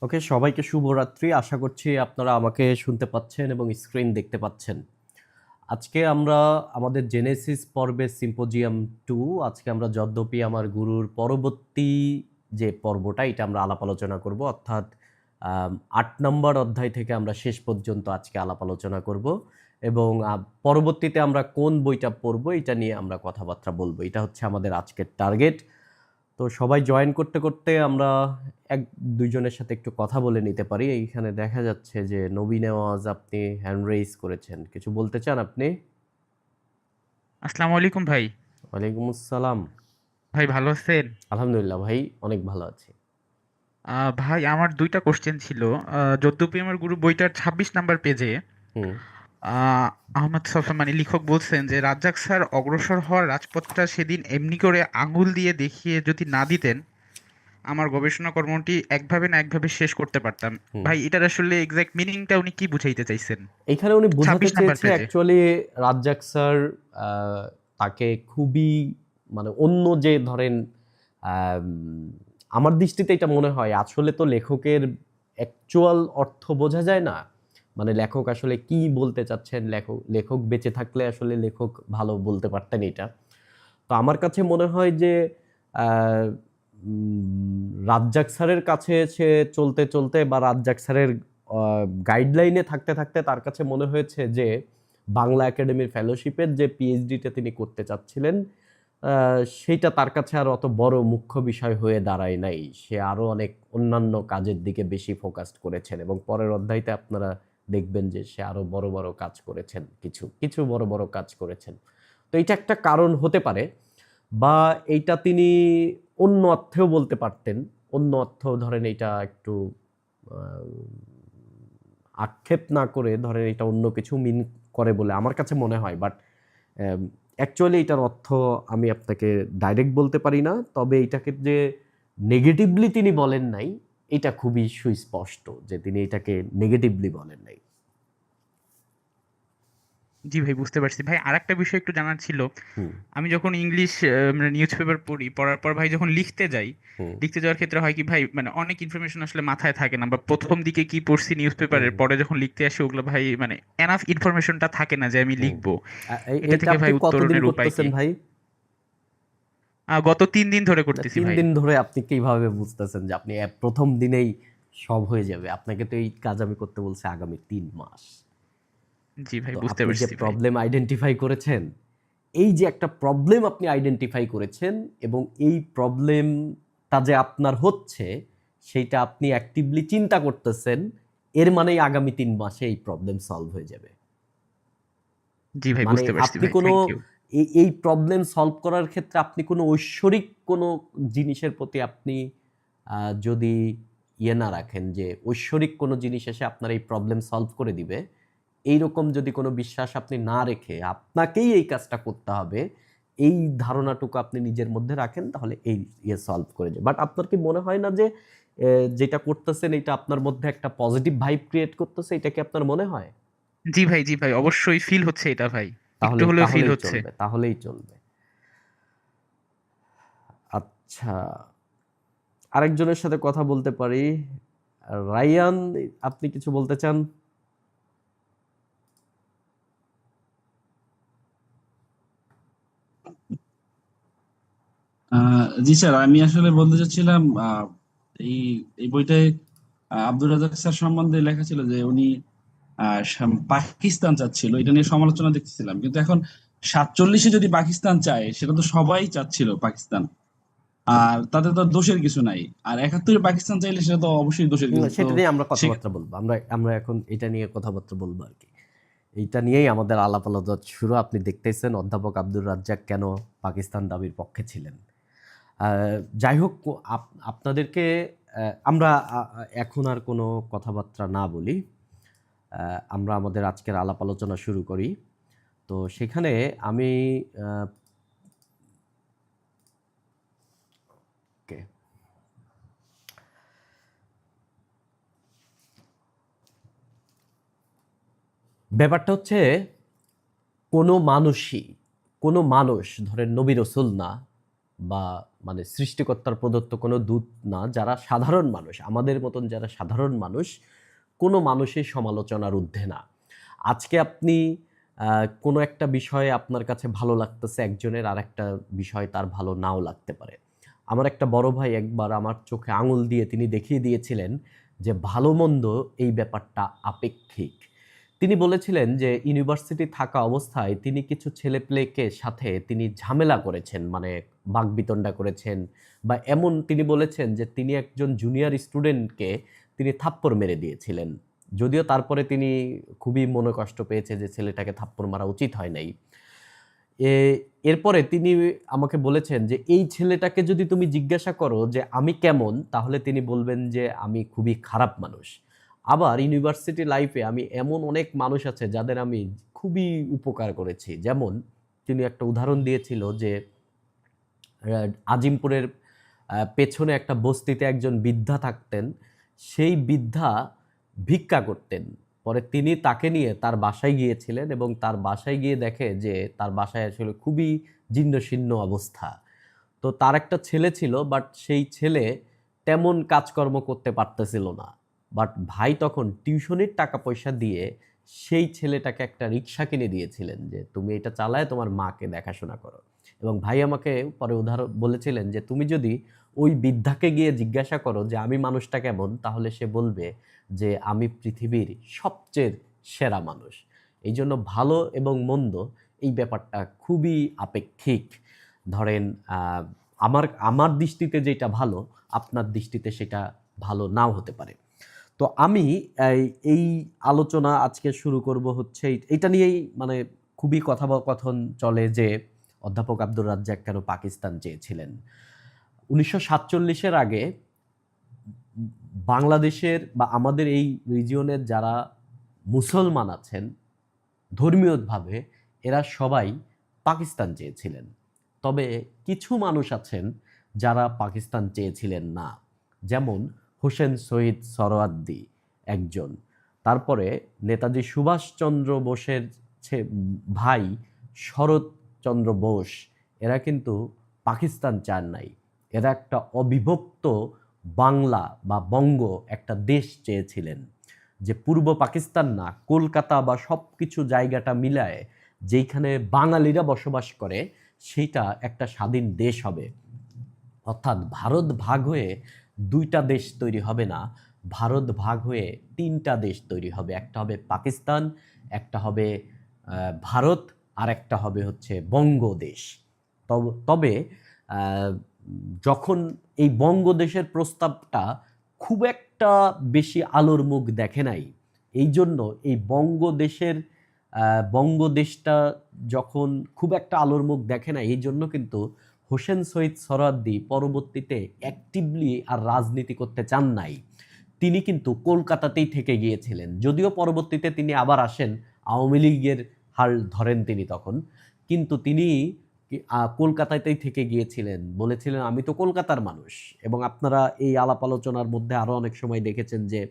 ওকে, সবাইকে শুভরাত্রি। আশা করছি আপনারা আমাকে শুনতে পাচ্ছেন এবং স্ক্রিন দেখতে পাচ্ছেন। আজকে আমরা আমাদের জেনেসিস পর্বের সিম্পোজিয়াম 2, আজকে আমরা যদ্যপি আমার গুরুর পরবর্তী যে পর্বটা এটা আমরা আলাপ আলোচনা করব, অর্থাৎ 8 নম্বর অধ্যায় থেকে আমরা শেষ পর্যন্ত আজকে আলাপ আলোচনা করব এবং পরবর্তীতে আমরা কোন বইটা পড়বো এটা নিয়ে আমরা কথাবার্তা বলবো। এটা হচ্ছে আমাদের আজকের টার্গেট। তো সবাই জয়েন করতে করতে আমরা এক দুইজনের সাথে একটু কথা বলে নিতে পারি। এইখানে দেখা যাচ্ছে যে নবী নেওয়াজ, আপনি হ্যান্ড রেইজ করেছেন, কিছু বলতে চান আপনি? আসসালামু আলাইকুম ভাই। ওয়ালাইকুম আসসালাম। ভাই ভালো আছেন? আলহামদুলিল্লাহ ভাই, অনেক ভালো আছি। ভাই আমার ২টা কোশ্চেন ছিল। যদ্যপি আমার গুরু বইটার ২৬ নাম্বার পেজে হুম। আহমদ ছফা মানে লেখক বলছেন যে রাজ্জাক স্যার অগ্রসর হওয়ার রাজপথটা সেদিন এমনি করে আঙুল দিয়ে দেখিয়ে যদি না দিতেন, আমার গবেষণা কর্মটি একভাবে না একভাবে শেষ করতে পারতাম। হুম। ভাই এটার আসলে এক্সাক্ট মিনিংটা উনি কি বুঝাইতে চাইছেন? এইখানে উনি বোঝাতে ২৬ নাম্বার চেয়েছে পেজে। অ্যাকচুয়ালি রাজ্জাক স্যার তাকে খুবই মানে অন্য যে ধরেন আম, আমার দৃষ্টিতে এটা মনে হয় আসলে তো লেখকের অ্যাকচুয়াল অর্থ বোঝা যায় না। মানে লেখক আসলে কি বলতে চাচ্ছেন, লেখক লেখক বেঁচে থাকলে আসলে লেখক ভালো বলতে পারতেন এটা। তো আমার কাছে মনে হয় যে আহ, রাজ্জাক স্যারের কাছে সে চলতে চলতে বা রাজ্জাক স্যারের গাইডলাইনে থাকতে থাকতে তার কাছে মনে হয়েছে যে বাংলা একাডেমির ফেলোশিপের যে পিএইচডিটা তিনি করতে চাচ্ছিলেন সেইটা তার কাছে আর অত বড় মুখ্য বিষয় হয়ে দাঁড়ায় নাই। সে আরো অনেক অন্যান্য কাজের দিকে বেশি ফোকাসড করেছেন এবং পরের অধ্যায়তে আপনারা দেখবেন যে সে আরো বড় বড় কাজ করেছেন, কিছু কিছু বড় বড় কাজ করেছেন। তো এটা একটা কারণ হতে পারে, বা এইটা তিনি অন্য অর্থেও বলতে পারতেন। অন্য অর্থ ধরেন এটা একটু আহ, আক্ষেপ না করে ধরেন এটা অন্য কিছু মিন করে বলে আমার কাছে মনে হয়। বাট অ্যাকচুয়ালি এটার অর্থ আমি আপনাকে ডাইরেক্ট বলতে পারি না, তবে এটাকে যে নেগেটিভলি তিনি বলেন নাই এটা খুবই সুস্পষ্ট যে তিনি এটাকে নেগেটিভলি বলেন নাই। জি ভাই, বুঝতে পারছি। ভাই আরেকটা বিষয় একটু জানার ছিল। হুম। আমি যখন ইংলিশ মানে নিউজ পেপার পড়ি, পড়ার পর ভাই যখন লিখতে যাই, হুম। লিখতে যাওয়ার ক্ষেত্রে হয় কি ভাই, মানে অনেক ইনফরমেশন আসলে মাথায় থাকে না, বা প্রথম দিকে কি পড়ছি নিউজ হুম। পেপারের, পরে যখন লিখতে আসি ওগুলো ভাই মানে এনাফ ইনফরমেশনটা থাকে না যে আমি হুম। লিখবো। এটা এইটা থেকে আপনি ভাই কতদিন উত্তরণের উপায় করতেছেন কি? ভাই? গত ৩ দিন ধরে না, করতেছি 3 ভাই। দিন ধরে আপনি কিভাবে বুঝতেছেন যে আপনি প্রথম দিনেই সব হয়ে যাবে? আপনাকে তো এই কাজ আমি করতে বলছি আগামী 3 মাস। জি ভাই, তো বুঝতে আপনি যে পারছি ভাই। প্রবলেম আইডেন্টিফাই করেছেন, এই যে একটা প্রবলেম আপনি আইডেন্টিফাই করেছেন এবং এই প্রবলেমটা যে আপনার হচ্ছে সেইটা আপনি অ্যাক্টিভলি চিন্তা করতেছেন, এর মানেই আগামী 3 মাসে এই প্রবলেম সলভ হয়ে যাবে। জি ভাই, মানে বুঝতে পারছি আপনি ভাই, কোনো থ্যাংক ইউ। এই প্রবলেম সলভ করার ক্ষেত্রে আপনি কোনো ঐশ্বরিক কোনো জিনিসের প্রতি আপনি যদি ইয়ে না রাখেন যে ঐশ্বরিক কোনো জিনিস এসে আপনার এই প্রবলেম সলভ করে দিবে, এইরকম যদি কোনো বিশ্বাস আপনি না রেখে আপনাকেই এই কাজটা করতে হবে, এই ধারণাটুকু আপনি নিজের মধ্যে রাখেন, তাহলে এই ইয়ে সলভ করে যাবে। বাট আপনার কি মনে হয় না যে যেটা করতেছেন এটা আপনার মধ্যে একটা পজিটিভ ভাইব ক্রিয়েট করতেছে? এটা কি আপনার মনে হয়? জি ভাই, জি ভাই, অবশ্যই ফিল হচ্ছে এটা ভাই। একটু তাহলে হলেও ফিল তাহলেই হচ্ছে। চলবে, তাহলেই চলবে। আচ্ছা, আরেকজনের সাথে কথা বলতে পারি। রায়ান, আপনি কিছু বলতে চান? জি স্যার, আমি আসলে বলতে চাচ্ছিলাম এই এই বইটায় আব্দুর রাজাক স্যার সম্বন্ধে লেখা ছিল যে উনি পাকিস্তান চাচ্ছিল, এটা নিয়ে সমালোচনা দেখতেছিলাম। কিন্তু এখন 47-এ যদি পাকিস্তান চায়, সেটা তো সবাই চাচ্ছিল পাকিস্তান, আর তাতে তো আর দোষের কিছু নাই। আর 71-এ পাকিস্তান চাইলে সেটা তো অবশ্যই দোষের কিছু তো। সেটা নিয়ে আমরা সে কথাবার্তা বলবো। আমরা আমরা এখন এটা নিয়ে কথাবার্তা বলবো আর কি। এইটা নিয়েই আমাদের আলাপ আলোচনা শুরু। আপনি দেখতেছেন অধ্যাপক আব্দুর রাজ্জাক কেন পাকিস্তান দাবির পক্ষে ছিলেন। যাই হোক, আপনাদেরকে আমরা এখন আর কোনো কথাবার্তা না বলি। আমরা আমাদের আজকের আলাপ আলোচনা শুরু করি। তো সেখানে আমি আহ, কে ব্যাপারটা হচ্ছে কোনো মানুষই, কোনো মানুষ ধরেন নবী রসুল না, বা মানে সৃষ্টিকর্তার প্রদত্ত কোনো দূত না, যারা সাধারণ মানুষ, আমাদের মতন যারা সাধারণ মানুষ, কোনো মানুষই সমালোচনার ঊর্ধ্বে না। আজকে আপনি কোনো একটা বিষয়ে আপনার কাছে ভালো লাগতেছে একজনের, আর একটা বিষয় তার ভালো নাও লাগতে পারে। আমার একটা বড় ভাই একবার আমার চোখে আঙুল দিয়ে তিনি দেখিয়ে দিয়েছিলেন যে ভালো মন্দ এই ব্যাপারটা আপেক্ষিক। তিনি বলেছিলেন যে ইউনিভার্সিটি থাকা অবস্থায় তিনি কিছু ছেলেপেলেকে সাথে তিনি ঝামেলা করেছেন, মানে বাকবিতণ্ডা করেছেন, বা এমন তিনি বলেছেন যে তিনি একজন জুনিয়র স্টুডেন্টকে তিনি থাপ্পড় মেরে দিয়েছিলেন। যদিও তারপরে তিনি খুবই মনে কষ্ট পেয়েছে যে ছেলেটাকে থাপ্পড় মারা উচিত হয় নাই। এরপরে তিনি আমাকে বলেছেন যে এই ছেলেটাকে যদি তুমি জিজ্ঞাসা করো যে আমি কেমন, তাহলে তিনি বলবেন যে আমি খুবই খারাপ মানুষ। আবার ইউনিভার্সিটি লাইফে আমি এমন অনেক মানুষ আছে যাদের আমি খুবই উপকার করেছি। যেমন তিনি একটা উদাহরণ দিয়েছিল যে আজিমপুরের পেছনে একটা বস্তিতে একজন বৃদ্ধা থাকতেন। সেই বৃদ্ধা ভিক্ষা করতেন। পরে তিনি তাকে নিয়ে তার বাসায় গিয়েছিলেন এবং তার বাসায় গিয়ে দেখে যে তার বাসায় আসলে খুবই জীর্ণশীর্ণ অবস্থা। তো তার একটা ছেলে ছিল, বাট সেই ছেলে তেমন কাজকর্ম করতে পারতেছিল না। বাট ভাই তখন টিউশনির টাকা পয়সা দিয়ে সেই ছেলেটাকে একটা রিক্সা কিনে দিয়েছিলেন যে তুমি এটা চালায় তোমার মাকে দেখাশোনা করো। এবং ভাই আমাকে পরে উদাহরণ বলেছিলেন যে তুমি যদি ওই বৃদ্ধাকে গিয়ে জিজ্ঞাসা করো যে আমি মানুষটা কেমন, তাহলে সে বলবে যে আমি পৃথিবীর সবচেয়ে সেরা মানুষ। এই জন্য ভালো এবং মন্দ এই ব্যাপারটা খুবই আপেক্ষিক। ধরেন আমার আমার দৃষ্টিতে যেটা ভালো, আপনার দৃষ্টিতে সেটা ভালো নাও হতে পারে। তো আমি এই আলোচনা আজকে শুরু করব হচ্ছে এটা নিয়েই, মানে খুবই কথোপকথন চলে যে অধ্যাপক আব্দুর রাজ্জাক কেন পাকিস্তান চেয়েছিলেন। 1947-এর আগে বাংলাদেশের বা আমাদের এই রিজিয়নের যারা মুসলমান আছেন ধর্মীয়ভাবে, এরা সবাই পাকিস্তান চেয়েছিলেন। তবে কিছু মানুষ আছেন যারা পাকিস্তান চেয়েছিলেন না, যেমন হোসেন শহীদ সোহরাওয়ার্দী একজন। তারপরে নেতাজি সুভাষচন্দ্র বোসের ভাই শরৎচন্দ্র বোস, এরা কিন্তু পাকিস্তান চান নাই। এরা একটা অবিভক্ত বাংলা বা বঙ্গ একটা দেশ চেয়েছিলেন, যে পূর্ব পাকিস্তান না, কলকাতা বা সব কিছু জায়গাটা মিলায় যেইখানে বাঙালিরা বসবাস করে সেইটা একটা স্বাধীন দেশ হবে। অর্থাৎ ভারত ভাগ হয়ে দুইটা দেশ তৈরি হবে না, ভারত ভাগ হয়ে তিনটা দেশ তৈরি হবে। একটা হবে পাকিস্তান, একটা হবে ভারত, আর একটা হবে হচ্ছে বঙ্গদেশ। তবে যখন এই বঙ্গদেশের প্রস্তাবটা খুব একটা বেশি আলোর মুখ দেখে নাই, এই জন্য এই বঙ্গদেশটা যখন খুব একটা আলোর মুখ দেখে না, এই জন্য কিন্তু হোসেন শহীদ সোহরাওয়ার্দী পরবর্তীতে অ্যাক্টিভলি আর রাজনীতি করতে চান নাই। তিনি কিন্তু কলকাতাতেই থেকে গিয়েছিলেন, যদিও পরবর্তীতে তিনি আবার আসেন, আওয়ামী লীগের হাল ধরেন তিনি তখন, কিন্তু তিনি কলকাতাতেই থেকে গিয়েছিলেন, বলেছিলেন আমি তো কলকাতার মানুষ। এবং আপনারা এই আলাপ আলোচনার মধ্যে আরো অনেক সময় দেখেছেন যে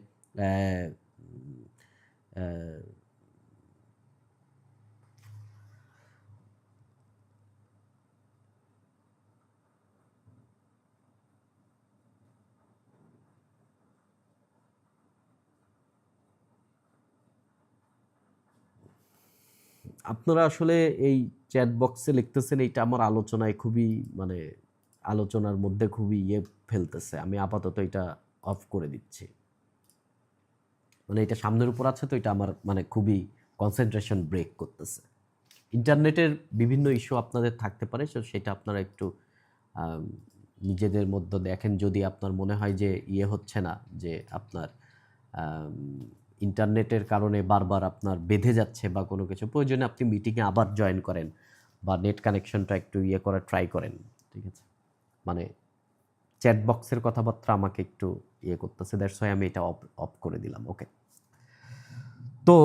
আপনারা আসলে এই চ্যাট বক্সে লিখতেছেন, এইটা আমার আলোচনায় খুবই, মানে আলোচনার মধ্যে খুবই ফেলতেছে। আমি আপাতত এটা অফ করে দিচ্ছি। মানে এটা সামনের উপর আছে, তো এটা আমার মানে খুবই কনসেন্ট্রেশন ব্রেক করতেছে। ইন্টারনেটের বিভিন্ন ইস্যু আপনাদের থাকতে পারে, সেটা আপনারা একটু নিজেদের মধ্যে দেখেন। যদি আপনার মনে হয় যে হচ্ছে না, যে আপনার ইন্টারনেটের কারণে বারবার আপনার বেঁধে যাচ্ছে বা কোনো কিছু, প্রয়োজনে আপনি মিটিংয়ে আবার জয়েন করেন বা নেট কানেকশনটা একটু করার ট্রাই করেন, ঠিক আছে? মানে চ্যাট বক্সের কথাবার্তা আমাকে একটু করতেছে, দ্যাটস ওয়াই আমি এটা অফ করে দিলাম। ওকে, তো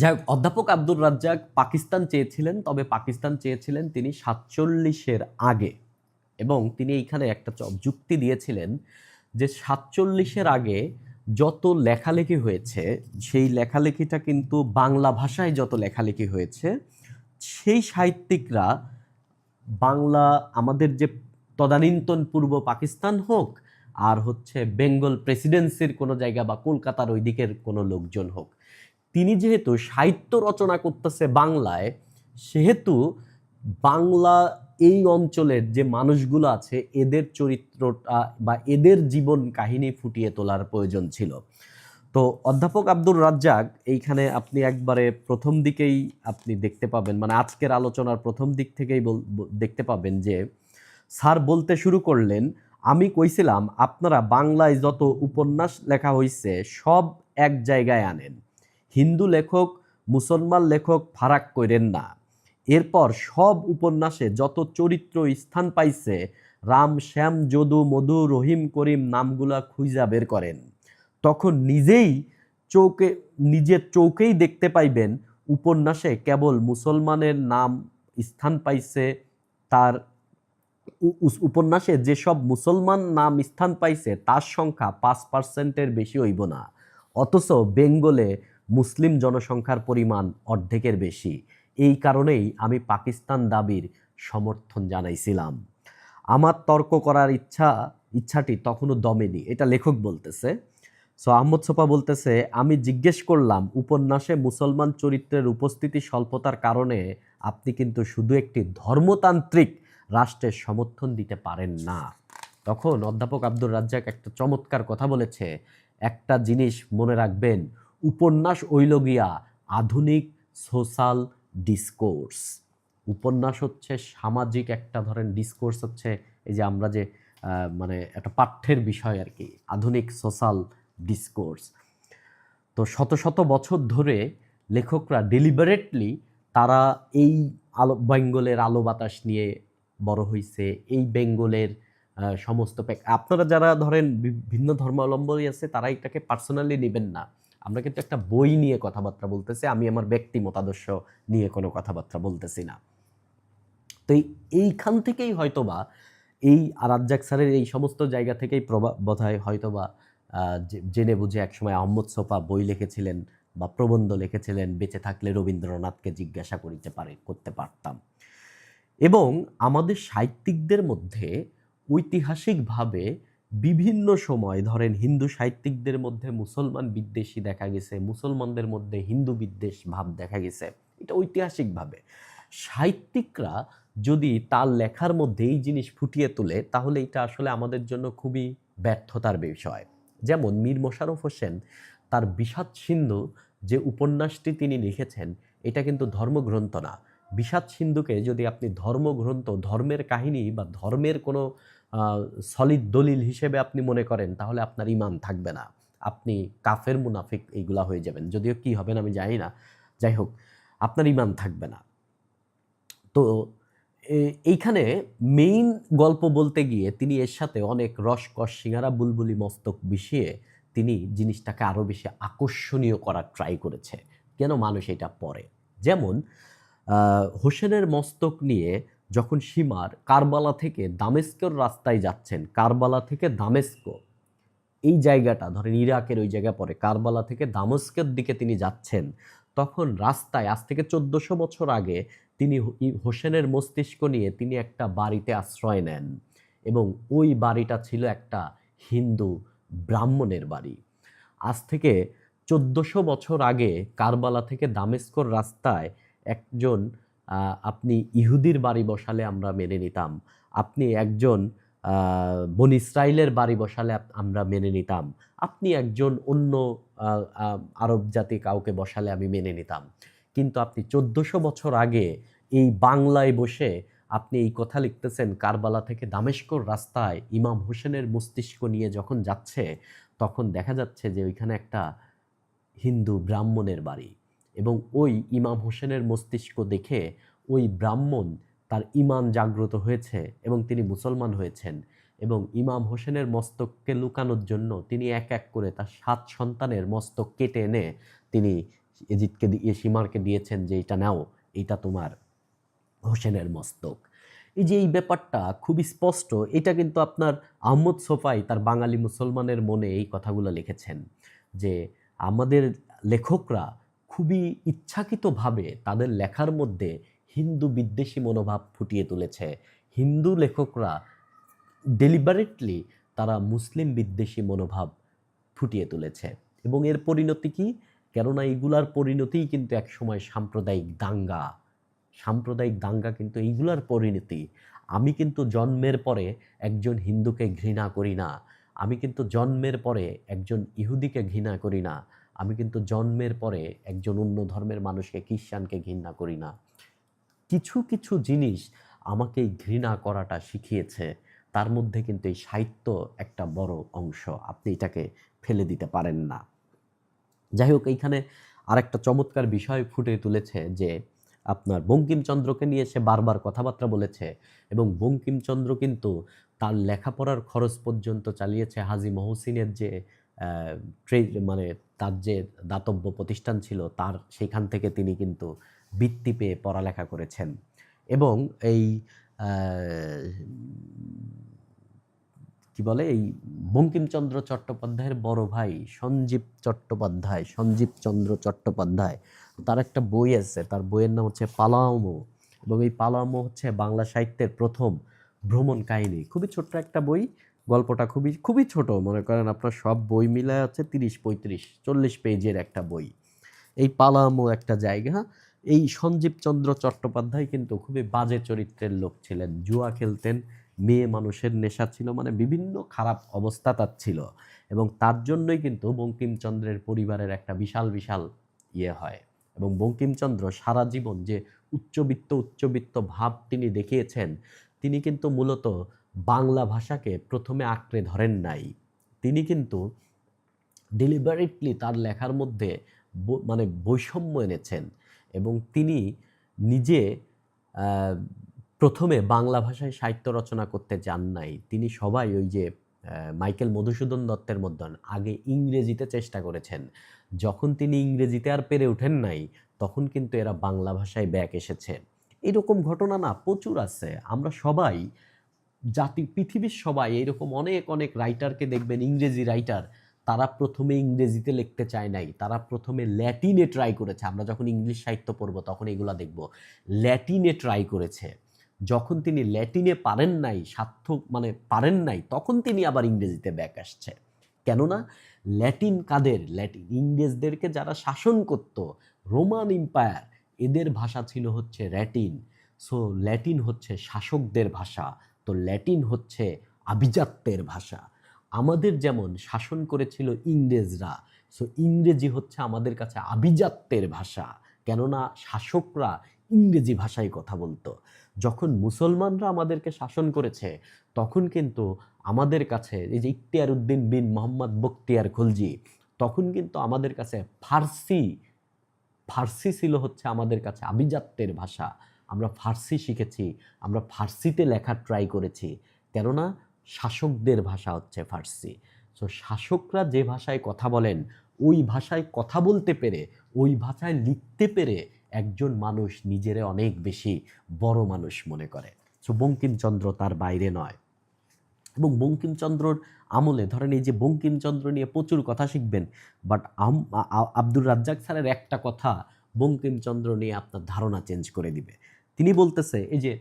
যাই হোক, অধ্যাপক আব্দুর রাজ্জাক পাকিস্তান চেয়েছিলেন, তবে পাকিস্তান চেয়েছিলেন তিনি 47-এর আগে। এবং তিনি এইখানে একটা যুক্তি দিয়েছিলেন যে 47-এর আগে যত লেখালেখি হয়েছে, সেই লেখালেখিটা কিন্তু বাংলা ভাষায় যত লেখালেখি হয়েছে, সেই সাহিত্যিকরা বাংলা আমাদের যে তদানীন্তন পূর্ব পাকিস্তান হোক, আর হচ্ছে বেঙ্গল প্রেসিডেন্সির কোনো জায়গা বা কলকাতার ওই দিকের কোনো লোকজন হোক, তিনি যেহেতু সাহিত্য রচনা করতেছে বাংলায়, সেহেতু বাংলা এই অঞ্চলের যে মানুষগুলো আছে এদের চরিত্রটা বা এদের জীবন কাহিনী ফুটিয়ে তোলার প্রয়োজন ছিল। তো অধ্যাপক আব্দুর রাজ্জাক এইখানে আপনি একবারে প্রথম দিকেই আপনি দেখতে পাবেন, মানে আজকের আলোচনার প্রথম দিক থেকেই দেখতে পাবেন যে স্যার বলতে শুরু করলেন, আমি কইছিলাম আপনারা বাংলায় যত উপন্যাস লেখা হয়েছে সব এক জায়গায় আনেন, হিন্দু লেখক মুসলমান লেখক ফারাক করেন না। এরপর সব উপন্যাসে যত চরিত্র স্থান পাইছে রাম শ্যাম যদু মধু রহিম করিম নামগুলা খুঁজা বের করেন, তখন নিজের চৌকেই দেখতে পাইবেন উপন্যাসে কেবল মুসলমানের নাম স্থান পাইছে। তার উপন্যাসে যেসব মুসলমান নাম স্থান পাইছে তার সংখ্যা 5%-এর বেশি হইব না, অথচ বেঙ্গলে মুসলিম জনসংখ্যার পরিমাণ অর্ধেকের বেশি। এই কারণেই আমি পাকিস্তান দাবির সমর্থন জানাইছিলাম। আমার তর্ক করার ইচ্ছাটি তখনও দমেনি, এটা লেখক বলতেছে। সো আহমদ সোফা বলতেছে, আমি জিজ্ঞেস করলাম উপন্যাসে মুসলমান চরিত্রের উপস্থিতি স্বল্পতার কারণে আপনি কিন্তু শুধু একটি ধর্মতান্ত্রিক রাষ্ট্রের সমর্থন দিতে পারেন না। তখন অধ্যাপক আব্দুর রাজ্জাক একটা চমৎকার কথা বলেছে, একটা জিনিস মনে রাখবেন, উপন্যাস হইল গিয়া আধুনিক সোশ্যাল ডিসকোর্স। উপন্যাস হচ্ছে সামাজিক একটা ধরেন ডিসকোর্স, হচ্ছে এই যে আমরা যে মানে একটা পাঠ্যের বিষয় আর কি, আধুনিক সোশ্যাল ডিসকোর্স। তো শত শত বছর ধরে লেখকরা ডেলিবারেটলি তারা এই বেঙ্গলের আলো বাতাস নিয়ে বড় হয়েছে, এই বেঙ্গলের সমস্ত আপনারা যারা ধরেন ভিন্ন ধর্মাবলম্বী আছে তারা এটাকে পার্সোনালি নেবেন না, আমরা কিন্তু একটা বই নিয়ে কথাবার্তা বলতেছি, আমি আমার ব্যক্তি মতাদর্শ নিয়ে কোনো কথাবার্তা বলতেছি না। তো এইখান থেকেই হয়তোবা এই রাজ্জাক স্যারের এই সমস্ত জায়গা থেকেই বোধহয় হয়তোবা জেনে বুঝে একসময় আহমদ সোফা বই লিখেছিলেন বা প্রবন্ধ লিখেছিলেন, বেঁচে থাকলে রবীন্দ্রনাথকে জিজ্ঞাসা করতে পারতাম। এবং আমাদের সাহিত্যিকদের মধ্যে ঐতিহাসিকভাবে বিভিন্ন সময় ধরেন হিন্দু সাহিত্যিকদের মধ্যে মুসলমান বিদ্বেষী দেখা গেছে, মুসলমানদের মধ্যে হিন্দু বিদ্বেষ ভাব দেখা গেছে। এটা ঐতিহাসিকভাবে সাহিত্যিকরা যদি তার লেখার মধ্যে এই জিনিস ফুটিয়ে তোলে তাহলে এটা আসলে আমাদের জন্য খুবই ব্যর্থতার বিষয়। যেমন মীর মোশাররফ হোসেন তার বিষাদ সিন্ধু যে উপন্যাসটি তিনি লিখেছেন, এটা কিন্তু ধর্মগ্রন্থ না। বিষাদ সিন্ধুকে যদি আপনি ধর্মগ্রন্থ, ধর্মের কাহিনী বা ধর্মের কোনো সলিড দলিল হিসেবে আপনি মনে করেন, তাহলে আপনার ঈমান থাকবে না, আপনি কাফের মুনাফিক এইগুলা হয়ে যাবেন। যদিও কি হবেন আমি জানি না, যাই হোক আপনার ঈমান থাকবে না। তো এইখানে মেইন গল্প বলতে গিয়ে তিনি এর সাথে অনেক রসকস সিঙ্গারা বুলবুলি মস্তক মিশিয়ে তিনি জিনিসটাকে আরও বেশি আকর্ষণীয় করার ট্রাই করেছে, কেন মানুষ এটা পড়ে। যেমন হোসেনের মস্তক নিয়ে যখন সীমার কারবালা থেকে দামেস্কের রাস্তায় যাচ্ছেন, কারবালা থেকে দামেস্ক এই জায়গাটা ধরেন ইরাকের ওই জায়গা পড়ে, কারবালা থেকে দামেস্কের দিকে তিনি যাচ্ছেন, তখন রাস্তায় আজ থেকে 1400 বছর আগে তিনি হোসেনের মস্তিষ্ক নিয়ে তিনি একটা বাড়িতে আশ্রয় নেন, এবং ওই বাড়িটা ছিল একটা হিন্দু ব্রাহ্মণের বাড়ি। আজ থেকে 1400 বছর আগে কারবালা থেকে দামেস্কর রাস্তায় একজন আপনি ইহুদির বাড়ি বসালে আমরা মেনে নিতাম, আপনি একজন বনি ইসরাইলের বাড়ি বসালে আমরা মেনে নিতাম, আপনি একজন অন্য আরব জাতি কাউকে বসালে আমি মেনে নিতাম। কিন্তু আপনি 1400 বছর আগে এই বাংলায় বসে আপনি এই কথা লিখতেছেন, কারবালা থেকে দামেস্কর রাস্তায় ইমাম হোসেনের মস্তিষ্ক নিয়ে যখন যাচ্ছে, তখন দেখা যাচ্ছে যে ওইখানে একটা হিন্দু ব্রাহ্মণের বাড়ি, এবং ওই ইমাম হোসেনের মস্তিষ্ক দেখে ওই ব্রাহ্মণ তার ঈমান জাগ্রত হয়েছে এবং তিনি মুসলমান হয়েছেন, এবং ইমাম হোসেনের মস্তককে লুকানোর জন্য তিনি এক এক করে তার 7 সন্তানের মস্তক কেটে এনে তিনি এজিদকে দিয়ে সীমারকে দিয়েছেন যে এটা নাও, এটা তোমার হোসেনের মস্তক। এই যে এই ব্যাপারটা খুবই স্পষ্ট, এটা কিন্তু আপনার আহমদ সোফাই তার বাঙালি মুসলমানের মনে এই কথাগুলো লিখেছেন, যে আমাদের লেখকরা খুবই ইচ্ছাকৃতভাবে তাদের লেখার মধ্যে হিন্দু বিদ্বেষী মনোভাব ফুটিয়ে তুলেছে। হিন্দু লেখকরা ডেলিবারেটলি তারা মুসলিম বিদ্বেষী মনোভাব ফুটিয়ে তুলেছে। এবং এর পরিণতি কি? কেননা এইগুলার পরিণতিই কিন্তু একসময় সাম্প্রদায়িক দাঙ্গা কিন্তু এইগুলার পরিণতি। আমি কিন্তু জন্মের পরে একজন হিন্দুকে ঘৃণা করি না, আমি কিন্তু জন্মের পরে একজন ইহুদিকে ঘৃণা করি না, আমি কিন্তু জন্মের পরে একজন অন্য ধর্মের মানুষকে, খ্রিস্টানকে ঘৃণা করি না। কিছু কিছু জিনিস আমাকে এই ঘৃণা করাটা শিখিয়েছে, তার মধ্যে কিন্তু এই সাহিত্য একটা বড় অংশ, আপনি এটাকে ফেলে দিতে পারেন না। যাই হোক, এইখানে আরেকটা চমৎকার বিষয় ফুটে তুলেছে যে আপনার বঙ্কিমচন্দ্রকে নিয়ে সে বারবার কথাবার্তা বলেছে, এবং বঙ্কিমচন্দ্র কিন্তু তার লেখাপড়ার খরচ পর্যন্ত চালিয়েছে হাজী মহসিনের যে মানে তার যে দাতব্য প্রতিষ্ঠান ছিল তার, সেখান থেকে তিনি কিন্তু বৃত্তি পেয়ে পড়ালেখা করেছেন। এবং এই কি বলে, এই বঙ্কিমচন্দ্র চট্টোপাধ্যায়ের বড় ভাই সঞ্জীব চন্দ্র চট্টোপাধ্যায়, তার একটা বই আছে, তার বইয়ের নাম হচ্ছে পালামো। এবং এই পালামো হচ্ছে বাংলা সাহিত্যের প্রথম ভ্রমণ কাহিনী। খুবই ছোট্ট একটা বই, গল্পটা খুবই খুবই ছোট, মনে করেন আপনার সব বই মিলায় হচ্ছে 30-35-40 পেজের একটা বই। এই পালামো একটা জায়গা। এই সঞ্জীব চন্দ্র চট্টোপাধ্যায় কিন্তু খুবই বাজে চরিত্রের লোক ছিলেন, জুয়া খেলতেন, মেয়ে মানুষের নেশা ছিল, মানে বিভিন্ন খারাপ অবস্থা তার ছিল। এবং তার জন্যই কিন্তু বঙ্কিমচন্দ্রের পরিবারের একটা বিশাল বিশাল ইয়ে হয়। এবং বঙ্কিমচন্দ্র সারা জীবন যে উচ্চবিত্ত ভাব তিনি দেখিয়েছেন, তিনি কিন্তু মূলত বাংলা ভাষাকে প্রথমে আঁকড়ে ধরেন নাই। তিনি কিন্তু ডেলিবারেটলি তার লেখার মধ্যে মানে বৈষম্য এনেছেন। এবং তিনি নিজে প্রথমে বাংলা ভাষায় সাহিত্য রচনা করতে চান নাই। তিনি সবাই ওই যে মাইকেল মধুসূদন দত্তের মধ্যে আগে ইংরেজিতে চেষ্টা করেছেন। যখন তিনি ইংরেজিতে আর পেরে ওঠেন নাই, তখন কিন্তু এরা বাংলা ভাষায় ব্যাক এসেছে। এরকম ঘটনা না প্রচুর আছে। আমরা সবাই পৃথিবীর সবাই এরকম অনেক অনেক রাইটারকে দেখবেন, ইংরেজি রাইটার, তারা প্রথমে ইংরেজিতে লিখতে চায় নাই, তারা প্রথমে ল্যাটিনে ট্রাই করেছে। আমরা যখন ইংলিশ সাহিত্য পড়ব তখন এগুলা দেখব, ল্যাটিনে ট্রাই করেছে। যখন তিনি ল্যাটিনে পারেন নাই, তখন তিনি আবার ইংরেজিতে ব্যাক আসছে। কেননা ল্যাটিন ইংরেজদেরকে যারা শাসন করত, রোমান এম্পায়ার, এদের ভাষা ছিল হচ্ছে ল্যাটিন। সো ল্যাটিন হচ্ছে শাসকদের ভাষা, তো ল্যাটিন হচ্ছে আভিজাত্যের ভাষা। আমাদের যেমন শাসন করেছিল ইংরেজরা, সো ইংরেজি হচ্ছে আমাদের কাছে আভিজাত্যের ভাষা, কেননা শাসকরা ইংরেজি ভাষায় কথা বলতো। যখন মুসলমানরা আমাদেরকে শাসন করেছে, তখন কিন্তু আমাদের কাছে এই যে ইখতিয়ার উদ্দিন বিন মোহাম্মদ বখতিয়ার খলজি, তখন কিন্তু আমাদের কাছে ফার্সি ছিল হচ্ছে আমাদের কাছে আভিজাত্যের ভাষা। আমরা ফার্সি শিখেছি, আমরা ফার্সিতে লেখা ট্রাই করেছি, কেননা শাসকদের ভাষা হচ্ছে ফার্সি। সো শাসকরা যে ভাষায় কথা বলেন, ওই ভাষায় কথা বলতে পেরে, ওই ভাষায় লিখতে পেরে একজন মানুষ নিজেরে অনেক বেশি বড় মানুষ মনে করে। সো বঙ্কিমচন্দ্র তার বাইরে নয়। এবং বঙ্কিমচন্দ্রর আমলে ধরেন এই যে বঙ্কিমচন্দ্র নিয়ে প্রচুর কথা শিখবেন, বাট আব্দুর রাজ্জাক স্যারের একটা কথা বঙ্কিমচন্দ্র নিয়ে আপনার ধারণা চেঞ্জ করে দিবে। তিনি বলতেছে, এই যে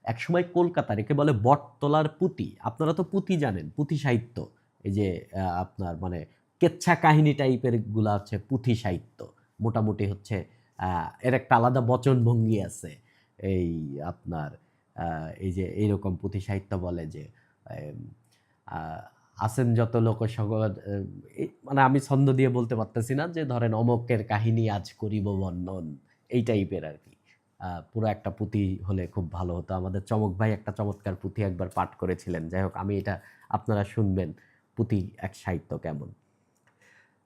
একসময় কলকাতার একে বলে বটতলার পুঁথি, আপনারা তো পুঁথি জানেন, পুঁথি সাহিত্য, এই যে আপনার মানে কেচ্ছা কাহিনী টাইপের গুলা হচ্ছে পুঁথি সাহিত্য। মোটামুটি হচ্ছে এর একটা আলাদা বচনভঙ্গি আছে। এই আপনার এই যে এইরকম পুঁথি সাহিত্য বলে যে আছেন যত লোক সকল, মানে আমি ছন্দ দিয়ে বলতে পারতেছি না, যে ধরেন অমকের কাহিনী আজ করিব বর্ণন, এই টাইপের আর কি। পুরো একটা পুঁথি হলে খুব ভালো হতো। আমাদের চমক ভাই একটা চমৎকার পুঁথি একবার পাঠ করেছিলেন। যাই হোক, আমি এটা আপনারা শুনবেন, পুঁথি এক সাহিত্য কেমন।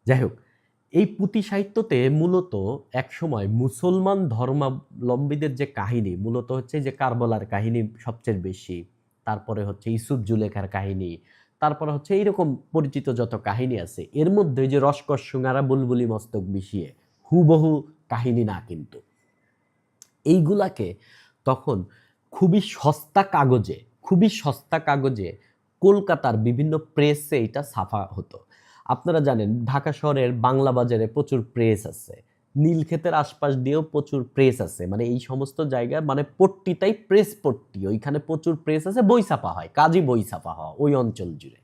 যাই হোক, এই পুঁথি সাহিত্যতে মূলত একসময় মুসলমান ধর্মাবলম্বীদের যে কাহিনী, মূলত হচ্ছে যে কারবালার কাহিনী সবচেয়ে বেশি, তারপরে হচ্ছে ইউসুফ জুলেখার কাহিনী, তারপরে হচ্ছে এইরকম পরিচিত যত কাহিনী আছে, এর মধ্যে যে রসকস সুঙারা বুলবুলি মস্তক মিশিয়ে হুবহু কাহিনী না, কিন্তু এইগুলাকে তখন খুবই সস্তা কাগজে কলকাতার বিভিন্ন প্রেসে এটা ছাপা হতো। আপনারা জানেন ঢাকা শহরের বাংলা বাজারে প্রচুর প্রেস আছে, নীলক্ষেতের আশপাশ দিয়েও প্রচুর প্রেস আছে, মানে এই সমস্ত জায়গায় মানে পট্টিটাই প্রেস পট্টি, ওইখানে প্রচুর প্রেস আছে, বই ছাপা হয়, কাজী বই ছাপা হয় ওই অঞ্চল জুড়ে।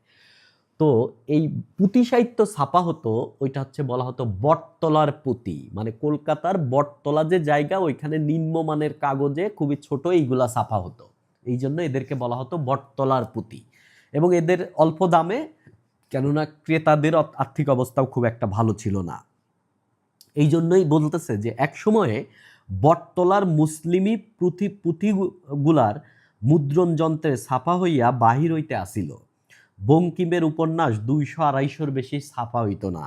তো এই পুঁথি সাহিত্য ছাপা হতো, ওইটা হচ্ছে বলা হতো বটতলার পুঁথি, মানে কলকাতার বটতলা যে জায়গা ওইখানে নিম্নমানের কাগজে খুবই ছোট এইগুলা ছাপা হতো, এই জন্য এদেরকে বলা হতো বটতলার পুঁথি। এবং এদের অল্প দামে, কেননা ক্রেতাদের আর্থিক অবস্থাও খুব একটা ভালো ছিল না, এই জন্যই বলতেছে যে এক সময়ে বটতলার মুসলিমি পুঁথিগুলার মুদ্রণ যন্ত্রে ছাপা হইয়া বাহির হইতে আসিল। বঙ্কিমের উপন্যাস 200-250 বেশি ছাপা হইত না,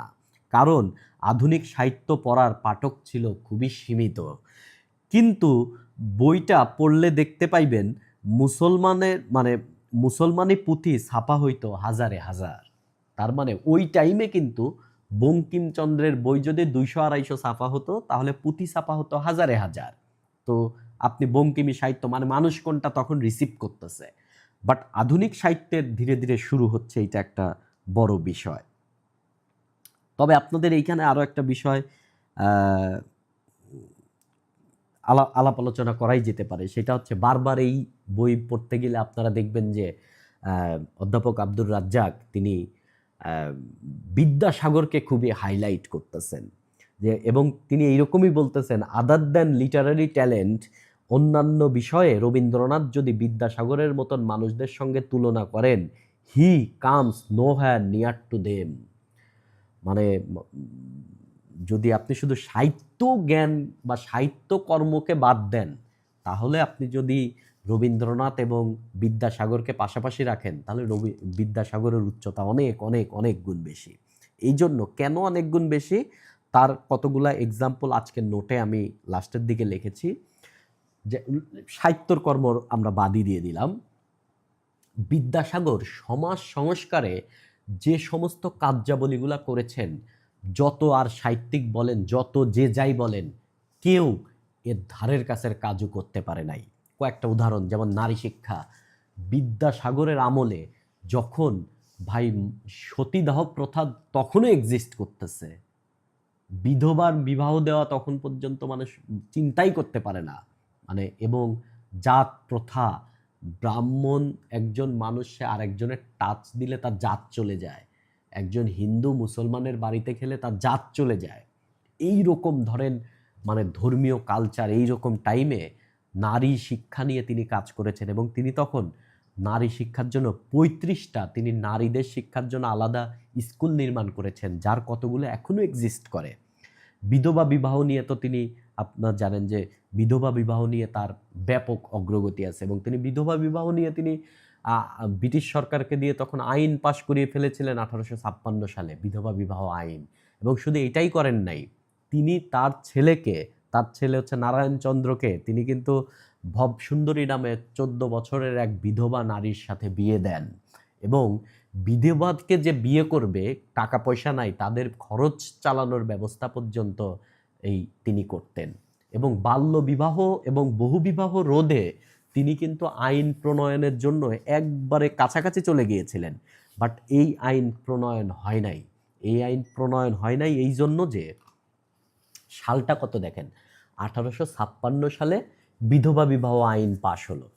কারণ আধুনিক সাহিত্য পড়ার পাঠক ছিল খুবই সীমিত। কিন্তু বইটা পড়লে দেখতে পাইবেন মুসলমানি পুঁথি ছাপা হইতো হাজারে হাজার। তার মানে ওই টাইমে কিন্তু বঙ্কিমচন্দ্রের বই যদি 200-250 ছাপা হতো, তাহলে পুঁথি ছাপা হতো হাজারে হাজার। তো আপনি বঙ্কিমী সাহিত্য মানে মানুষ কোনটা তখন রিসিভ করতেছে। বাট আধুনিক সাহিত্যের ধীরে ধীরে শুরু হচ্ছে, এটা একটা বড় বিষয়। তবে আপনাদের এইখানে আরো একটা বিষয় আলাপ আলোচনা করাই যেতে পারে, সেটা হচ্ছে বারবার এই বই পড়তে গেলে আপনারা দেখবেন যে অধ্যাপক আব্দুর রাজ্জাক তিনি বিদ্যাসাগরকে খুবই হাইলাইট করতেছেন, যে এবং তিনি এইরকমই বলতেছেন, আদার দ্যান লিটারারি ট্যালেন্ট, অন্যান্য বিষয়ে রবীন্দ্রনাথ যদি বিদ্যাসাগরের মতন মানুষদের সঙ্গে তুলনা করেন, হি কামস নো হ্যার নিয়ার টু দেম। মানে যদি আপনি শুধু সাহিত্য জ্ঞান বা সাহিত্য কর্মকে বাদ দেন, তাহলে আপনি যদি রবীন্দ্রনাথ এবং বিদ্যাসাগরকে পাশাপাশি রাখেন, তাহলে বিদ্যাসাগরের উচ্চতা অনেক অনেক অনেক গুণ বেশি। এই জন্য কেন অনেক গুণ বেশি, তার কতগুলা এক্সাম্পল আজকের নোটে আমি লাস্টের দিকে লিখেছি। যে সাহিত্যর কর্ম আমরা বাদই দিয়ে দিলাম, বিদ্যাসাগর সমাজ সংস্কারে যে সমস্ত কার্যাবলীগুলা করেছেন, যত আর সাহিত্যিক বলেন, যত যে যাই বলেন, কেউ এর ধারের কাছের কাজও করতে পারে নাই। কয়েকটা উদাহরণ, যেমন নারী শিক্ষা। বিদ্যাসাগরের আমলে যখন ভাই সতীদাহ প্রথা তখনও এক্সিস্ট করতেছে, বিধবার বিবাহ দেওয়া তখন পর্যন্ত মানুষ চিন্তাই করতে পারে না, মানে এবং জাত প্রথা, ব্রাহ্মণ একজন মানুষে আরেকজনের টাচ দিলে তার জাত চলে যায়, একজন হিন্দু মুসলমানের বাড়িতে খেলে তার জাত চলে যায়। এই রকম ধরেন মানে ধর্মীয় কালচার, এই রকম টাইমে নারী শিক্ষা নিয়ে তিনি কাজ করেছেন, এবং তিনি তখন নারী শিক্ষার জন্য 35টা তিনি নারীদের শিক্ষার জন্য আলাদা স্কুল নির্মাণ করেছেন, যার কতগুলো এখনো এক্সিস্ট করে। বিধবা বিবাহ নিয়ে তো তিনি, আপনারা জানেন যে বিধবা বিবাহ নিয়ে তার ব্যাপক অগ্রগতি আছে, এবং তিনি বিধবা বিবাহ নিয়ে তিনি ব্রিটিশ সরকারকে দিয়ে তখন আইন পাশ করিয়ে ফেলেছিলেন 1856 সালে, বিধবা বিবাহ আইন। এবং শুধু এটাই করেন নাই, তিনি তার ছেলে হচ্ছে নারায়ণচন্দ্রকে তিনি কিন্তু ভবসুন্দরী নামে 14 বছরের এক বিধবা নারীর সাথে বিয়ে দেন, এবং বিধবাকে যে বিয়ে করবে, টাকা পয়সা নাই, তাদের খরচ চালানোর ব্যবস্থা পর্যন্ত তিনি করতেন। এবং বাল্য বিবাহ এবং বহুবিবাহ রোধে তিনি কিন্তু আইন প্রণয়নের জন্য একবারে কাছাকাছি চলে গিয়েছিলেন। বাট এই আইন প্রণয়ন হয় নাই। এই জন্য যে সালটা কত দেখেন, 1856 সালে বিধবা বিবাহ আইন পাশ হলো,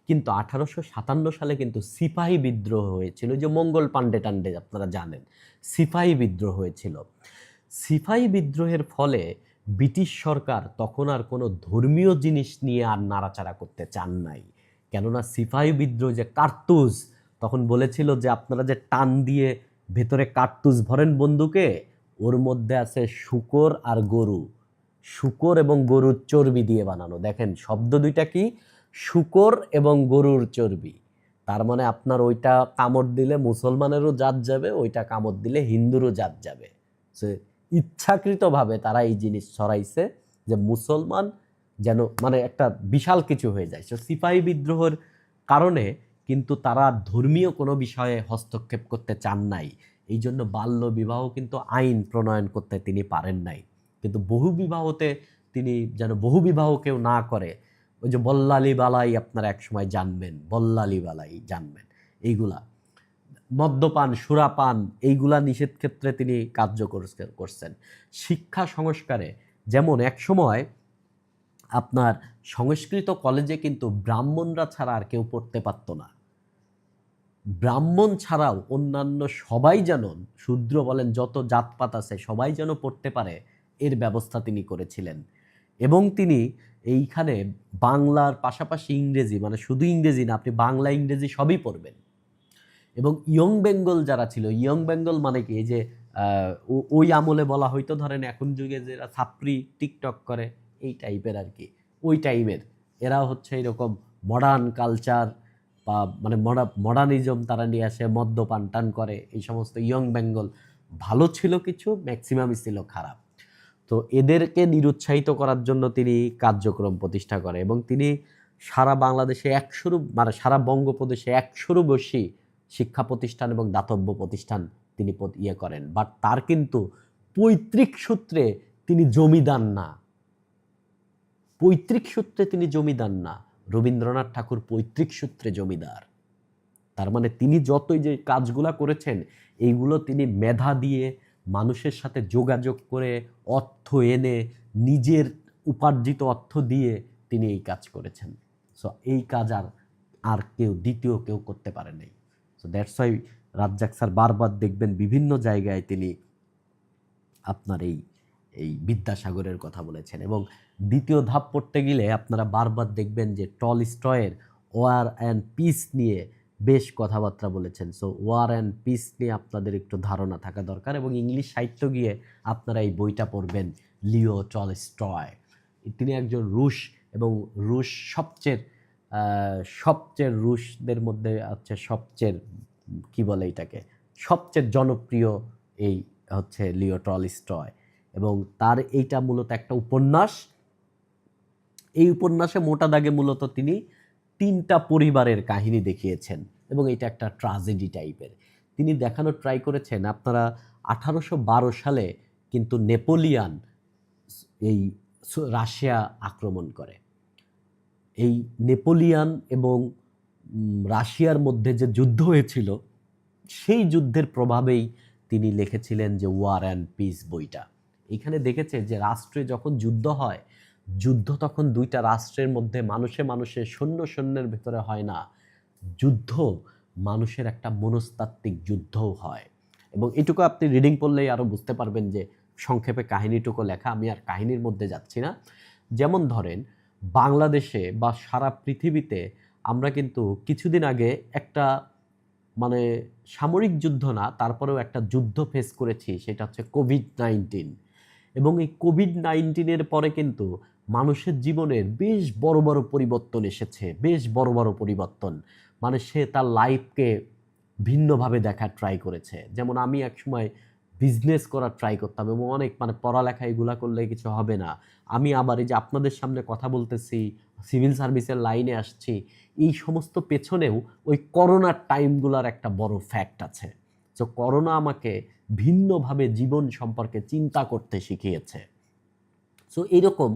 কিন্তু 1857 সালে কিন্তু সিপাহী বিদ্রোহ হয়েছিল, যে মঙ্গল পাণ্ডে টান্ডে আপনারা জানেন, সিপাহী বিদ্রোহ হয়েছিল। সিপাহী বিদ্রোহের ফলে ব্রিটিশ সরকার তখন আর কোনো ধর্মীয় জিনিস নিয়ে আর নাড়াচাড়া করতে চান নাই, কেননা সিপাহী বিদ্রোহ যে কার্তুজ, তখন বলেছিল যে আপনারা যে টান দিয়ে ভেতরে কার্তুজ ভরেন বন্দুকে, ওর মধ্যে আছে শূকর আর গরু, শূকর এবং গরুর চর্বি দিয়ে বানানো। দেখেন শব্দ দুইটা কি, শূকর এবং গরুর চর্বি। তার মানে আপনার ওইটা কামড় দিলে মুসলমানেরও জাত যাবে, ওইটা কামড় দিলে হিন্দুরও জাত যাবে। ইচ্ছাকৃতভাবে তারা এই জিনিস ছড়াইছে যে মুসলমান যেন মানে একটা বিশাল কিছু হয়ে যায়। সিপাহী বিদ্রোহের কারণে কিন্তু তারা ধর্মীয় কোনো বিষয়ে হস্তক্ষেপ করতে চান নাই, এই জন্য বাল্য বিবাহ কিন্তু আইন প্রণয়ন করতে তিনি পারেন নাই। কিন্তু বহু বিবাহতে তিনি যেন বহু বিবাহ কেউ না করে, ওই যে বল্লালি বালাই আপনারা একসময় জানবেন, এইগুলা মদ্যপান, সুরাপান, এইগুলা নিষেধ ক্ষেত্রে তিনি কার্য করছেন। শিক্ষা সংস্কারে যেমন এক সময় আপনার সংস্কৃত কলেজে কিন্তু ব্রাহ্মণরা ছাড়া আর কেউ পড়তে পারতো না। ব্রাহ্মণ ছাড়াও অন্যান্য সবাই যেন, শূদ্র বলেন যত জাতপাত আছে সবাই যেন পড়তে পারে, এর ব্যবস্থা তিনি করেছিলেন। এবং তিনি এইখানে বাংলার পাশাপাশি ইংরেজি, মানে শুধু ইংরেজি না, আপনি বাংলা ইংরেজি সবই পড়বেন। এবং ইয়ং বেঙ্গল যারা ছিল, ইয়ং বেঙ্গল মানে কি, এই যে ওই আমলে বলা হয়তো ধরেন এখন যুগে যারা ছাত্রী টিকটক করে এই টাইপের আর কি, ওই টাইমের এরা হচ্ছে এরকম মডার্ন কালচার বা মানে মডার্নিজম তারা নিয়ে আসে, মদ্যপান টান করে, এই সমস্ত ইয়ং বেঙ্গল ভালো ছিল, কিছু ম্যাক্সিমামই ছিল খারাপ। তো এদেরকে নিরুৎসাহিত করার জন্য তিনি কার্যক্রম প্রতিষ্ঠা করে এবং তিনি সারা বাংলাদেশে 100-রও মানে সারা বঙ্গপ্রদেশে 100-রও বেশি শিক্ষা প্রতিষ্ঠান এবং দাতব্য প্রতিষ্ঠান তিনি করেন। বাট তার কিন্তু পৈতৃক সূত্রে তিনি জমিদার না, পৈতৃক সূত্রে তিনি জমিদার না, রবীন্দ্রনাথ ঠাকুর পৈতৃক সূত্রে জমিদার। তার মানে তিনি যতই যে কাজগুলা করেছেন এইগুলো তিনি মেধা দিয়ে, মানুষের সাথে যোগাযোগ করে, অর্থ এনে, নিজের উপার্জিত অর্থ দিয়ে তিনি এই কাজ করেছেন। সো এই কাজ আর কেউ, দ্বিতীয় কেউ করতে পারে নাই। So that's why Razzak sir বারবার দেখবেন বিভিন্ন জায়গায় তিনি আপনার এই বিদ্যাসাগরের কথা বলেছেন। এবং দ্বিতীয় ধাপ পড়তে গেলে আপনারা বারবার দেখবেন যে টলস্টয়ের ওয়ার অ্যান্ড পিস নিয়ে বেশ কথাবার্তা বলেছেন। সো ওয়ার অ্যান্ড পিস নিয়ে আপনাদের একটু ধারণা থাকা দরকার। এবং ইংলিশ সাহিত্য গিয়ে আপনারা এই বইটা পড়বেন, লিও টলস্টয়। তিনি একজন রুশ, এবং রুশ সবচেয়ে রুশদের মধ্যে হচ্ছে সবচেয়ে কি বলে এটাকে, সবচেয়ে জনপ্রিয় এই হচ্ছে লিও টলস্টয়। এবং তার এইটা মূলত একটা উপন্যাস। এই উপন্যাসে মোটা দাগে মূলত তিনি 3টা পরিবারের কাহিনী দেখিয়েছেন এবং এটা একটা ট্র্যাজেডি টাইপের তিনি দেখানোর ট্রাই করেছেন। আপনারা 1812 সালে কিন্তু নেপোলিয়ান এই রাশিয়া আক্রমণ করে। এই নেপোলিয়ান এবং রাশিয়ার মধ্যে যে যুদ্ধ হয়েছিল সেই যুদ্ধের প্রভাবেই তিনি লিখেছিলেন যে ওয়ার অ্যান্ড পিস বইটা। এখানে দেখেছে যে রাষ্ট্রে যখন যুদ্ধ হয়, যুদ্ধ তখন 2টা রাষ্ট্রের মধ্যে মানুষে সৈন্যের ভেতরে হয় না, যুদ্ধ মানুষের একটা মনস্তাত্ত্বিক যুদ্ধও হয়। এবং এটুকু আপনি রিডিং পড়লেই আরও বুঝতে পারবেন যে সংক্ষেপে কাহিনীটুকু লেখা, আমি আর কাহিনীর মধ্যে যাচ্ছি না। যেমন ধরেন বাংলাদেশে বা সারা পৃথিবীতে আমরা কিন্তু কিছুদিন আগে একটা মানে সামরিক যুদ্ধ না, তারপরেও একটা যুদ্ধ ফেস করেছি, সেটা হচ্ছে কোভিড-19। এবং এই কোভিড-19-এর পরে কিন্তু মানুষের জীবনের বেশ বড় বড় পরিবর্তন এসেছে, বেশ বড় বড় পরিবর্তন। মানে সে তার লাইফকে ভিন্নভাবে দেখার ট্রাই করেছে। যেমন আমি একসময় বিজনেস করার ট্রাই করতাম এবং অনেক মানে পড়ালেখা এগুলা করলে কিছু হবে না, আমি আবার এই যে আপনাদের সামনে কথা বলতেছি, সিভিল সার্ভিসের লাইনে আসছি, এই সমস্ত পেছনেও ওই করোনার টাইমগুলোর একটা বড় ফ্যাক্ট আছে। তো করোনা আমাকে ভিন্নভাবে জীবন সম্পর্কে চিন্তা করতে শিখিয়েছে। সো এইরকম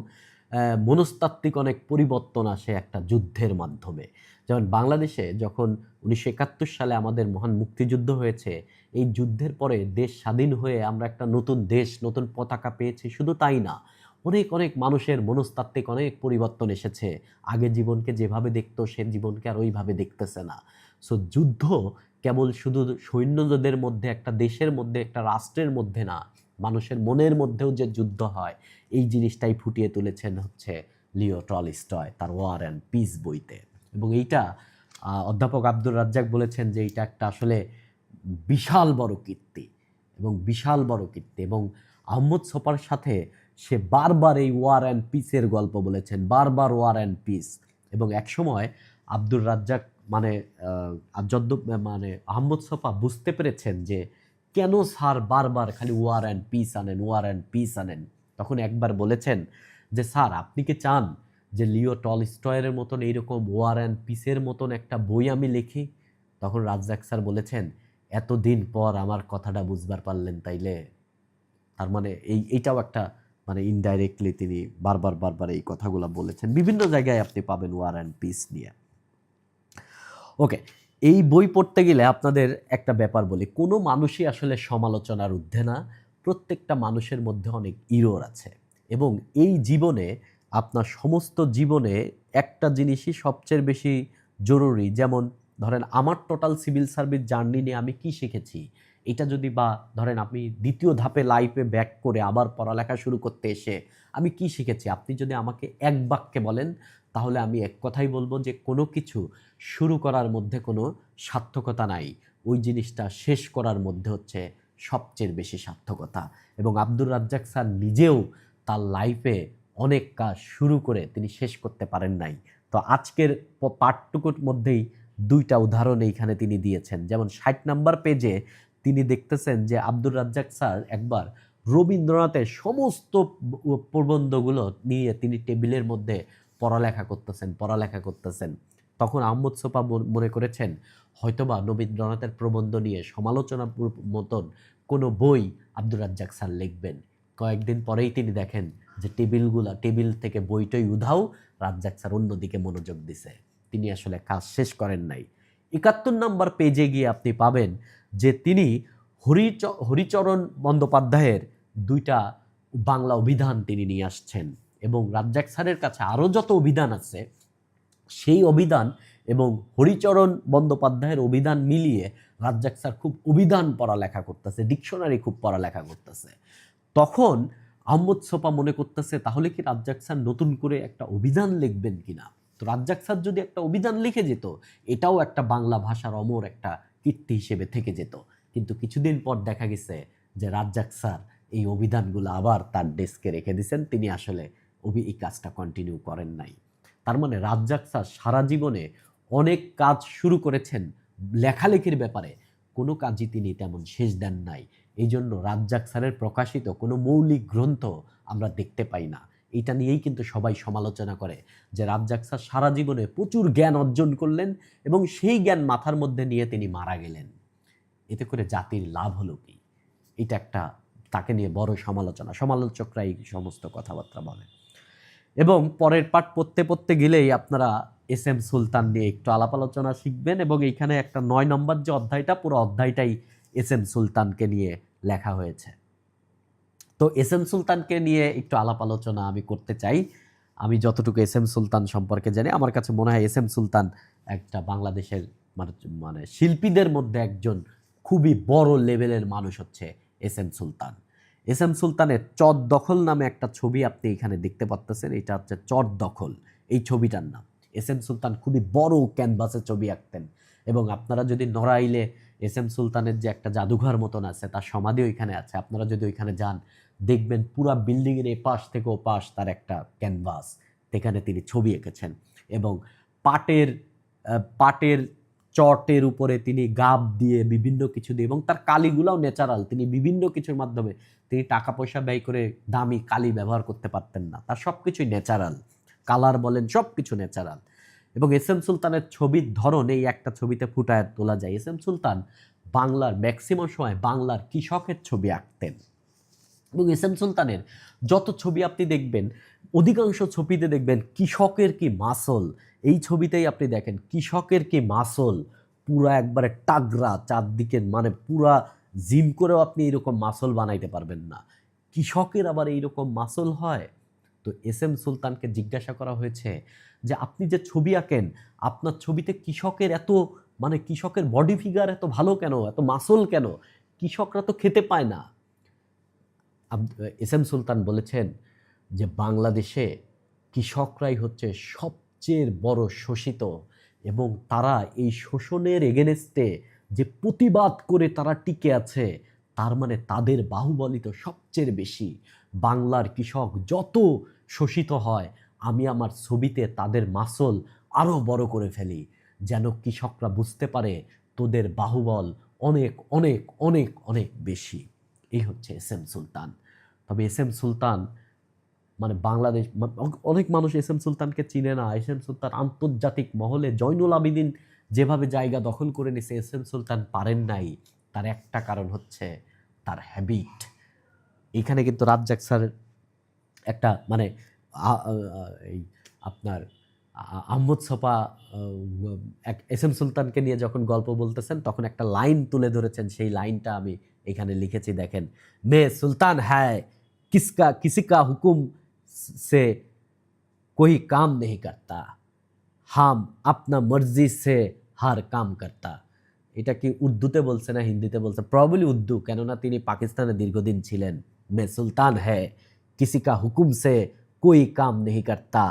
মনস্তাত্ত্বিক অনেক পরিবর্তন আসে একটা যুদ্ধের মাধ্যমে। যেমন বাংলাদেশে যখন 1971 সালে আমাদের মহান মুক্তিযুদ্ধ হয়েছে, এই যুদ্ধের পরে দেশ স্বাধীন হয়ে আমরা একটা নতুন দেশ, নতুন পতাকা পেয়েছি। শুধু তাই না, অনেক মানুষের মনস্তাত্ত্বিক অনেক পরিবর্তন এসেছে। আগে জীবনকে যেভাবে দেখতো সে জীবনকে আর ওইভাবে দেখতেছে না। সো যুদ্ধ কেবল শুধু সৈন্যদের মধ্যে, একটা দেশের মধ্যে, একটা রাষ্ট্রের মধ্যে না, মানুষের মনের মধ্যেও যে যুদ্ধ হয়, এই জিনিসটাই ফুটিয়ে তুলেছেন হচ্ছে লিও টলস্টয় তার ওয়ার অ্যান্ড পিস বইতে। এবং এইটা অধ্যাপক আব্দুর রাজ্জাক বলেছেন যে এইটা একটা আসলে বিশাল বড় কীর্তি এবং বিশাল বড় কীর্তি। এবং আহমদ ছফার সাথে সে বারবার এই ওয়ার অ্যান্ড পিসের গল্প বলেছেন, বারবার ওয়ার অ্যান্ড পিস। এবং একসময় আব্দুর রাজ্জাক মানে আহমদ ছফা বুঝতে পেরেছেন যে কেন স্যার বারবার খালি ওয়ার অ্যান্ড পিস আনেন, ওয়ার অ্যান্ড পিস আনেন। তখন একবার বলেছেন যে স্যার আপনি কি চান যে লিও টলস্টয়ের মতন এইরকম ওয়ার অ্যান্ড পিসের মতন একটা বই আমি লিখি? তখন রাজ্জাক স্যার বলেছেন, এতদিন পর আমার কথাটা বুঝবার পারলেন তাইলে। তার মানে এইটাও একটা মানে ইনডাইরেক্টলি তিনি বারবার এই কথাগুলো বলেছেন। বিভিন্ন জায়গায় আপনি পাবেন ওয়ার অ্যান্ড পিস নিয়ে। ওকে, এই বই পড়তে গেলে আপনাদের একটা ব্যাপার বলি, কোনো মানুষই আসলে সমালোচনার ঊর্ধ্বে না। প্রত্যেকটা মানুষের মধ্যে অনেক ইরর আছে। এবং এই জীবনে আপনার সমস্ত জীবনে একটা জিনিসই সবচেয়ে বেশি জরুরি, যেমন ধরেন আমার টোটাল সিভিল সার্ভিস জার্নি নিয়ে আমি কি শিখেছি, এটা যদি বা ধরেন আপনি দ্বিতীয় ধাপে লাইফে ব্যাক করে আবার পড়ালেখা শুরু করতে এসে আমি কি শিখেছি, আপনি যদি আমাকে এক বাক্যে বলেন তাহলে আমি এক কথাই বলবো যে কোনো কিছু শুরু করার মধ্যে কোনো সার্থকতা নাই, ওই জিনিসটা শেষ করার মধ্যে হচ্ছে সবচেয়ে বেশি সার্থকতা। এবং আব্দুর রাজ্জাক স্যার নিজেও তার লাইফে অনেক কাজ শুরু করে তিনি শেষ করতে পারেন নাই। তো আজকের পাঠটুকুর মধ্যেই দুইটা উদাহরণ এইখানে তিনি দিয়েছেন। যেমন 60 নাম্বার পেজে তিনি দেখতেছেন যে আব্দুর রাজ্জাক স্যার একবার রবীন্দ্রনাথের সমস্ত প্রবন্ধগুলো নিয়ে তিনি টেবিলের মধ্যে পড়ালেখা করতেছেন। তখন আহমদ সোফা মনে করেছেন হয়তোবা রবীন্দ্রনাথের প্রবন্ধ নিয়ে সমালোচনা মতন কোনো বই আব্দুর রাজ্জাক স্যার লিখবেন। কয়েকদিন পরেই তিনি দেখেন যে টেবিল থেকে বইটই উধাও, রাজ্জাক স্যার অন্যদিকে মনোযোগ দিছে, তিনি আসলে কাজ শেষ করেন নাই। 71 নম্বর পেজে গিয়ে আপনি পাবেন যে তিনি হরিচরণ বন্দ্যোপাধ্যায়ের দুইটা বাংলা অভিধান তিনি নিয়ে আসছেন, এবং রাজ্জাক স্যারের কাছে আরও যত অভিধান আছে সেই অভিধান এবং হরিচরণ বন্দ্যোপাধ্যায়ের অভিধান মিলিয়ে রাজ্জাক স্যার খুব অভিধান পড়ালেখা করতেছে, ডিকশনারি খুব পড়ালেখা করতেছে। তখন আহমদ সোফা মনে করতেছে তাহলে কি রাজ্জাক স্যার নতুন করে একটা অভিধান লিখবেন কিনা। তো রাজ্জাক স্যার যদি একটা অভিধান লিখে যেত এটাও একটা বাংলা ভাষার অমর একটা কীর্তি হিসেবে থেকে যেত। কিন্তু কিছুদিন পর দেখা গেছে যে রাজ্জাক স্যার এই অভিধানগুলো আবার তার ডেস্কে রেখে দিয়েছেন, তিনি আসলে এই কাজটা কন্টিনিউ করেন নাই। তার মানে রাজ্জাক স্যার সারা জীবনে অনেক কাজ শুরু করেছেন লেখালেখির ব্যাপারে, কোনো কাজই তিনি তেমন শেষ দেন নাই। এই জন্য রাজ্জাক স্যারের প্রকাশিত কোনো মৌলিক গ্রন্থ আমরা দেখতে পাই না। এটা নিয়েই কিন্তু সবাই সমালোচনা করে যে রাজ্জাক স্যার সারা জীবনে প্রচুর জ্ঞান অর্জন করলেন এবং সেই জ্ঞান মাথার মধ্যে নিয়ে তিনি মারা গেলেন, এতে করে জাতির লাভ হলো কি? এটা একটা তাকে নিয়ে বড় সমালোচকরা এই সমস্ত কথাবার্তা বলে। এবং পরের পাঠ পড়তে গেলেই আপনারা এস এম সুলতান নিয়ে একটু আলাপ আলোচনা শিখবেন, এবং এইখানে একটা 9 নম্বর যে অধ্যায়টা, পুরো অধ্যায়টাই এস এম সুলতানকে নিয়ে লেখা হয়েছে। তো এস এম সুলতানকে নিয়ে একটু আলাপ আলোচনা আমি করতে চাই। আমি যতটুকু এস এম সুলতান সম্পর্কে জানি, আমার কাছে মনে হয় এস এম সুলতান একটা বাংলাদেশের মানে শিল্পীদের মধ্যে একজন খুবই বড় লেভেলের মানুষ হচ্ছে এস এম সুলতান। এস এম সুলতানের চর দখল নামে একটা ছবি আপনি এখানে দেখতে পাচ্ছেন, এটা হচ্ছে চর দখল, এই ছবিটার নাম। এস এম সুলতান খুবই বড় ক্যানভাসে ছবি আঁকতেন, এবং আপনারা যদি নড়াইলে এস এম সুলতানের যে একটা জাদুঘর মতন আছে, তার সমাধি ওইখানে আছে, আপনারা যদি ওইখানে যান দেখবেন পুরা বিল্ডিংয়ের এপাশ থেকে ওপাশ তার একটা ক্যানভাস, সেখানে তিনি ছবি এঁকেছেন। এবং পাটের চটের উপরে তিনি গাব দিয়ে বিভিন্ন কিছু দিয়ে, এবং তার কালিগুলাও ন্যাচারাল, তিনি বিভিন্ন কিছুর মাধ্যমে তিনি টাকা পয়সা ব্যয় করে দামি কালি ব্যবহার করতে পারতেন না, তার সব কিছুই ন্যাচারাল, কালার বলেন সব কিছু ন্যাচারাল। এবং এস এম সুলতানের ছবির ধরন এই একটা ছবিতে ফুটায় তোলা যায়। এস এম সুলতান বাংলার ম্যাক্সিমাম সময় বাংলার কৃষকের ছবি আঁকতেন, এবং এস এম সুলতানের যত ছবি আপনি দেখবেন অধিকাংশ ছবিতে দেখবেন কৃষকের কি মাসল, এই ছবিতেই আপনি দেখেন কৃষকের কি মাসল, পুরা একবারে টাগরা চারদিকে, মানে পুরা জিম করেও আপনি এইরকম মাসল বানাইতে পারবেন না, কৃষকের আবার এইরকম মাসল হয়। তো এস এম সুলতানকে জিজ্ঞাসা করা হয়েছে যে আপনি যে ছবি আঁকেন আপনার ছবিতে কৃষকের এত মানে কৃষকের বডি ফিগার এত ভালো কেন, এত মাসল কেন, কৃষকরা তো খেতে পায় না। এস এম সুলতান বলেছেন যে বাংলাদেশে কৃষকরাই হচ্ছে সবচেয়ে বড় শোষিত, এবং তারা এই শোষণের এগেনস্টে যে প্রতিবাদ করে তারা টিকে আছে, তার মানে তাদের বাহুবলই তো সবচেয়ে বেশি। বাংলার কৃষক যত শোষিত হয় আমি আমার ছবিতে তাদের মাসল আরও বড় করে ফেলি, যেন কৃষকরা বুঝতে পারে তোদের বাহুবল অনেক অনেক অনেক অনেক বেশি। এই হচ্ছে এস এম সুলতান। তবে এস এম সুলতান মানে বাংলাদেশ, অনেক মানুষ এস এম সুলতানকে চিনে না। এস এম সুলতান আন্তর্জাতিক মহলে জয়নুল আবেদিন যেভাবে জায়গা দখল করে নিছে, এস এম সুলতান পারেন নাই। তার একটা কারণ হচ্ছে তার হ্যাবিট। এইখানে কিন্তু রাজ্জাক স্যারের একটা মানে এই আপনার আহমদ ছপা এস এম সুলতানকে নিয়ে যখন গল্প বলতেছেন তখন একটা লাইন তুলে ধরেছেন, সেই লাইনটা আমি এখানে লিখেছি, দেখেন। মে সুলতান হ্যায় কিসকা কিসি কা হুকুম से कोई काम नहीं करता, हम अपना मर्जी से हर काम करता। এটা কি উর্দুতে বলছে না হিন্দিতে বলছে? প্রবাবলি উর্দু, কেননা তিনি পাকিস্তানে দীর্ঘদিন ছিলেন। मैं सुल्तान है, किसी का हुक्म से कोई काम नहीं करता,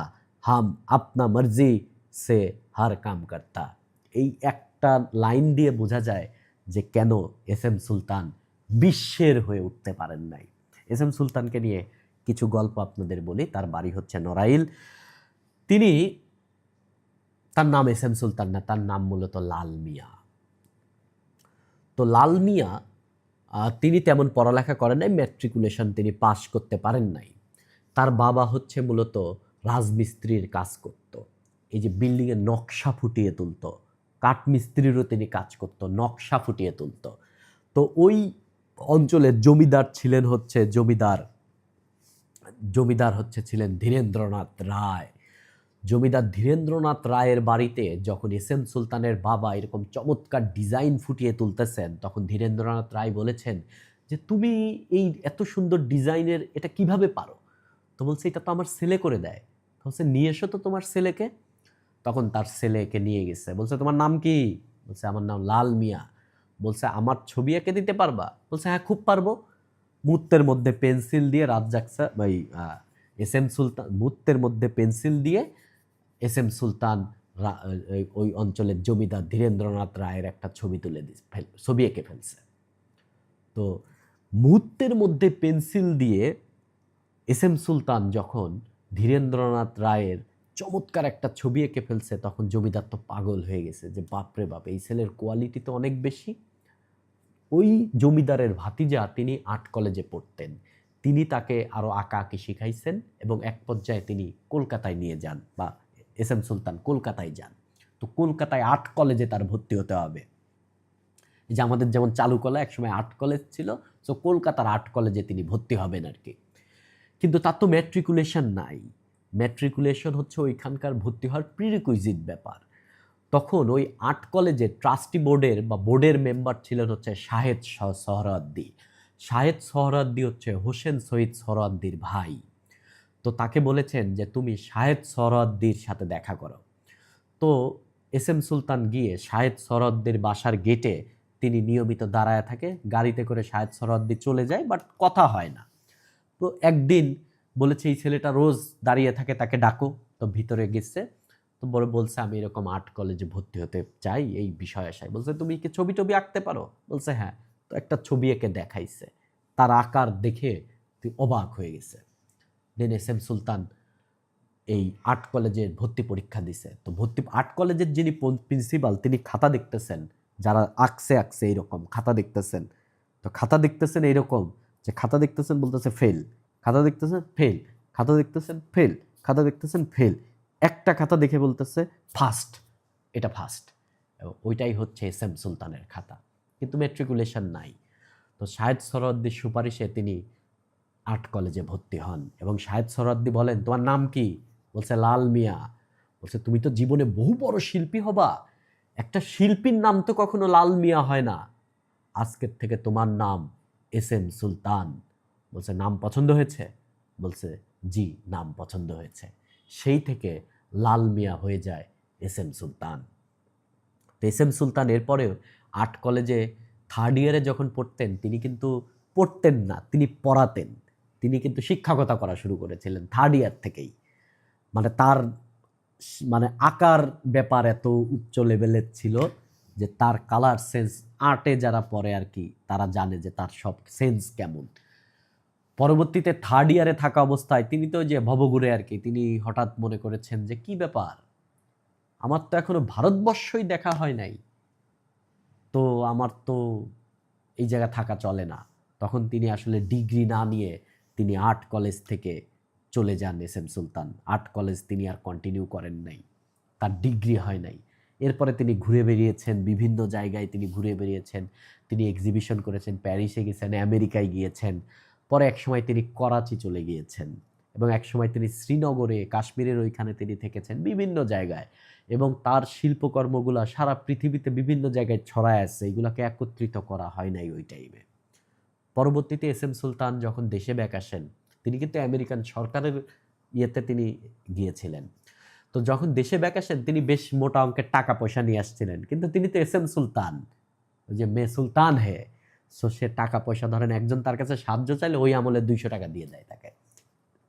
हम अपना मर्जी से हर काम करता। এই একটা লাইন দিয়ে বোঝা যায় যে কেন এস এম সুলতান বিশ্বের হয়ে উঠতে পারেন নাই। এস এম সুলতানকে নিয়ে কিছু গল্প আপনাদের বলি। তার বাড়ি হচ্ছে নড়াইল। তিনি, তার নাম এস এম সুলতান না, তার নাম মূলত লাল মিয়া। তো লাল মিয়া তিনি তেমন পড়ালেখা করেন নাই, ম্যাট্রিকুলেশন তিনি পাশ করতে পারেন নাই। তার বাবা হচ্ছে মূলত রাজমিস্ত্রির কাজ করত, এই যে বিল্ডিংয়ের নকশা ফুটিয়ে তুলতো, কাঠমিস্ত্রিরও তিনি কাজ করত, নকশা ফুটিয়ে তুলতো। তো ওই অঞ্চলের জমিদার ছিলেন হচ্ছে জমিদার ছিলেন ধীরেন্দ্রনাথ রায়। জমিদার ধীরেন্দ্রনাথ রায়ের বাড়িতে যখন এস এম সুলতানের বাবা এরকম চমৎকার ডিজাইন ফুটিয়ে তুলতেছেন, তখন ধীরেন্দ্রনাথ রায় বলেছেন যে তুমি এই এত সুন্দর ডিজাইনের এটা কিভাবে পারো? তো বলছে এটা তো আমার ছেলে করে দেয়। তো বলছে নিয়ে এসো তো তোমার ছেলেকে। তখন তার ছেলেকে নিয়ে গেছে। বলছে তোমার নাম কি? বলছে আমার নাম লাল মিয়া। বলছে আমার ছবি এঁকে দিতে পারবা? বলছে হ্যাঁ খুব পারবো। মুহূর্তের মধ্যে পেন্সিল দিয়ে রাজ্জাক স্যার এস এম সুলতান, মুহূর্তের মধ্যে পেন্সিল দিয়ে এস এম সুলতান ওই অঞ্চলের জমিদার ধীরেন্দ্রনাথ রায়ের একটা ছবি ছবি এঁকে ফেলছে। তো মুহূর্তের মধ্যে পেন্সিল দিয়ে এস এম সুলতান যখন ধীরেন্দ্রনাথ রায়ের চমৎকার একটা ছবি এঁকে ফেলছে, তখন জমিদার তো পাগল হয়ে গেছে যে বাপরে বাপ, এই ছেলের কোয়ালিটি তো অনেক বেশি। ওই জমিদারের ভাতিজা তিনি আর্ট কলেজে পড়তেন, তিনি তাকে আরও আঁকাআঁকি শিখাইছেন এবং এক পর্যায়ে তিনি কলকাতায় নিয়ে যান, বা এস এম সুলতান কলকাতায় যান। তো কলকাতায় আর্ট কলেজে তার ভর্তি হতে হবে। এই যে আমাদের যেমন চালুকলা একসময় আর্ট কলেজ ছিল, তো কলকাতার আর্ট কলেজে তিনি ভর্তি হবেন আর কি। কিন্তু তার তো ম্যাট্রিকুলেশন নাই। ম্যাট্রিকুলেশন হচ্ছে ওইখানকার ভর্তি হওয়ার প্রিরিকুইজিট ব্যাপার। তখন ওই আর্ট কলেজে ট্রাস্টি বোর্ডের বা বোর্ডের মেম্বার ছিলেন হচ্ছে শাহেদ সোহরাওয়ার্দী। শাহেদ সোহরাওয়ার্দী হচ্ছে হোসেন শহীদ সোহরাওয়ার্দীর ভাই। তো তাকে বলেছেন যে তুমি শাহেদ সোহরাওয়ার্দীর সাথে দেখা করো। তো এস এম সুলতান গিয়ে শাহেদ সোহরাওয়ার্দীর বাসার গেটে তিনি নিয়মিত দাঁড়ায় থাকে, গাড়িতে করে শাহেদ সোহরাওয়ার্দী চলে যায়, বাট কথা হয় না। তো একদিন বলেছে এই ছেলেটা রোজ দাঁড়িয়ে থাকে, তাকে ডাকো। তো ভিতরে গেছে, তো বলছে আমি এরকম আর্ট কলেজে ভর্তি হতে চাই, এই বিষয় আসায়। বলছে তুমি কি ছবি টবি আঁকতে পারো? বলছে হ্যাঁ। তো একটা ছবি এঁকে দেখাইছে, তার আকার দেখে তুই অবাক হয়ে গেছে। দেন এস এম সুলতান এই আর্ট কলেজের ভর্তি পরীক্ষা দিছে। তো আর্ট কলেজের যিনি প্রিন্সিপাল, তিনি খাতা দেখতেছেন, যারা আঁকছে এইরকম খাতা দেখতেছেন। তো খাতা দেখতেছেন এইরকম যে খাতা দেখতেছেন, বলতেছে ফেল, খাতা দেখতেছেন ফেল, খাতা দেখতেছেন ফেল, খাতা দেখতেছেন ফেল। একটা খাতা দেখে বলতেছে ফার্স্ট, এটা ফার্স্ট। ওইটাই হচ্ছে এস এম সুলতানের খাতা, কিন্তু ম্যাট্রিকুলেশন নাই। তো শাহেদ সোহরাওয়ার্দীর সুপারিশে তিনি আর্ট কলেজে ভর্তি হন এবং শাহেদ সোহরাওয়ার্দী বলেন তোমার নাম কি? বলছে লাল মিয়া। বলছে তুমি তো জীবনে বহু বড় শিল্পী হবা, একটা শিল্পীর নাম তো কখনো লাল মিয়া হয় না, আজকের থেকে তোমার নাম এস এম সুলতান। বলছে নাম পছন্দ হয়েছে? বলছে জি, নাম পছন্দ হয়েছে। সেই থেকে লাল মিয়া হয়ে যায় এস এম সুলতান। তো এস এম সুলতান এরপরেও আর্ট কলেজে থার্ড ইয়ারে যখন পড়তেন, তিনি কিন্তু পড়তেন না, তিনি পড়াতেন। তিনি কিন্তু শিক্ষকতা করা শুরু করেছিলেন থার্ড ইয়ার থেকেই। মানে তার আঁকার ব্যাপার এত উচ্চ লেভেলের ছিল যে তার কালার সেন্স, আর্টে যারা পড়ে আর কি, তারা জানে যে তার সব সেন্স কেমন। পরবর্তীতে থার্ড ইয়ারে থাকা অবস্থায় তিনি তো যে ভবঘুরে আর কি, তিনি হঠাৎ মনে করেছেন যে কি ব্যাপার, আমার তো এখনো ভারতবর্ষই দেখা হয় নাই, তো আমার তো এই জায়গা থাকা চলে না। তখন তিনি আসলে ডিগ্রি না নিয়ে তিনি আর্ট কলেজ থেকে চলে যান এস এম সুলতান। আর্ট কলেজ তিনি আর কন্টিনিউ করেন নাই, তার ডিগ্রি হয় নাই। এরপরে তিনি ঘুরে বেরিয়েছেন, বিভিন্ন জায়গায় তিনি ঘুরে বেরিয়েছেন, তিনি এক্সিবিশন করেছেন, প্যারিসে গিয়েছেন, আমেরিকায় গিয়েছেন, পরে একসময় তিনি করাচি চলে গিয়েছেন এবং একসময় তিনি শ্রীনগরে, কাশ্মীরের ওইখানে তিনি থেকেছেন, বিভিন্ন জায়গায়। এবং তার শিল্পকর্মগুলো সারা পৃথিবীতে বিভিন্ন জায়গায় ছড়ায় আছে, এগুলোকে একত্রিত করা হয় নাই ওই টাইমে। পরবর্তীতে এস এম সুলতান যখন দেশে ব্যাক আসেন, তিনি কিন্তু আমেরিকান সরকারের ইয়েতে তিনি গিয়েছিলেন। তো যখন দেশে ব্যাক আসেন তিনি বেশ মোটা অঙ্কের টাকা পয়সা নিয়ে আসছিলেন, কিন্তু তিনি তো এস এম সুলতান, ওই যে মে সুলতান হে, সো সে টাকা পয়সা ধরেন একজন তার কাছে সাহায্য চাইলে ওই আমলে 200 টাকা দিয়ে দেয় তাকে,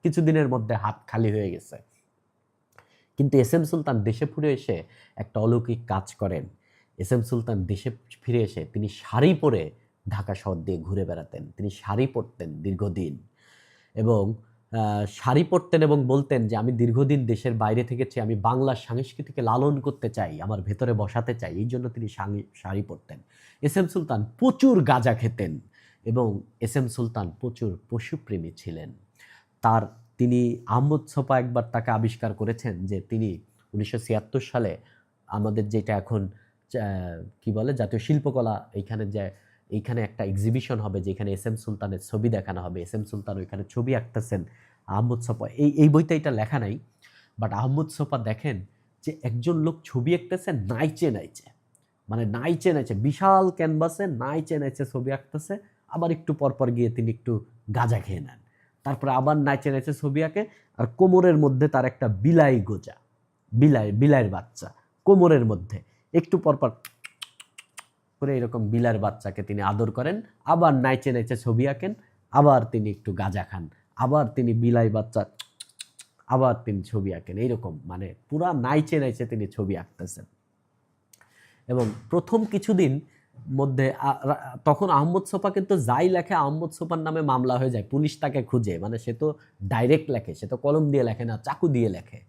কিছুদিনের মধ্যে হাত খালি হয়ে গেছে। কিন্তু এস এম সুলতান দেশে ফিরে এসে একটা অলৌকিক কাজ করেন। এস এম সুলতান দেশে ফিরে এসে তিনি শাড়ি পরে ঢাকা শহর দিয়ে ঘুরে বেড়াতেন, তিনি শাড়ি পরতেন দীর্ঘদিন, এবং শাড়ি পরতেন এবং বলতেন যে আমি দীর্ঘদিন দেশের বাইরে থেকেছি, আমি বাংলার সংস্কৃতিকে লালন করতে চাই, আমার ভেতরে বসাতে চাই, এই জন্য তিনি শাড়ি পরতেন। এস এম সুলতান প্রচুর গাঁজা খেতেন এবং এস এম সুলতান প্রচুর পশুপ্রেমী ছিলেন। তিনি আহমদ ছোপা একবার তাকে আবিষ্কার করেছেন যে তিনি 1976 সালে আমাদের যেটা এখন কি বলে জাতীয় শিল্পকলা, এইখানে একটা এক্সিবিশন হবে যেখানে এস এম সুলতানের ছবি দেখানো হবে। এস এম সুলতান ওইখানে ছবি আঁকতেছেন, আহমদ ছোপা এই বইতে এটা লেখা নাই, বাট আহমদ ছোপা দেখেন যে একজন লোক ছবি আঁকতেছে নাইচে নাইচে বিশাল ক্যানভাসে নাইচে ছবি আঁকতেছে, আবার একটু পরপর গিয়ে তিনি একটু গাঁজা খেয়ে নেন, তারপরে আবার নাইচে ছবি আঁকে, আর কোমরের মধ্যে তার একটা বিলাইয়ের বাচ্চা কোমরের মধ্যে, একটু পরপর করে এরকম বিলার বাচ্চাকে তিনি আদর করেন, আবার নাইচে ছবি আঁকেন, আবার তিনি একটু গাঁজা খান, আবার তিনি বিলাই বাচ্চা, আবার তিনি ছবি আঁকেন, এইরকম মানে পুরা নাইচে তিনি ছবি আঁকতেছেন। এবং প্রথম কিছুদিন মধ্যে তখন আহমদ ছোপা কিন্তু যাই লেখে আহমদ ছোপার নামে মামলা হয়ে যায়, পুলিশ তাকে খুঁজে, মানে সে তো ডাইরেক্ট লেখে, সে তো কলম দিয়ে লেখে না, চাকু দিয়ে লেখে,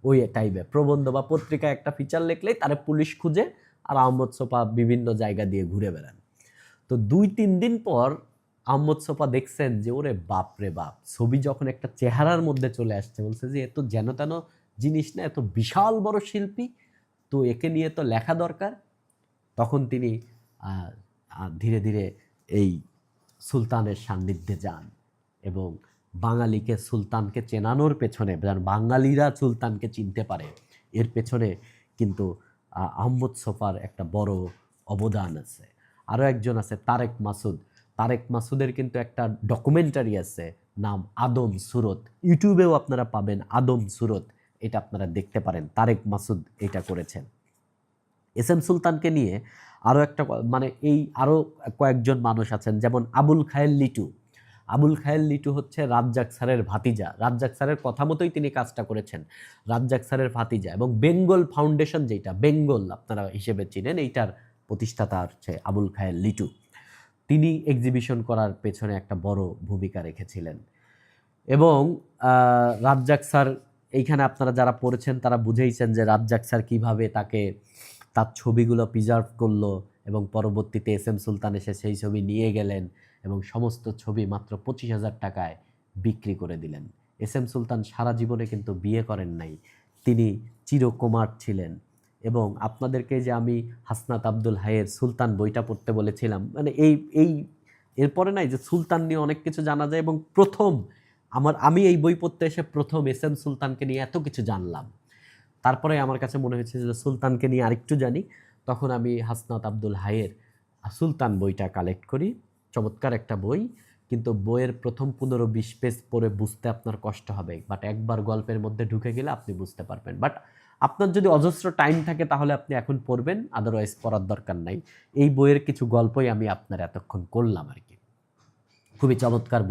ওই টাইপের প্রবন্ধ বা পত্রিকায় একটা ফিচার লিখলেই তারে পুলিশ খুঁজে, আর আহমদ ছোপা বিভিন্ন জায়গা দিয়ে ঘুরে বেড়ান। তো 2-3 দিন পর আহমদ ছোপা দেখছেন যে ওরে বাপ রে বাপ, ছবি যখন একটা চেহারার মধ্যে চলে আসছে, বলছে যে এত যেন তেন জিনিস না, এত বিশাল বড় শিল্পী, তো একে নিয়ে তো লেখা দরকার। তখন তিনি ধীরে ধীরে এই সুলতানের সান্নিধ্যে যান এবং বাঙালিকে সুলতানকে চেনানোর পেছনে, বাঙালিরা সুলতানকে চিনতে পারে, এর পেছনে কিন্তু আহমদ ছোপার একটা বড় অবদান আছে। আরও একজন আছে তারেক মাসুদের কিন্তু একটা ডকুমেন্টারি আছে, নাম আদম সুরত, ইউটিউবেও আপনারা পাবেন, আদম সুরত, এটা আপনারা দেখতে পারেন, তারেক মাসুদ এটা করেছেন। এস এম সুলতানকে নিয়ে আরও একটা আরও কয়েকজন মানুষ আছেন, যেমন আবুল খায়ের লিটু হচ্ছে রাজ্জাক স্যারের ভাতিজা, রাজ্জাক স্যারের কথা মতোই তিনি কাজটা করেছেন, রাজ্জাক স্যারের ভাতিজা। এবং বেঙ্গল ফাউন্ডেশন, যেটা বেঙ্গল আপনারা হিসেবে চিনেন, এইটার প্রতিষ্ঠাতা হচ্ছে আবুল খায়ের লিটু, তিনি এক্সিবিশন করার পেছনে একটা বড় ভূমিকা রেখেছিলেন। এবং রাজ্জাক স্যার, এইখানে আপনারা যারা পড়েছেন তারা বুঝেইছেন যে রাজ্জাক স্যার কীভাবে তার ছবিগুলো প্রিজার্ভ করলো, এবং পরবর্তীতে এস এম সুলতান এসে সেই ছবি নিয়ে গেলেন এবং সমস্ত ছবি মাত্র 25,000 টাকায় বিক্রি করে দিলেন। এস এম সুলতান সারা জীবনে কিন্তু বিয়ে করেন নাই, তিনি চিরকুমার ছিলেন। এবং আপনাদেরকে যে আমি হাসনাত আব্দুল হাইয়ের সুলতান বইটা পড়তে বলেছিলাম, মানে এরপরে নাই যে সুলতান নিয়ে অনেক কিছু জানা যায়, এবং আমি এই বই পড়তে এসে প্রথম এস এম সুলতানকে নিয়ে এত কিছু জানলাম। তারপরে আমার কাছে মনে হয়েছে যে সুলতানকে নিয়ে আরেকটু জানি, তখন আমি হাসনাত আব্দুল হাইয়ের সুলতান বইটা কালেক্ট করি, চমৎকার একটা বই, কিন্তু বইয়ের প্রথম 15-20 পেজ পড়ে বুঝতে আপনার কষ্ট হবে, বাট একবার গল্পের মধ্যে ঢুকে গেলে আপনি বুঝতে পারবেন। বাট আপনার যদি অজস্র টাইম থাকে তাহলে আপনি এখন পড়বেন, আদারওয়াইজ পড়ার দরকার নাই। এই বইয়ের কিছু গল্পই আমি আপনার এতক্ষণ করলাম আর কি। খুবই চমৎকার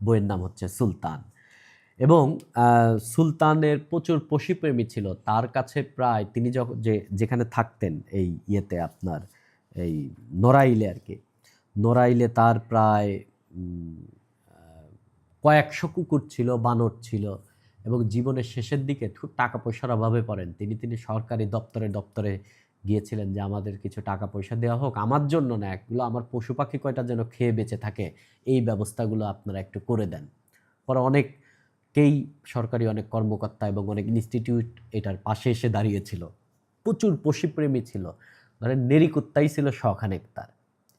বইয়ের নাম হচ্ছে সুলতান। এবং সুলতানের প্রচুর পশুপ্রেমী ছিল, তার কাছে প্রায় তিনি যেখানে থাকতেন এই আপনার এই নড়াইলে আর কি, নড়াইলে তার প্রায় কয়েকশো কুকুর ছিল, বানর ছিল, এবং জীবনের শেষের দিকে খুব টাকা পয়সার অভাবে পড়েন, তিনি সরকারি দপ্তরে গিয়েছিলেন যে আমাদের কিছু টাকা পয়সা দেওয়া হোক, আমার জন্য না, এগুলো আমার পশু পাখি কয়টা যেন খেয়ে বেঁচে থাকে, এই ব্যবস্থাগুলো আপনারা একটু করে দেন। পরে অনেকেই সরকারি অনেক কর্মকর্তা এবং অনেক ইনস্টিটিউট এটার পাশে এসে দাঁড়িয়েছিল। প্রচুর পশুপ্রেমী ছিল, ধরেন নেরিকুত্তাই ছিল শখানেক তার,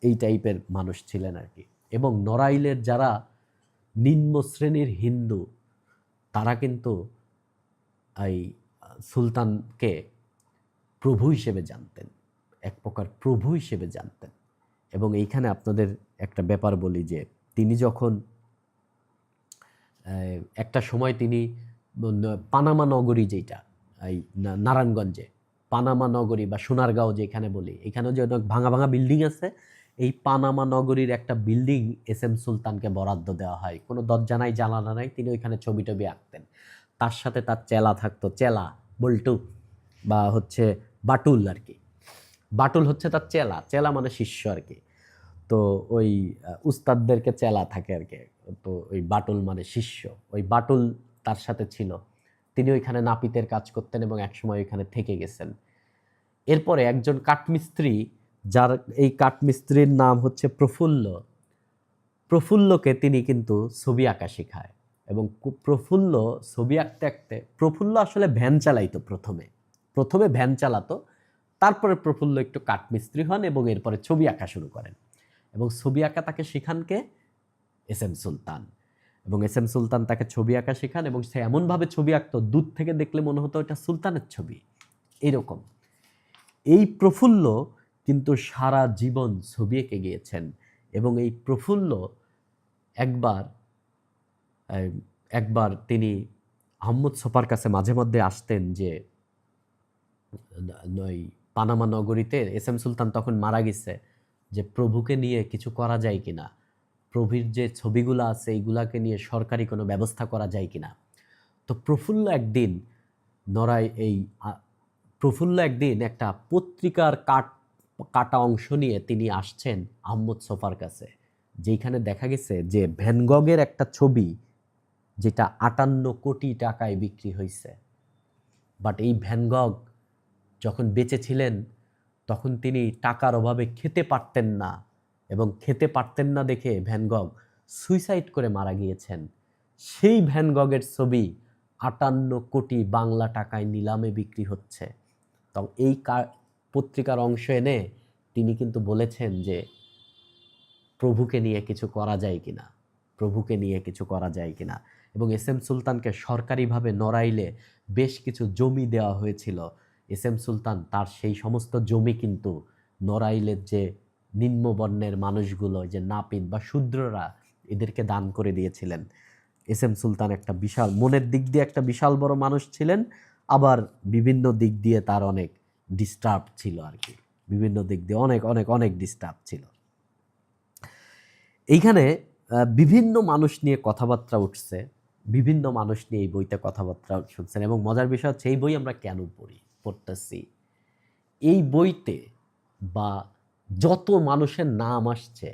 এই টাইপের মানুষ ছিলেন আর কি। এবং নড়াইলের যারা নিম্ন শ্রেণীর হিন্দু, তারা কিন্তু এই সুলতানকে প্রভু হিসেবে জানতেন, এক প্রকার প্রভু হিসেবে জানতেন। এবং এইখানে আপনাদের একটা ব্যাপার বলি যে তিনি যখন একটা সময় তিনি পানামা নগরী যেটা এই নারায়ণগঞ্জে পানামা নগরী বা সোনারগাঁও যেখানে বলি, এখানেও যে অনেক ভাঙা ভাঙা বিল্ডিং আছে, এই পানামা নগরীর একটা বিল্ডিং এস এম সুলতানকে বরাদ্দ দেওয়া হয়। কোনো দরজা নাই, জানালা নাই, তিনি ওইখানে ছবি টবি আঁকতেন। তার সাথে তার চেলা থাকতো, চেলা বল্টু বা হচ্ছে বাটুল আর কি। বাটুল হচ্ছে তার চেলা, চেলা মানে শিষ্য আর কি। তো ওই উস্তাদদেরকে চেলা থাকে আর কি, তো ওই বাটুল মানে শিষ্য। ওই বাটুল তার সাথে ছিল, তিনি ওইখানে নাপিতের কাজ করতেন এবং একসময় ওইখানে থেকে গেছেন। এরপরে একজন কাঠমিস্ত্রি, যার এই কাঠমিস্ত্রির নাম হচ্ছে প্রফুল্ল, প্রফুল্লকে তিনি কিন্তু ছবি আঁকা শেখায়। এবং প্রফুল্ল ছবি আঁকতে আঁকতে, প্রফুল্ল আসলে ভ্যান চালাইতো প্রথমে, ভ্যান চালাতো, তারপরে প্রফুল্ল একটু কাঠমিস্ত্রি হন এবং এরপরে ছবি আঁকা শুরু করেন। এবং ছবি আঁকা তাকে শেখান কে? এস এম সুলতান। এবং এস এম সুলতান তাকে ছবি আঁকা শেখান এবং সে এমনভাবে ছবি আঁকতো, দূর থেকে দেখলে মনে হতো এটা সুলতানের ছবি, এরকম। এই প্রফুল্ল কিন্তু সারা জীবন ছবি এঁকে গিয়েছেন। এবং এই প্রফুল্ল একবার তিনি আহমদ ছফার কাছে মাঝে মধ্যে আসতেন, যে ওই পানামা নগরীতে এস এম সুলতান তখন মারা গেছে, যে প্রভুকে নিয়ে কিছু করা যায় কিনা, প্রভুর যে ছবিগুলো আছে এইগুলাকে নিয়ে সরকারি কোনো ব্যবস্থা করা যায় কিনা। তো প্রফুল্ল একদিন একটা পত্রিকার কাটা অংশ নিয়ে তিনি আসছেন আহমদ ছফার কাছে, যেখানে দেখা গেছে যে ভ্যান গগের একটা ছবি যেটা 58 কোটি টাকায় বিক্রি হয়েছে। বাট এই ভ্যান গগ যখন বেঁচে ছিলেন তখন তিনি টাকার অভাবে খেতে পারতেন না, এবং খেতে পারতেন না দেখে ভ্যান গগ সুইসাইড করে মারা গিয়েছেন। সেই ভ্যান গগের ছবি 58 কোটি বাংলা টাকায় নিলামে বিক্রি হচ্ছে। তো এই পত্রিকার অংশ এনে তিনি কিন্তু বলেছেন যে প্রভুকে নিয়ে কিছু করা যায় কিনা, প্রভুকে নিয়ে কিছু করা যায় কিনা। এবং এস এম সুলতানকে সরকারিভাবে নড়াইলে বেশ কিছু জমি দেওয়া হয়েছিল। এস এম সুলতান তার সেই সমস্ত জমি কিন্তু নড়াইলের যে নিম্নবর্ণের মানুষগুলো, যে নাপিত বা শূদ্ররা, এদেরকে দান করে দিয়েছিলেন। এস এম সুলতান একটা বিশাল, মনের দিক দিয়ে একটা বিশাল বড় মানুষ ছিলেন, আবার বিভিন্ন দিক দিয়ে তার অনেক ডিস্টার্ব ছিল আর কি, বিভিন্ন দিক দিয়ে অনেক অনেক অনেক ডিস্টার্ব ছিল। এইখানে বিভিন্ন মানুষ নিয়ে কথাবার্তা উঠছে, বিভিন্ন মানুষ নিয়ে এই বইতে কথাবার্তা শুনছেন। এবং মজার বিষয় হচ্ছে এই বই আমরা কেন পড়তেছি, এই বইতে বা যত মানুষের নাম আসছে,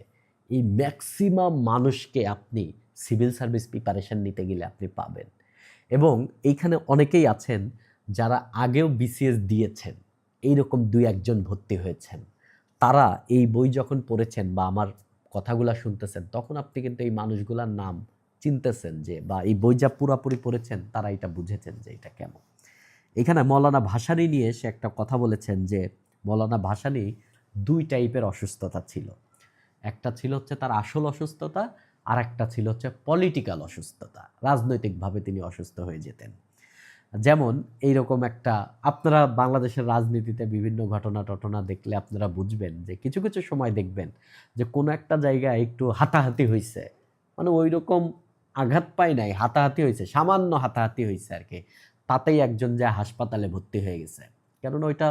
এই ম্যাক্সিমাম মানুষকে আপনি সিভিল সার্ভিস প্রিপারেশন নিতে গেলে আপনি পাবেন। এবং এইখানে অনেকেই আছেন যারা আগেও বিসিএস দিয়েছেন, এইরকম 2-1 জন ভর্তি হয়েছেন। তারা এই বই যখন পড়েছেন বা আমার কথাগুলা শুনতেছেন, তখন আপনি কিন্তু এই মানুষগুলার নাম চিনতেছেন, যে বা এই বই যা পুরাপুরি পড়েছেন তারা এটা বুঝেছেন যে এটা কেমন। এখানে মৌলানা ভাসানী নিয়ে সে একটা কথা বলেছেন, যে মৌলানা ভাসানী 2 টাইপের অসুস্থতা ছিল। একটা ছিল হচ্ছে তার আসল অসুস্থতা, আর একটা ছিল হচ্ছে পলিটিক্যাল অসুস্থতা, রাজনৈতিকভাবে তিনি অসুস্থ হয়ে যেতেন। যেমন এইরকম একটা, আপনারা বাংলাদেশের রাজনীতিতে বিভিন্ন ঘটনা দেখলে আপনারা বুঝবেন যে কিছু কিছু সময় দেখবেন যে কোনো একটা জায়গায় একটু হাতাহাতি হয়েছে, মানে ওই রকম আঘাত পায় নাই, হাতাহাতি হয়েছে, সামান্য হাতাহাতি হয়েছে আর কি, তাতেই একজন যা হাসপাতালে ভর্তি হয়ে গেছে। কেননা ওইটা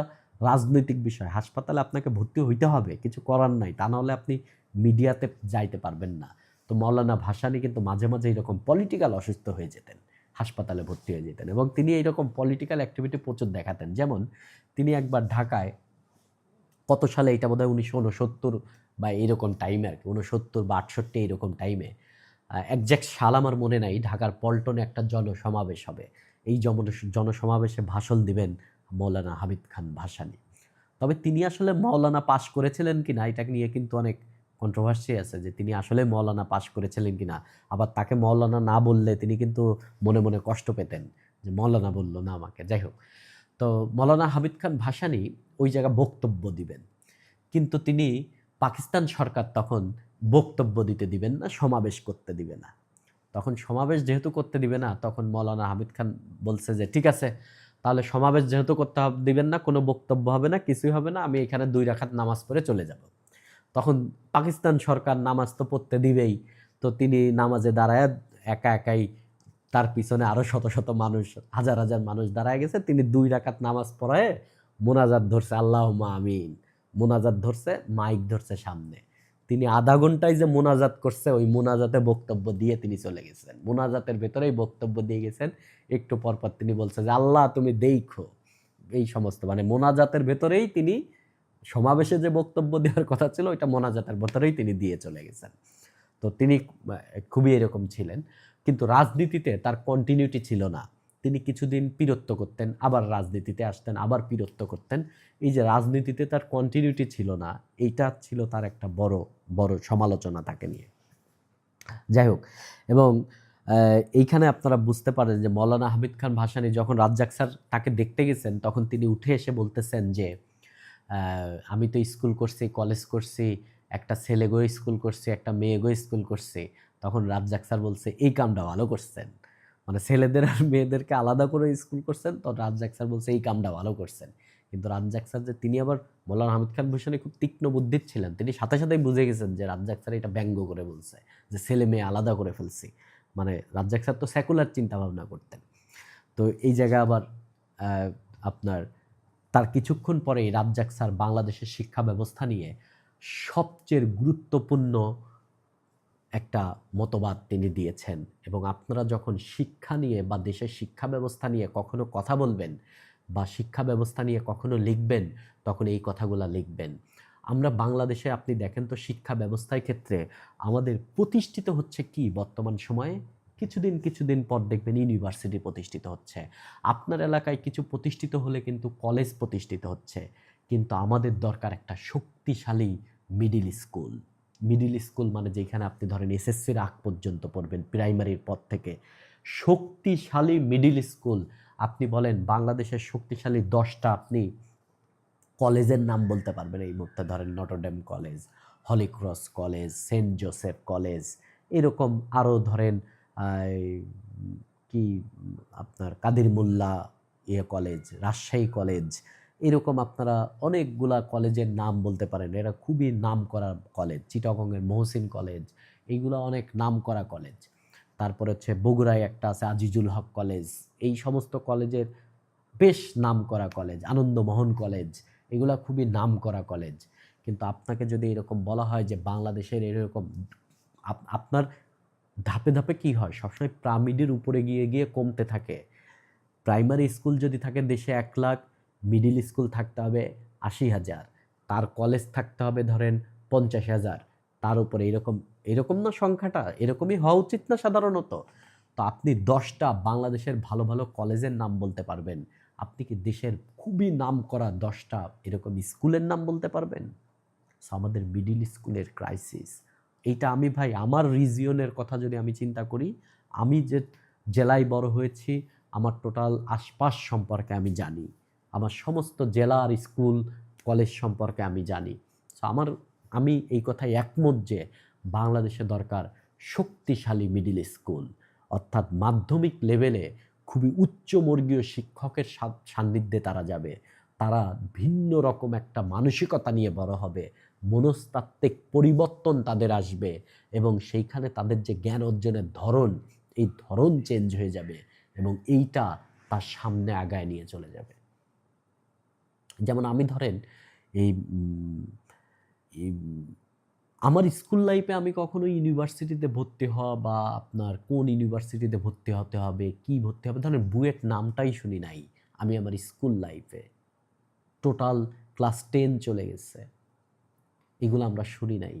রাজনৈতিক বিষয়, হাসপাতালে আপনাকে ভর্তি হইতে হবে, কিছু করার নাই, তা নাহলে আপনি মিডিয়াতে যাইতে পারবেন না। তো মৌলানা ভাসানী কিন্তু মাঝে মাঝে এরকম পলিটিক্যাল অসুস্থ হয়ে যেতেন, হাসপাতালে ভর্তি হয়ে যেতেন, এবং তিনি এইরকম পলিটিক্যাল অ্যাক্টিভিটি প্রচুর দেখাতেন। যেমন তিনি একবার ঢাকায়, কত সালে, এটা বোধহয় 1969 বা এরকম টাইমে আর কি, 69 বা 68 এরকম টাইমে, একজ্যাক্ট সাল আমার মনে নাই, ঢাকার পল্টনে একটা জনসমাবেশ হবে। এই জনসমাবেশে ভাষণ দিবেন মৌলানা হামিদ খান ভাসানী। তবে তিনি আসলে মৌলানা পাশ করেছিলেন কিনা এটা নিয়ে কিন্তু অনেক কন্ট্রোভার্সি আছে, যে তিনি আসলে মৌলানা পাশ করেছিলেন কিনা। আবার তাকে মৌলানা না বললে তিনি কিন্তু মনে মনে কষ্ট পেতেন, যে মৌলানা বললো না আমাকে। যাই হোক, তো মৌলানা হামিদ খান ভাসানী ওই জায়গায় বক্তব্য দিবেন, কিন্তু তিনি, পাকিস্তান সরকার তখন বক্তব্য দিতে দিবেন না, সমাবেশ করতে দিবে না। তখন সমাবেশ যেহেতু করতে দিবে না, তখন মৌলানা হামিদ খান বলছে যে ঠিক আছে, তাহলে সমাবেশ যেহেতু করতে দিবেন না, কোনো বক্তব্য হবে না, কিছুই হবে না, আমি এখানে 2 রাকাত নামাজ পড়ে চলে যাব। তখন পাকিস্তান সরকার নামাজ তো পড়তে দিবেই, তো তিনি নামাজে দাঁড়ায় একা একাই তার পিছনে আরো শত শত মানুষ, হাজার হাজার মানুষ দাঁড়ায় গেছে। তিনি 2 রাকাত নামাজ পড়ায় মোনাজাত ধরছে, আল্লাহুম্মা আমিন মোনাজাত ধরছে, মাইক ধরছে সামনে। তিনি আধা ঘন্টায় যে মোনাজাত করছে, ওই মোনাজাতে বক্তব্য দিয়ে তিনি চলে গেছেন। মোনাজাতের ভেতরেই বক্তব্য দিয়ে গেছেন। একটু পরপর তিনি বলছে যে আল্লাহ তুমি দেখো, এই সমস্ত মানে মোনাজাতের ভেতরেই তিনি, সমাবেশে যে বক্তব্য দেওয়ার কথা ছিল ওইটা মোনাজাতের ভেতরেই তিনি দিয়ে চলে গেছেন। তো তিনি খুবই এরকম ছিলেন। কিন্তু রাজনীতিতে তার কন্টিনিউটি ছিল না। তিনি কিছুদিন পীরত্ব করতেন, আবার রাজনীতিতে আসতেন, আবার পীরত্ব করতেন। এই যে রাজনীতিতে তার কন্টিনিউটি ছিল না, এইটা ছিল তার একটা বড় বড় সমালোচনা তাকে নিয়ে। যাই হোক, এবং এইখানে আপনারা বুঝতে পারেন যে মৌলানা হামিদ খান ভাসানী যখন রাজ্জাক স্যার তাকে দেখতে গেছেন, তখন তিনি উঠে এসে বলতেছেন যে আমি তো স্কুল করছি, কলেজ করছি, একটা ছেলে গো স্কুল করছি, একটা মেয়ে গো স্কুল করছি। তখন রাজ্জাক স্যার বলছে এই কামটা ভালো করছেন, মানে ছেলেদের আর মেয়েদেরকে আলাদা করে স্কুল করছেন। তো রাজ্জাক স্যার বলছে এই কামটা ভালো করছেন। কিন্তু রাজ্জাক স্যার যে তিনি আবার মৌলানা হামিদ খান ভাসানী খুব তীক্ষ্ণ বুদ্ধির ছিলেন, তিনি সাথে সাথেই বুঝে গেছেন যে রাজ্জাক স্যার এটা ব্যঙ্গ করে বলছে, যে ছেলে মেয়ে আলাদা করে ফেলছি। মানে রাজ্জাক স্যার তো সেকুলার চিন্তা ভাবনা করতেন। তো এই জায়গায় আবার আপনার তার কিছুক্ষণ পরেই রাজ্জাক স্যার বাংলাদেশের শিক্ষা ব্যবস্থা নিয়ে সবচেয়ে গুরুত্বপূর্ণ একটা মতবাদ তিনি দিয়েছেন। এবং আপনারা যখন শিক্ষা নিয়ে বা দেশের শিক্ষা ব্যবস্থা নিয়ে কখনো কথা বলবেন বা শিক্ষা ব্যবস্থা নিয়ে কখনো লিখবেন, তখন এই কথাগুলো লিখবেন। আমরা বাংলাদেশে আপনি দেখেন তো শিক্ষা ব্যবস্থার ক্ষেত্রে আমাদের প্রতিষ্ঠিত হচ্ছে কি বর্তমান সময়ে, কিছুদিন পর দেখবেন ইউনিভার্সিটি প্রতিষ্ঠিত হচ্ছে। আপনার এলাকায় কিছু প্রতিষ্ঠিত হলে কিন্তু কলেজ প্রতিষ্ঠিত হচ্ছে। কিন্তু আমাদের দরকার একটা শক্তিশালী মিডিল স্কুল। মিডিল স্কুল মানে যেখানে আপনি ধরেন এসএসসির আগ পর্যন্ত পড়বেন, প্রাইমারির পর থেকে। শক্তিশালী মিডিল স্কুল। আপনি বলেন বাংলাদেশের শক্তিশালী 10টা আপনি কলেজের নাম বলতে পারবেন এই মুহূর্তে। ধরেন Notre Dame college, Holy Cross college, Saint Joseph college, এরকম আরও ধরেন কি আপনার কাদের মোল্লা কলেজ, রাজশাহী কলেজ, এরকম আপনারা অনেকগুলা কলেজের নাম বলতে পারেন। এরা খুবই নাম করা কলেজ। চিটাগংয়ের মহসিন কলেজ, এইগুলো অনেক নাম করা কলেজ। তারপরে হচ্ছে বগুড়ায় একটা আছে আজিজুল হক কলেজ। এই সমস্ত কলেজের বেশ নাম করা কলেজ। আনন্দমোহন কলেজ, এগুলা খুবই নাম করা কলেজ। কিন্তু আপনাকে যদি এরকম বলা হয় যে বাংলাদেশের এরকম আপনার ধাপে ধাপে কি হয়, সবসময় পিরামিডের উপরে গিয়ে গিয়ে কমতে থাকে। প্রাইমারি স্কুল যদি থাকে দেশে 1 লাখ, মিডিল স্কুল থাকতে হবে 80,000, তার কলেজ থাকতে হবে ধরেন 50,000, তার উপরে এরকম না সংখ্যাটা, এরকমই হওয়া উচিত না সাধারণত। তো আপনি 10টা বাংলাদেশের ভালো ভালো কলেজের নাম বলতে পারবেন, আপনি কি দেশের খুবই নাম করা 10টা এরকম স্কুলের নাম বলতে পারবেন? সো আমাদের মিডিল স্কুলের ক্রাইসিস এইটা। আমি ভাই আমার রিজিয়নের কথা যদি আমি চিন্তা করি, আমি যে জেলায় বড় হয়েছি, আমার টোটাল আশপাশ সম্পর্কে আমি জানি, আমার সমস্ত জেলা আর স্কুল কলেজ সম্পর্কে আমি জানি। সো আমি এই কথায় একমত যে বাংলাদেশে দরকার শক্তিশালী মিডিল স্কুল, অর্থাৎ মাধ্যমিক লেভেলে খুবই উচ্চবর্গীয় শিক্ষকের সান্নিধ্যে তারা যাবে। তারা ভিন্ন রকম একটা মানসিকতা নিয়ে বড় হবে, মনস্তাত্ত্বিক পরিবর্তন তাদের আসবে, এবং সেইখানে তাদের যে জ্ঞান অর্জনের ধরন, এই ধরন চেঞ্জ হয়ে যাবে, এবং এইটা তার সামনে আগায় নিয়ে চলে যাবে। যেমন আমি ধরেন এই আমার স্কুল লাইফে আমি কখনো ইউনিভার্সিটিতে ভর্তি হওয়া বা আপনার কোন ইউনিভার্সিটিতে ভর্তি হতে হবে, কি ভর্তি হবে, ধরেন বুয়েট নামটাই শুনি নাই আমি আমার স্কুল লাইফে। টোটাল ক্লাস 10 চলে গেছে, এগুলো আমরা শুনি নাই।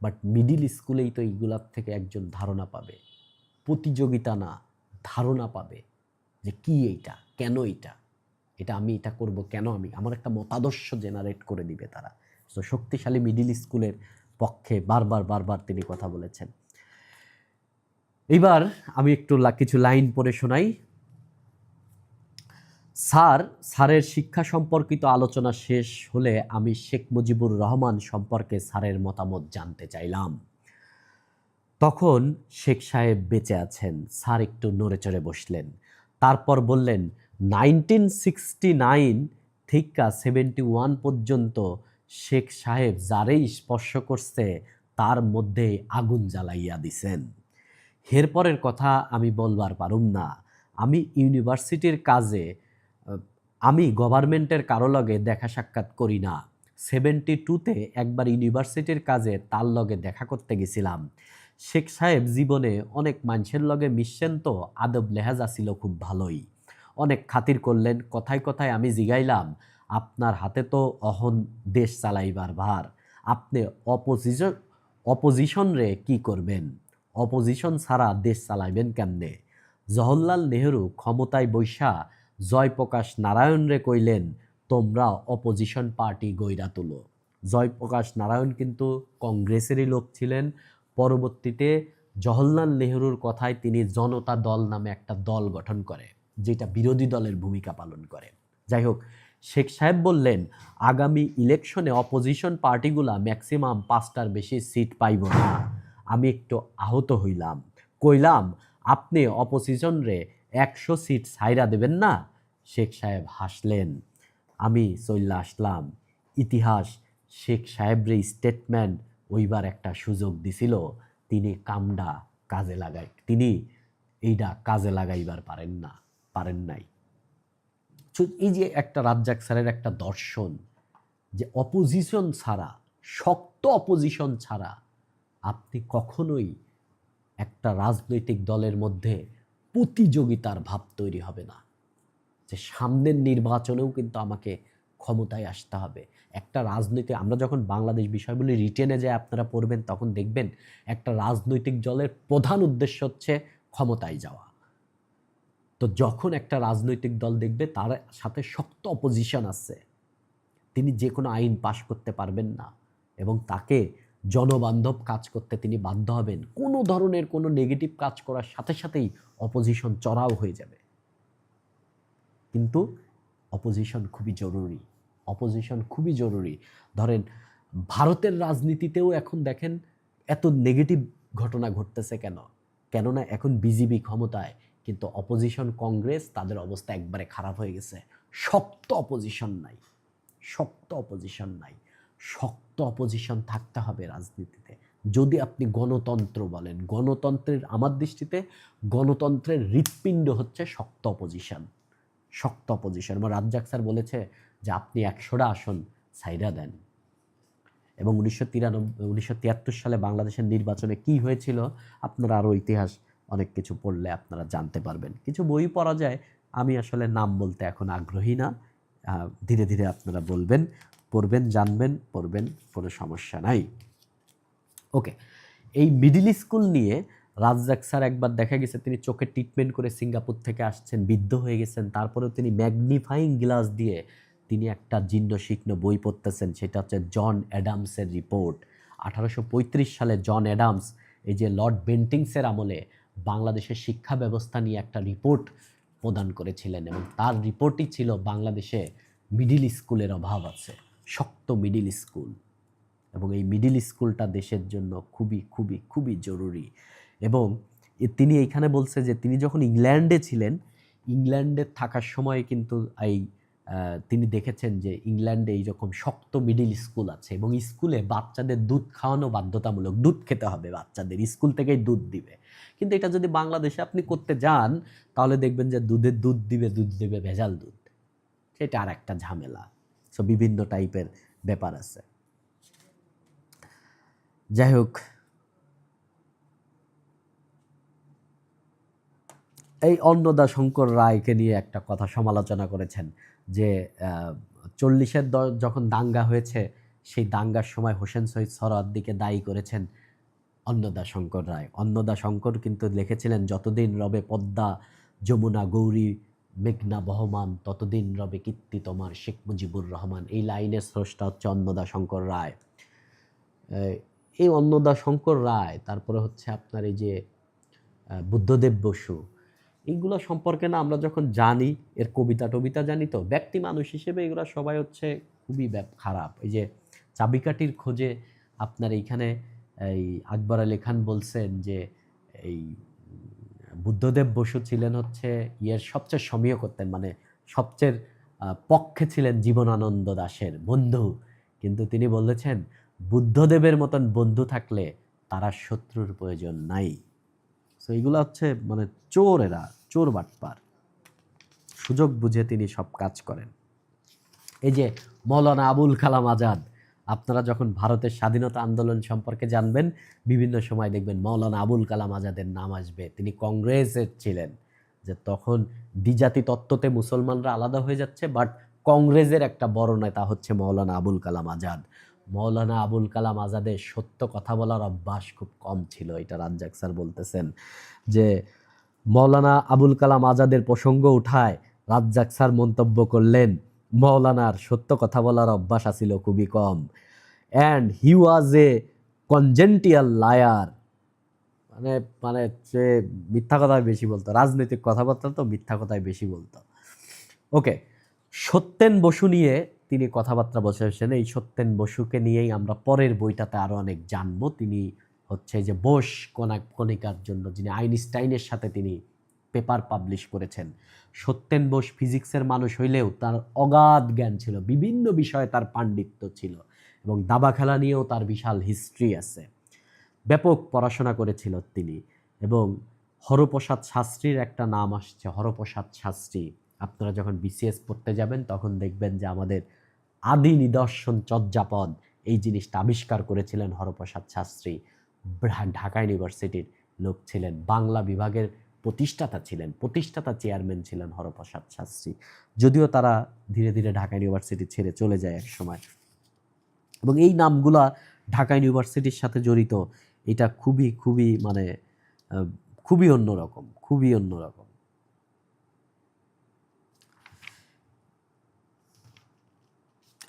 বাট মিডিল স্কুলেই তো এইগুলার থেকে একজন ধারণা পাবে, প্রতিযোগিতা না, ধারণা পাবে যে কি এইটা, কেন এটা আমি এটা করব, কেন আমার একটা মতাদর্শ জেনারেট করে দিবে তারা। তো শক্তিশালী মিডিল স্কুলের পক্ষে বারবার তিনি কথা বলেছেন। এবার আমি একটু কিছু লাইন পড়ে শোনাই। স্যারের শিক্ষা সম্পর্কিত আলোচনা শেষ হলে আমি শেখ মুজিবুর রহমান সম্পর্কে স্যারের মতামত জানতে চাইলাম। তখন শেখ সাহেব বেঁচে আছেন। স্যার একটু নড়েচড়ে বসলেন, তারপর বললেন 1969 থেকে 71 পর্যন্ত শেখ সাহেব যারেই স্পর্শ করছে তার মধ্যে আগুন জ্বালাইয়া দিছেন। এরপরের কথা আমি বলবার পারুম না। আমি ইউনিভার্সিটির কাজে আমি গভর্নমেন্টের কারো লগে দেখা সাক্ষাৎ করি না। 72তে একবার ইউনিভার্সিটির কাজে তার লগে দেখা করতে গেছিলাম। শেখ সাহেব জীবনে অনেক মানুষের লগে মিশছেন, তো আদব লেহাজা ছিল খুব ভালোই। অনেক খাতির করলেন। কথায় কথায় আমি জিগাইলাম, আপনার হাতে তো অহন দেশ চালাইবার ভার, আপনি অপোজিশন রে কি করবেন? অপোজিশন ছাড়া দেশ চালাইবেন কেমনে? জওহরলাল নেহরু ক্ষমতায় বৈশা জয়প্রকাশ নারায়ণ রে কইলেন, তোমরা অপোজিশন পার্টি গইরা তুলো। জয়প্রকাশ নারায়ণ কিন্তু কংগ্রেসেরই লোক ছিলেন। পরবর্তীতে জওহরলাল নেহরুর কথায় তিনি জনতা দল নামে একটা দল গঠন করে, যেটা বিরোধী দলের ভূমিকা পালন করে। যাই হোক, শেখ সাহেব বললেন, আগামী ইলেকশনে অপোজিশন পার্টিগুলা ম্যাক্সিমাম 5টার বেশি সিট পাইব না। আমি একটু আহত হইলাম। কইলাম, আপনি অপোজিশন রে 100 সিট ছাইরা দেবেন না? শেখ সাহেব হাসলেন। আমি চইল্লা আসলাম। ইতিহাস শেখ সাহেবরে স্টেটমেন্ট ওইবার একটা সুযোগ দিছিল, তিনি কামডা কাজে তিনি এইটা কাজে লাগাইবার পারেন নাই। এই যে একটা রাজ্জাক স্যারের একটা দর্শন, যে অপোজিশন ছাড়া, শক্ত অপোজিশন ছাড়া আপনি কখনোই একটা রাজনৈতিক দলের মধ্যে প্রতিযোগিতার ভাব তৈরি হবে না, যে সামনের নির্বাচনেও কিন্তু আমাকে ক্ষমতায় আসতে হবে। একটা রাজনৈতিক, আমরা যখন বাংলাদেশ বিষয়গুলি রিটেনে যায় আপনারা পড়বেন, তখন দেখবেন একটা রাজনৈতিক দলের প্রধান উদ্দেশ্য হচ্ছে ক্ষমতায় যাওয়া। তো যখন একটা রাজনৈতিক দল দেখবে তার সাথে শক্ত অপোজিশন আছে, তিনি যে কোনো আইন পাশ করতে পারবেন না এবং তাকে জনবান্ধব কাজ করতে তিনি বাধ্য হবেন। কোনো ধরনের কোনো নেগেটিভ কাজ করার সাথে সাথেই অপোজিশন চড়াও হয়ে যাবে। কিন্তু অপোজিশন খুবই জরুরি, অপোজিশন খুবই জরুরি। ধরেন ভারতের রাজনীতিতেও এখন দেখেন এত নেগেটিভ ঘটনা ঘটতেছে কেন? কেননা এখন বিজেপি ক্ষমতায়, কিন্তু অপোজিশন কংগ্রেস, তাদের অবস্থা একবারে খারাপ হয়ে গেছে। শক্ত অপোজিশন নাই, শক্ত অপোজিশন নাই। শক্ত অপোজিশন থাকতে হবে রাজনীতিতে। যদি আপনি গণতন্ত্র বলেন, গণতন্ত্রের, আমার দৃষ্টিতে গণতন্ত্রের হৃৎপিণ্ড হচ্ছে শক্ত অপোজিশন, শক্ত অপোজিশন। এবং রাজ্জাক স্যার বলেছে যে আপনি 100টা আসন ছাইরা দেন। এবং 1973 সালে বাংলাদেশের নির্বাচনে কি হয়েছিল, আপনারা আরও ইতিহাস অনেক কিছু পড়লে আপনারা জানতে পারবেন। কিছু বই পড়া যায়, আমি আসলে নাম বলতে এখন আগ্রহী না। ধীরে ধীরে আপনারা বলবেন, পড়বেন, জানবেন, পড়বেন, কোনো সমস্যা নাই। ওকে, এই মিডিল স্কুল নিয়ে রাজ্জাক স্যার একবার দেখা গেছে তিনি চোখের ট্রিটমেন্ট করে সিঙ্গাপুর থেকে আসছেন, বৃদ্ধ হয়ে গেছেন, তারপরেও তিনি ম্যাগনিফাইং গ্লাস দিয়ে তিনি একটা জীর্ণ শীর্ণ বই পড়তেছেন। সেটা হচ্ছে জন অ্যাডামসের রিপোর্ট। 1835 সালে জন অ্যাডামস, এই যে লর্ড বেন্টিংসের আমলে, বাংলাদেশের শিক্ষা ব্যবস্থা নিয়ে একটা রিপোর্ট প্রদান করেছিলেন এবং তার রিপোর্টই ছিল বাংলাদেশে মিডিল স্কুলের অভাব আছে, শক্ত মিডিল স্কুল। এবং এই মিডিল স্কুলটা দেশের জন্য খুবই খুবই খুবই জরুরি। এবং তিনি এইখানে বলছে যে তিনি যখন ইংল্যান্ডে ছিলেন, ইংল্যান্ডে থাকার সময় কিন্তু তিনি দেখেছেন যে ইংল্যান্ডে এইরকম শক্ত মিডিল স্কুল আছে এবং স্কুলে বাচ্চাদের দুধ খাওয়ানো বাধ্যতামূলক, দুধ খেতে হবে বাচ্চাদের, স্কুল থেকেই দুধ দিবে। কিন্তু এটা যদি বাংলাদেশে আপনি করতে যান, তাহলে দেখবেন যে দুধ দিবে ভেজাল দুধ। সেটা আর একটা ঝামেলা। সো বিভিন্ন টাইপের ব্যাপার আছে। যাই হোক, এই অন্নদা শঙ্কর রায়কে নিয়ে একটা কথা সমালোচনা করেছেন যে 40-এর যখন দাঙ্গা হয়েছে, সেই দাঙ্গার সময় হোসেন শহীদ সোহরাওয়ার্দীকে দায়ী করেছেন অন্নদা শঙ্কর রায়। অন্নদা শঙ্কর কিন্তু লিখেছিলেন, যতদিন রবে পদ্মা যমুনা গৌরী মেঘনা বহমান, ততদিন রবে কীর্তি তোমার শেখ মুজিবুর রহমান। এই লাইনের স্রষ্টা হচ্ছে অন্নদা শঙ্কর রায়। এই অন্নদা শঙ্কর রায়, তারপরে হচ্ছে আপনার এই যে বুদ্ধদেব বসু, এইগুলো সম্পর্কে না আমরা যখন জানি, এর কবিতা জানি, তো ব্যক্তি মানুষ হিসেবে এগুলো সবাই হচ্ছে খুবই খারাপ। এই যে চাবিকাঠির খোঁজে আপনার এইখানে এই আকবর আলী খান বলছেন যে এই বুদ্ধদেব বসু ছিলেন হচ্ছে সবচেয়ে সমীহ করতেন, মানে সবচেয়ে পক্ষে ছিলেন জীবনানন্দ দাশের বন্ধু। কিন্তু তিনি বলেছেন, বুদ্ধদেবের মতন বন্ধু থাকলে তারা শত্রুর প্রয়োজন নাই। সো এগুলো হচ্ছে মানে চোরেরা, চোর বাটপার, সুযোগ বুঝে তিনি সব কাজ করেন। এই যে মৌলানা আবুল কালাম আজাদ, আপনারা যখন ভারতের স্বাধীনতা আন্দোলন সম্পর্কে জানবেন বিভিন্ন সময় দেখবেন মৌলানা আবুল কালাম আজাদের নাম আসবে। তিনি কংগ্রেসের ছিলেন, যে তখন দ্বিজাতি তত্ত্বতে মুসলমানরা আলাদা হয়ে যাচ্ছে, বাট কংগ্রেসের একটা বড় নেতা হচ্ছে মৌলানা আবুল কালাম আজাদ। মৌলানা আবুল কালাম আজাদের সত্য কথা বলার অভ্যাস খুব কম ছিল, এটা রাজ্জাক স্যার বলতেছেন। যে মৌলানা আবুল কালাম আজাদের প্রসঙ্গ উঠায় রাজ্জাক স্যার মন্তব্য করলেন, মৌলানার সত্য কথা বলার অভ্যাস আছিল খুবই কম, and he was A কনজেন্টিয়াল liar. মানে মানে সে মিথ্যা কথাই বেশি বলতো, রাজনৈতিক কথাবার্তা তো মিথ্যা কথাই বেশি বলতো। ওকে, সত্যেন বসু নিয়ে তিনি কথাবার্তা বসেছেন। এই সত্যেন বসুকে নিয়েই আমরা পরের বইটাতে আরও অনেক জানবো। তিনি হচ্ছে যে বোস কণিকার জন্য যিনি আইনস্টাইনের সাথে তিনি পেপার পাবলিশ করেছেন। সত্যেন বোস ফিজিক্সের মানুষ হইলেও তার অগাধ জ্ঞান ছিল, বিভিন্ন বিষয়ে তার পাণ্ডিত্য ছিল, এবং দাবা খেলা নিয়েও তার বিশাল হিস্ট্রি আছে। ব্যাপক পড়াশোনা করেছিল তিনি। এবং হরপ্রসাদ শাস্ত্রীর একটা নাম আসছে, হরপ্রসাদ শাস্ত্রী। আপনারা যখন বিসিএস পড়তে যাবেন তখন দেখবেন যে আমাদের আদি নিদর্শন চর্যাপদ এই জিনিসটা আবিষ্কার করেছিলেন হরপ্রসাদ শাস্ত্রী। ঢাকা ইউনিভার্সিটির লোক ছিলেন, বাংলা বিভাগের প্রতিষ্ঠাতা ছিলেন, প্রতিষ্ঠাতা চেয়ারম্যান ছিলেন হরপ্রসাদ শাস্ত্রী। যদিও তারা ধীরে ধীরে ঢাকা ইউনিভার্সিটি ছেড়ে চলে যায় এক সময়। এবং এই নামগুলা ঢাকা ইউনিভার্সিটির সাথে জড়িত, এটা খুবই খুবই মানে খুবই অন্যরকম, খুবই অন্যরকম।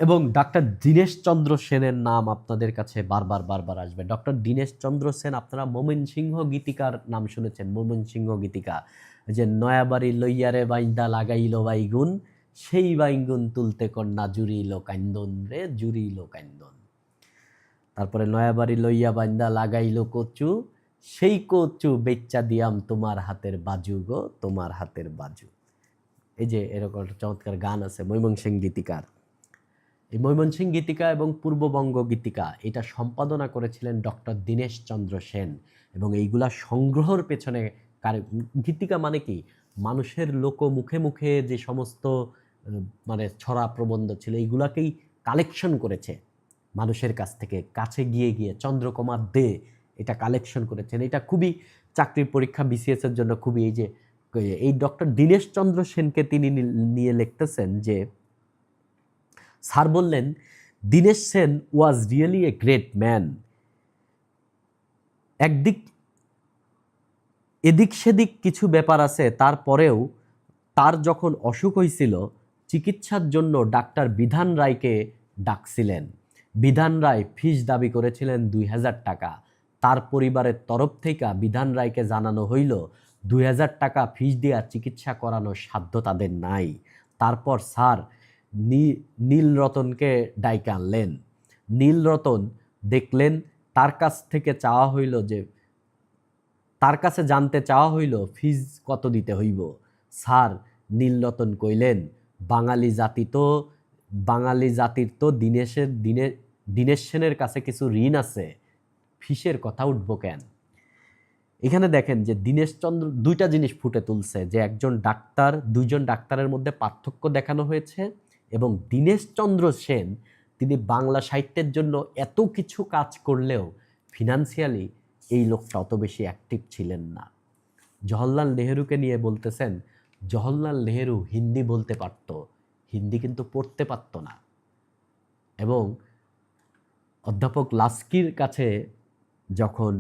এবং ডক্টর দীনেশচন্দ্র সেনের নাম আপনাদের কাছে বারবার বারবার আসবে। ডক্টর দীনেশচন্দ্র সেন, আপনারা ময়মনসিংহ গীতিকার নাম শুনেছেন, ময়মনসিংহ গীতিকা, যে নয়াবাড়ি লইয়ারে বাইন্দা লাগাইল বাইগুন, সেই বাইগুন তুলতে কন্যা জুড়িল কান্দন রে, জুড়িল কান্দন। তারপরে নয়াবাড়ি লইয়া বাইন্দা লাগাইল কচু, সেই কচু বেচ্চা দিয়াম তোমার হাতের বাজু গো, তোমার হাতের বাজু। এই যে এরকম একটা চমৎকার গান আছে ময়মনসিংহ গীতিকার। এই ময়মনসিংহ গীতিকা এবং পূর্ববঙ্গ গীতিকা এটা সম্পাদনা করেছিলেন ডক্টর দীনেশচন্দ্র সেন। এবং এইগুলা সংগ্রহের পেছনে গীতিকা মানে কি, মানুষের লোক মুখে মুখে যে সমস্ত মানে ছড়া প্রবন্ধ ছিল এইগুলাকেই কালেকশন করেছে মানুষের কাছ থেকে, কাছে গিয়ে গিয়ে চন্দ্রকুমার দে এটা কালেকশন করেছেন। এটা খুবই চাকরির পরীক্ষা বিসিএস এর জন্য খুবই, এই যে এই ডক্টর দীনেশচন্দ্র সেনকে তিনি নিয়ে লিখতেছেন যে, স্যার বললেন, Dinesh Sen was really a great man. একদিক এদিক সেদিক কিছু ব্যাপার আছে, তারপরেও তার যখন অসুখ হয়েছিল চিকিৎসার জন্য ডাক্তার বিধান রায়কে ডাকছিলেন। বিধান রায় ফিস দাবি করেছিলেন 2000 টাকা। তার পরিবারের তরফ থেকে বিধান রায়কে জানানো হইল 2000 টাকা ফিস দিয়ে চিকিৎসা করানোর সাধ্য তাদের নাই। তারপর স্যার নীলরতনকে ডাইকে আনলেন। নীলরতন দেখলেন, তার কাছ থেকে চাওয়া হইল যে, তার কাছে জানতে চাওয়া হইল ফিজ কত দিতে হইব। স্যার নীলরতন কইলেন, বাঙালি জাতির তো দীনেশ সেনের কাছে কিছু ঋণ আছে, ফিসের কথা উঠবো কেন। এখানে দেখেন যে দীনেশচন্দ্র দুইটা জিনিস ফুটে তুলছে, যে একজন ডাক্তার, দুইজন ডাক্তারের মধ্যে পার্থক্য দেখানো হয়েছে, এবং দীনেশচন্দ্র সেন তিনি বাংলা সাহিত্যের জন্য এত কিছু কাজ করলেও ফিনান্সিয়ালি এই লোকটা অত বেশি অ্যাক্টিভ ছিলেন না। জওহরলাল নেহেরুকে নিয়ে বলতেছেন, জওহরলাল নেহেরু হিন্দি বলতে পারত, হিন্দি কিন্তু পড়তে পারত না। এবং অধ্যাপক লাস্কির কাছে যখন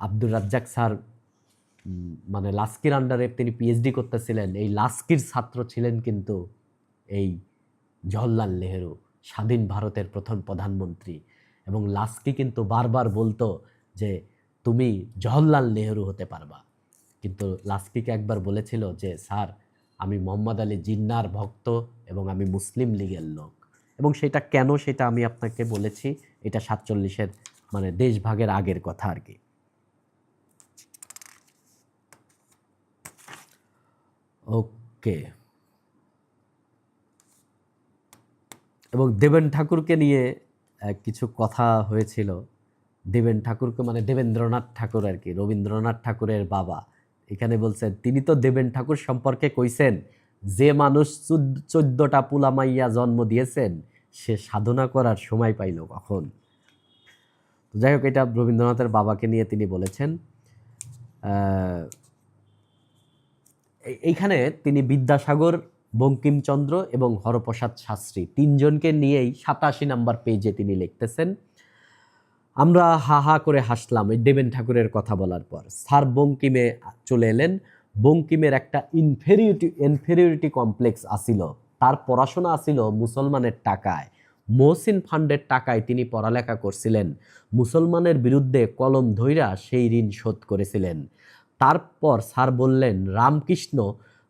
আব্দুর রাজ্জাক স্যার মানে লাস্কির আন্ডারে তিনি পিএইচডি করতেছিলেন, এই লাস্কির ছাত্র ছিলেন কিন্তু এই জওহরলাল নেহেরু, স্বাধীন ভারতের প্রথম প্রধানমন্ত্রী। এবং লাস্কি কিন্তু বারবার বলতো যে তুমি জওহরলাল নেহেরু হতে পারবা। কিন্তু লাস্কিকে একবার বলেছিল যে, স্যার আমি মোহাম্মদ আলী জিন্নার ভক্ত এবং আমি মুসলিম লীগের লোক। এবং সেটা কেন, সেটা আমি আপনাকে বলেছি, এটা 47-এর মানে দেশভাগের আগের কথা আর কি। ওকে। এবং দেবেন ঠাকুরকে নিয়ে কিছু কথা হয়েছিল, দেবেন ঠাকুরকে মানে দেবেন্দ্রনাথ ঠাকুর আর কি, রবীন্দ্রনাথ ঠাকুরের বাবা। এখানে বলছেন তিনি তো দেবেন ঠাকুর সম্পর্কে কইছেন, যে মানুষ 14টা পুলামাইয়া জন্ম দিয়েছেন সে সাধনা করার সময় পাইল কখন। তো যাই হোক, এটা রবীন্দ্রনাথের বাবাকে নিয়ে তিনি বলেছেন। এইখানে তিনি বিদ্যাসাগর, বঙ্কিমচন্দ্র এবং হরপ্রসাদ শাস্ত্রী তিনজনকে নিয়েই 87 নাম্বার পেজে তিনি লিখতেছেন, আমরা হা হা করে হাসলাম এই দেবেন ঠাকুরের কথা বলার পর। স্যার বঙ্কিমে চলে এলেন। বঙ্কিমের একটা ইনফেরিয়রিটি কমপ্লেক্স আসিল। তার পড়াশোনা আসিল মুসলমানের টাকায়, মহসিন ফান্ডের টাকায় তিনি পড়ালেখা করছিলেন। মুসলমানের বিরুদ্ধে কলম ধইরা সেই ঋণ শোধ করেছিলেন। তারপর স্যার বললেন, রামকৃষ্ণ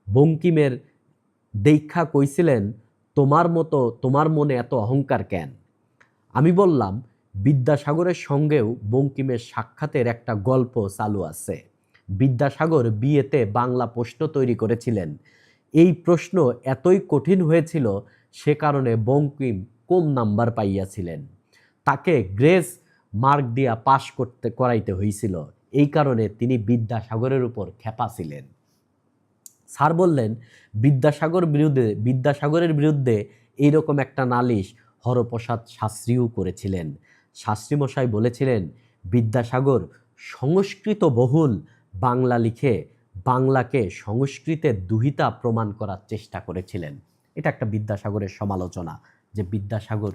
বঙ্কিমের দেখা কইছিলেন, তোমার মনে এত অহংকার কেন? আমি বললাম, বিদ্যাসাগরের সঙ্গেও বঙ্কিমের সাক্ষাতের একটা গল্প চালু আছে। বিদ্যাসাগর বিয়েতে বাংলা প্রশ্ন তৈরি করেছিলেন। এই প্রশ্ন এতই কঠিন হয়েছিল সে কারণে বঙ্কিম কম নাম্বার পাইয়াছিলেন। তাকে গ্রেস মার্ক দিয়া পাশ করাইতে হয়েছিল। এই কারণে তিনি বিদ্যাসাগরের উপর ক্ষেপা ছিলেন। স্যার বললেন, বিদ্যাসাগরের বিরুদ্ধে এইরকম একটা নালিশ হরপ্রসাদ শাস্ত্রীও করেছিলেন। শাস্ত্রী মশাই বলেছিলেন, বিদ্যাসাগর সংস্কৃত বহুল বাংলা লিখে বাংলাকে সংস্কৃতের দুহিতা প্রমাণ করার চেষ্টা করেছিলেন। এটা একটা বিদ্যাসাগরের সমালোচনা, যে বিদ্যাসাগর,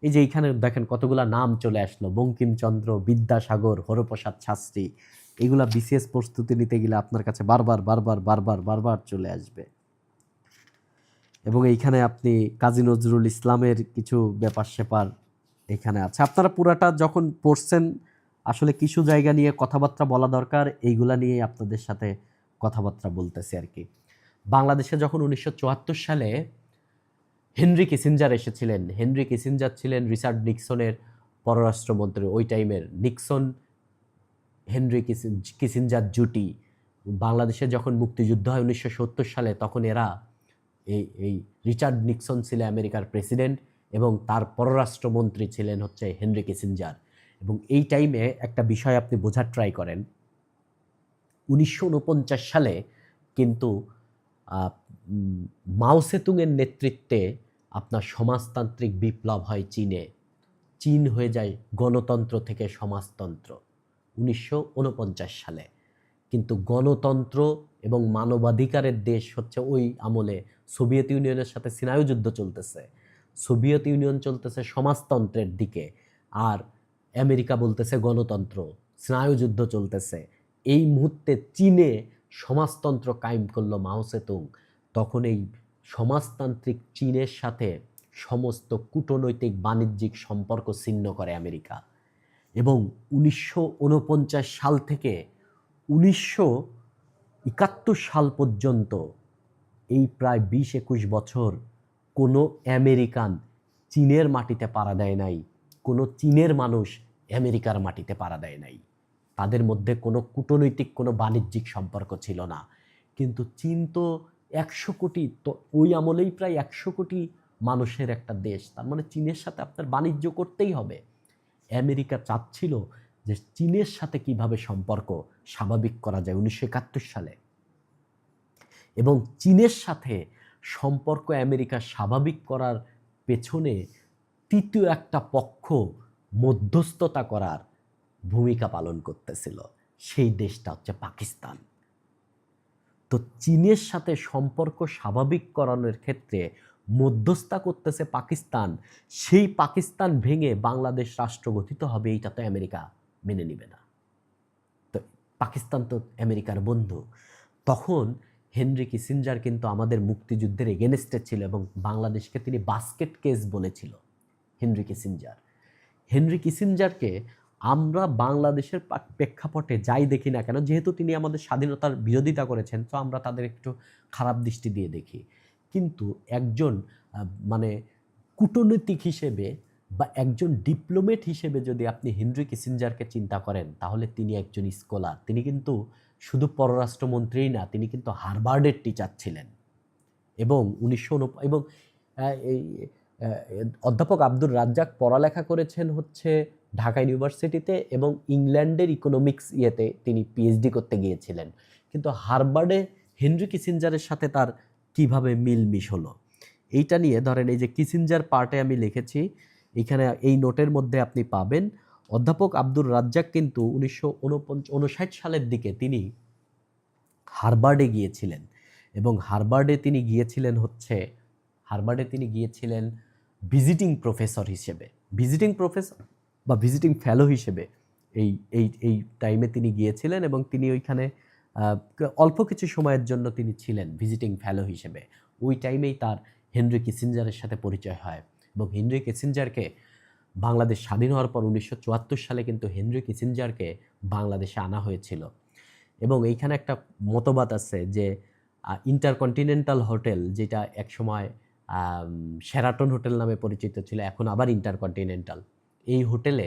এই যে এইখানে দেখেন কতগুলা নাম চলে আসলো, বঙ্কিমচন্দ্র, বিদ্যাসাগর, হরপ্রসাদ শাস্ত্রী, এগুলা বিসিএস প্রস্তুতি নিতে গেলে আপনার কাছে বারবার চলে আসবে। এবং এইখানে আপনি কাজী নজরুল ইসলামের কিছু ব্যাপার স্যাপার এখানে আছে। আপনারা পুরাটা যখন পড়ছেন, আসলে কিছু জায়গা নিয়ে কথাবার্তা বলা দরকার, এইগুলা নিয়ে আপনাদের সাথে কথাবার্তা বলতেছি আর কি। বাংলাদেশে যখন 1974 সালে হেনরি কিসিঞ্জার এসেছিলেন, হেনরি কিসিঞ্জার ছিলেন রিচার্ড নিক্সনের পররাষ্ট্রমন্ত্রী ওই টাইমের। নিক্সন হেনরি কিসিঞ্জার জুটি বাংলাদেশে যখন মুক্তিযুদ্ধ হয় 1970 সালে, তখন এরা এই রিচার্ড নিক্সন ছিলেন আমেরিকার প্রেসিডেন্ট এবং তার পররাষ্ট্রমন্ত্রী ছিলেন হচ্ছে হেনরি কিসিঞ্জার। এবং এই টাইমে একটা বিষয় আপনি বোঝার ট্রাই করেন, 1949 সালে কিন্তু মাও সেতুংয়ের নেতৃত্বে আপনার সমাজতান্ত্রিক বিপ্লব হয় চীনে। চীন হয়ে যায় গণতন্ত্র থেকে সমাজতন্ত্র 1949 সালে। কিন্তু গণতন্ত্র এবং মানবাধিকারের দেশ হচ্ছে ওই আমলে সোভিয়েত ইউনিয়নের সাথে স্নায়ুযুদ্ধ চলতেছে। সোভিয়েত ইউনিয়ন চলতেছে সমাজতন্ত্রের দিকে, আর আমেরিকা বলতেছে গণতন্ত্র, স্নায়ুযুদ্ধ চলতেছে। এই মুহূর্তে চীনে সমাজতন্ত্র কায়েম করলো মাও সেতুং। তখন এই সমাজতান্ত্রিক চীনের সাথে সমস্ত কূটনৈতিক বাণিজ্যিক সম্পর্ক ছিন্ন করে আমেরিকা। এবং 1949 সাল থেকে 1971 সাল পর্যন্ত এই প্রায় 20-21 বছর কোনো আমেরিকান চীনের মাটিতে পাড়া দেয় নাই, কোনো চীনের মানুষ আমেরিকার মাটিতে পাড়া দেয় নাই। তাদের মধ্যে কোনো কূটনৈতিক কোনো বাণিজ্যিক সম্পর্ক ছিল না। কিন্তু চীন তো 100 কোটি, তো ওই আমলেই প্রায় 100 কোটি মানুষের একটা দেশ, তার মানে চীনের সাথে আপনার বাণিজ্য করতেই হবে। আমেরিকা চাচ্ছিল যে চীনের সাথে কিভাবে সম্পর্ক স্বাভাবিক করা যায় 1971 সালে। এবং চীনের সাথে সম্পর্ক আমেরিকা স্বাভাবিক করার পেছনে তৃতীয় একটা পক্ষ মধ্যস্থতা করার ভূমিকা পালন করতেছিল, সেই দেশটা হচ্ছে পাকিস্তান। তো চীনের সাথে সম্পর্ক স্বাভাবিক করানোর ক্ষেত্রে মধ্যস্থতা করতেছে পাকিস্তান। সেই পাকিস্তান ভেঙে বাংলাদেশ রাষ্ট্র গঠিত হবে, এইটা তো আমেরিকা মেনে নেবে না। তো পাকিস্তান তো আমেরিকার বন্ধু। তখন হেনরি কিসিঞ্জার কিন্তু আমাদের মুক্তিযুদ্ধের এগেনস্টে ছিল এবং বাংলাদেশকে তিনি বাস্কেট কেস বলেছিল। হেনরি কিসিঞ্জারকে আমরা বাংলাদেশের প্রেক্ষাপটে যাই দেখি না কেন, যেহেতু তিনি আমাদের স্বাধীনতার বিরোধিতা করেছেন, তো আমরা তাদের একটু খারাপ দৃষ্টি দিয়ে দেখি। কিন্তু একজন মানে কূটনৈতিক হিসেবে বা একজন ডিপ্লোমেট হিসেবে যদি আপনি হেনরি কিসিঞ্জারকে চিন্তা করেন, তাহলে তিনি একজন স্কলার। তিনি কিন্তু শুধু পররাষ্ট্রমন্ত্রীই না, তিনি কিন্তু হার্ভার্ডের টিচার ছিলেন। এবং অধ্যাপক আব্দুর রাজ্জাক পড়ালেখা করেছেন হচ্ছে ঢাকা ইউনিভার্সিটিতে এবং ইংল্যান্ডের ইকোনমিক্স ইয়েতে তিনি পিএইচডি করতে গিয়েছিলেন। কিন্তু হার্ভার্ডে হেনরি কিসিঞ্জারের সাথে তার কিভাবে মিলমিশ হলো, এইটা নিয়ে ধরেন এই যে কিসিঞ্জার পার্টে আমি লিখেছি, এখানে এই নোটের মধ্যে আপনি পাবেন অধ্যাপক আব্দুর রাজ্জাক কিন্তু 1959 সালের দিকে তিনি হার্ভার্ডে গিয়েছিলেন এবং হার্ভার্ডে তিনি গিয়েছিলেন ভিজিটিং প্রফেসর হিসেবে, ভিজিটিং প্রফেসর বা ভিজিটিং ফেলো হিসেবে এই এই এই টাইমে তিনি গিয়েছিলেন এবং তিনি ওইখানে অল্প কিছু সময়ের জন্য তিনি ছিলেন ভিজিটিং ফেলো হিসেবে। ওই টাইমেই তার হেনরি কিসিঞ্জারের সাথে পরিচয় হয় এবং হেনরি কিসিঞ্জারকে বাংলাদেশ স্বাধীন হওয়ার পর 1974 সালে কিন্তু হেনরি কিসিঞ্জারকে বাংলাদেশে আনা হয়েছিল। এবং এইখানে একটা মতবাদ আছে যে ইন্টারকন্টিনেন্টাল হোটেল, যেটা একসময় শেরাটন হোটেল নামে পরিচিত ছিল, এখন আবার ইন্টারকন্টিনেন্টাল, এই হোটেলে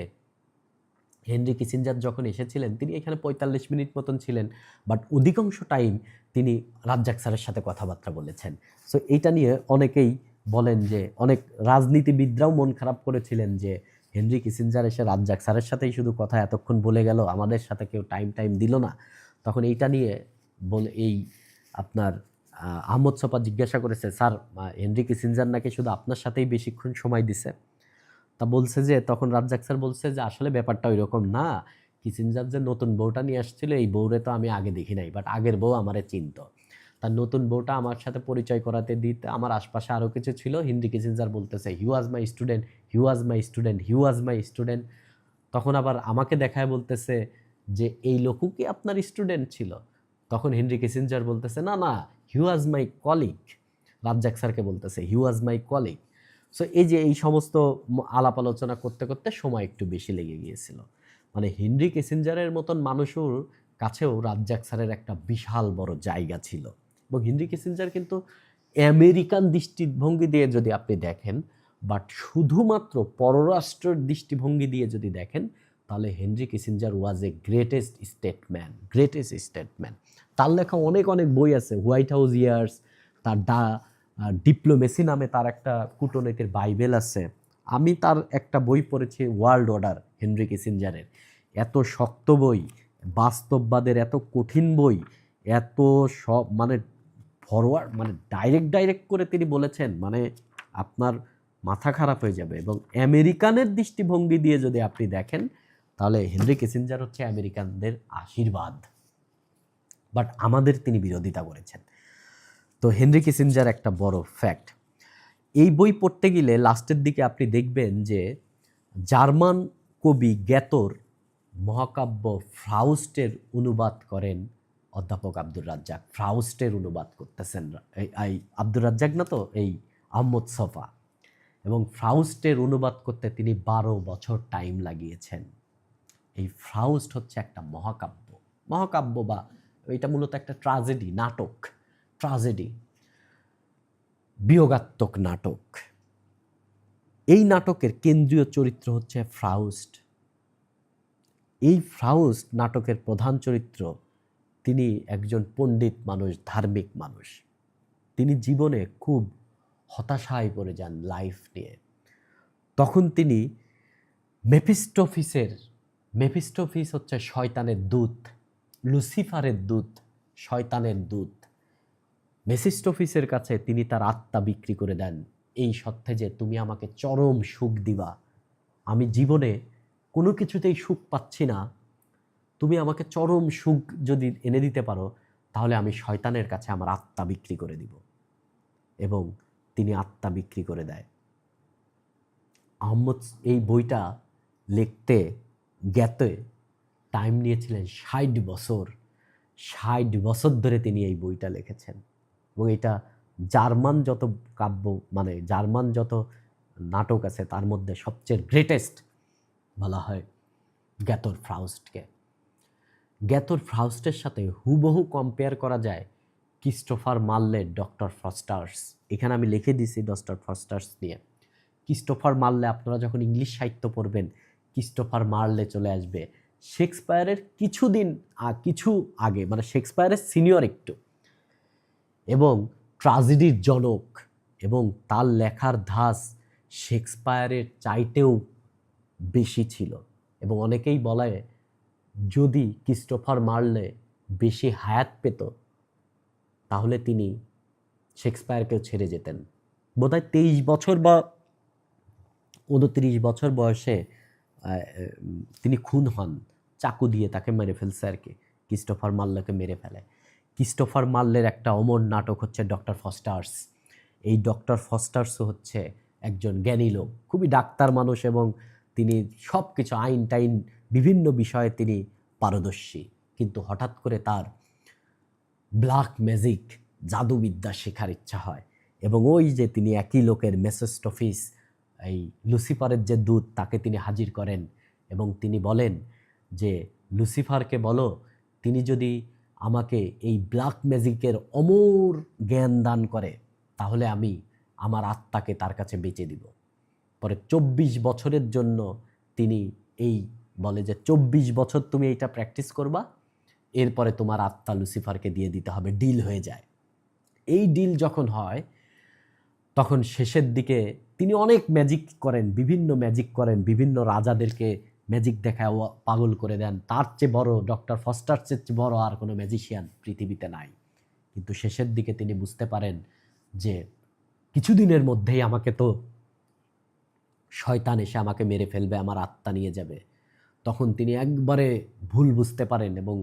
হেনরি কিসিঞ্জার যখন এসেছিলেন তিনি এখানে 45 মিনিট মতন ছিলেন, বাট অধিকাংশ টাইম তিনি রাজ্জাক স্যারের সাথে কথাবার্তা বলেছেন। সো এইটা নিয়ে অনেকেই বলেন যে অনেক রাজনীতিবিদরাও মন খারাপ করেছিলেন যে হেনরি কিসিঞ্জার এসে রাজ্জাক স্যারের সাথেই শুধু কথা এতক্ষণ বলে গেল, আমাদের সাথে কেউ টাইম দিল না। তখন এইটা নিয়ে এই আপনার আহমদ ছফা জিজ্ঞাসা করেছে, স্যার হেনরি কিসিঞ্জার নাকি শুধু আপনার সাথেই বেশিক্ষণ সময় দিছে? তা বলছে যে, তখন রাজ্জাক স্যার বলছে যে আসলে ব্যাপারটা ওই রকম না, কিসিঞ্জার যে নতুন বউটা নিয়ে আসছিল এই বউরে তো আমি আগে দেখি নাই, বাট আগের বউ আমারে চিনত, তার নতুন বউটা আমার সাথে পরিচয় করাতে দিতে আমার আশপাশে আরও কিছু ছিল। হেনরি কিসিঞ্জার বলতেছে he was my student, he was my student, he was my student. তখন আবার আমাকে দেখায় বলতেছে যে এই লোকও কি আপনার স্টুডেন্ট ছিল? তখন হেনরি কিসিঞ্জার বলতেছে না না, হি ওয়াজ মাই কলিগ। রাজ্জাক স্যারকে বলতেছে he was my colleague. So এই যে এই সমস্ত আলাপ আলোচনা করতে করতে সময় একটু বেশি লেগে গিয়েছিল। মানে হেনরি কিসিঞ্জারের মতন মানুষের কাছেও রাজ্জাক স্যারের একটা বিশাল বড় জায়গা ছিল। এবং হেনরি কিসিঞ্জার কিন্তু আমেরিকান দৃষ্টিভঙ্গি দিয়ে যদি আপনি দেখেন, বাট শুধুমাত্র পররাষ্ট্রের দৃষ্টিভঙ্গি দিয়ে যদি দেখেন, তাহলে হেনরি কিসিঞ্জার ওয়াজ এ গ্রেটেস্ট স্টেটম্যান। তার লেখা অনেক বই আছে, হোয়াইট হাউস ইয়ার্স, তার ডিপ্লোমেসি নামে তার একটা কূটনীতির বাইবেল আছে। আমি তার একটা বই পড়েছি ওয়ার্ল্ড অর্ডার, হেনরি কিসিঞ্জারের। এত শক্ত বই, বাস্তববাদের এত কঠিন বই, এত সব মানে ফরওয়ার্ড, মানে ডাইরেক্ট করে তিনি বলেছেন, মানে আপনার মাথা খারাপ হয়ে যাবে। এবং আমেরিকানের দৃষ্টিভঙ্গি দিয়ে যদি আপনি দেখেন, তাহলে হেনরি কিসিঞ্জার হচ্ছে আমেরিকানদের আশীর্বাদ, বাট আমাদের তিনি বিরোধিতা করেছেন। তো হেনরি কিসিঞ্জার একটা বড় ফ্যাক্ট। এই বই পড়তে গেলে লাস্টের দিকে আপনি দেখবেন যে জার্মান কবি গ্যাতর মহাকাব্য ফ্রাউস্টের অনুবাদ করেন অধ্যাপক আব্দুর রাজ্জাক। ফ্রাউস্টের অনুবাদ করতেছেন এই আব্দুর রাজ্জাক না, তো এই আহমদ ছফা। এবং ফ্রাউস্টের অনুবাদ করতে তিনি 12 বছর টাইম লাগিয়েছেন। এই ফ্রাউস্ট হচ্ছে একটা মহাকাব্য বা এটা মূলত একটা ট্রাজেডি, বিয়োগাত্মক নাটক। এই নাটকের কেন্দ্রীয় চরিত্র হচ্ছে ফ্রাউস্ট। এই ফ্রাউস্ট নাটকের প্রধান চরিত্র, তিনি একজন পণ্ডিত মানুষ, ধার্মিক মানুষ। তিনি জীবনে খুব হতাশায় পড়ে যান লাইফ নিয়ে। তখন তিনি মেফিস্টোফিস হচ্ছে শয়তানের দূত, লুসিফারের দূত, শয়তানের দূত। মেফিস্টোফিসের কাছে তিনি তার আত্মা বিক্রি করে দেন এই সত্যে যে তুমি আমাকে চরম সুখ দিবা, আমি জীবনে কোনো কিছুতেই সুখ পাচ্ছি না, তুমি আমাকে চরম সুখ যদি এনে দিতে পারো, তাহলে আমি শয়তানের কাছে আমার আত্মা বিক্রি করে দিব। এবং তিনি আত্মা বিক্রি করে দেয়। আহমদ এই বইটা লিখতে টাইম নিয়েছিলেন 60 বছর। 60 বছর ধরে তিনি এই বইটা লিখেছেন। এবং এটা জার্মান যত নাটক আছে তার মধ্যে সবচেয়ে গ্রেটেস্ট বলা হয় গ্যাতর ফ্রাউস্টের সাথে হুবহু কম্পেয়ার করা যায় ক্রিস্টোফার মার্লের ডক্টর ফস্টার্স। এখানে আমি লিখে দিছি ডক্টর ফস্টার্স নিয়ে। ক্রিস্টোফার মার্লে, আপনারা যখন ইংলিশ সাহিত্য পড়বেন, ক্রিস্টোফার মার্লে চলে আসবে। শেক্সপিয়ারের কিছু আগে, মানে শেক্সপিয়ারের সিনিয়র একটু, এবং ট্রাজেডির জনক, এবং তার লেখার ধাঁচ শেক্সপিয়ারের চাইতেও বেশি ছিল। এবং অনেকেই বলে যদি ক্রিস্টোফার মার্লে বেশি হায়াত পেত তাহলে তিনি শেক্সপিয়ারকেও ছেড়ে যেতেন। বোধহয় 23 বছর বা 29 বছর বয়সে তিনি খুন হন, চাকু দিয়ে তাকে মেরে ফেলছে আর কি, ক্রিস্টোফার মার্লেকে মেরে ফেলে। ক্রিস্টোফার মার্লের একটা অমর নাটক হচ্ছে ডক্টর ফস্টার্স। এই ডক্টর ফস্টার্সও হচ্ছে একজন জ্ঞানী লোক, খুবই ডাক্তার মানুষ, এবং তিনি সব কিছু আইন টাইন বিভিন্ন বিষয়ে তিনি পারদর্শী। কিন্তু হঠাৎ করে তার ব্ল্যাক ম্যাজিক জাদুবিদ্যা শেখার ইচ্ছা হয়, এবং ওই যে তিনি একই লোকের মেসোস্টফিস, এই লুসিফারের যে দূত, তাকে তিনি হাজির করেন এবং তিনি বলেন যে লুসিফারকে বলো তিনি যদি আমাকে এই ব্ল্যাক ম্যাজিকের অমর জ্ঞান দান করে তাহলে আমি আমার আত্মাকে তার কাছে বেচে দিব। পরে 24 বছরের জন্য তিনি এই বলে যে 24 বছর তুমি এইটা প্র্যাকটিস করবা, এরপরে তোমার আত্মা লুসিফারকে দিয়ে দিতে হবে, ডিল হয়ে যায়। এই ডিল যখন হয় তখন শেষের দিকে তিনি অনেক ম্যাজিক করেন, বিভিন্ন ম্যাজিক করেন, বিভিন্ন রাজাদেরকে ম্যাজিক দেখায় পাগল করে দেন। তার চেয়ে বড়, ডক্টর ফস্টার্সের চেয়ে বড় আর কোনো ম্যাজিশিয়ান পৃথিবীতে নাই। কিন্তু শেষের দিকে তিনি বুঝতে পারেন যে কিছুদিনের মধ্যেই আমাকে তো শয়তান এসে আমাকে মেরে ফেলবে, আমার আত্মা নিয়ে যাবে। তখন তিনি একবারে ভুল বুঝতে পারেন এবং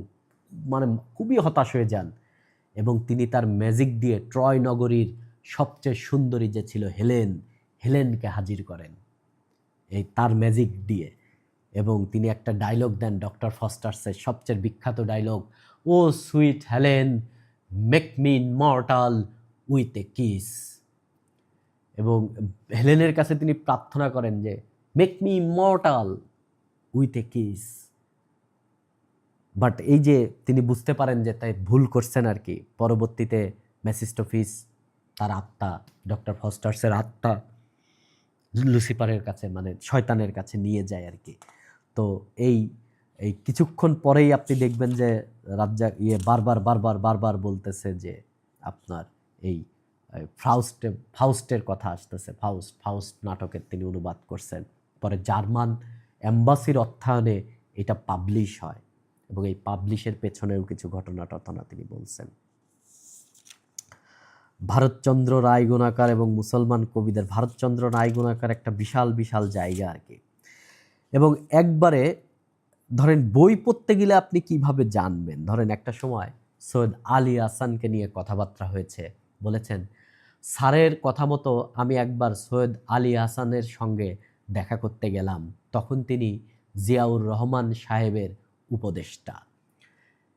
মানে খুবই হতাশ হয়ে যান, এবং তিনি তার ম্যাজিক দিয়ে ট্রয় নগরীর সবচেয়ে সুন্দরী যে ছিল হেলেনকে হাজির করেন এই তার ম্যাজিক দিয়ে। এবং তিনি একটা ডায়লগ দেন, ডক্টর ফস্টার্সের সবচেয়ে বিখ্যাত ডায়লগ, O sweet Helen make me immortal with a kiss. এবং হেলেনের কাছে তিনি প্রার্থনা করেন যে make me immortal with a kiss. But এই যে তিনি বুঝতে পারেন যে তাই ভুল করছেন আর কি। পরবর্তীতে মেসিস্টোফিস তার আত্মা, ডক্টর ফস্টার্সের আত্মা লুসিফারের কাছে মানে শয়তানের কাছে নিয়ে যায় আর কি। তো এই এই কিছুক্ষণ পরেই আপনি দেখবেন যে রাজ্জাক বারবার বলতেছে যে আপনার এই ফাউস্টের কথা আসতেছে। ফাউস্ট নাটকের তিনি অনুবাদ করছেন। পরে জার্মান এম্বাসির অর্থায়নে এটা পাবলিশ হয়, এবং এই পাবলিশের পেছনেও কিছু ঘটনা টথনা তিনি বলছেন। ভারতচন্দ্র রায়গুণাকার এবং মুসলমান কবিদের, ভারতচন্দ্র রায়গুণাকার একটা বিশাল জায়গা আর কি। এবং একবারে ধরেন বই পড়তে গেলে আপনি কিভাবে জানবেন, ধরেন একটা সময় সৈয়দ আলী হাসানকে নিয়ে কথাবার্তা হয়েছে, বলেছেন স্যারের কথা মতো আমি একবার সৈয়দ আলী হাসানের সঙ্গে দেখা করতে গেলাম, তখন তিনি জিয়াউর রহমান সাহেবের উপদেষ্টা।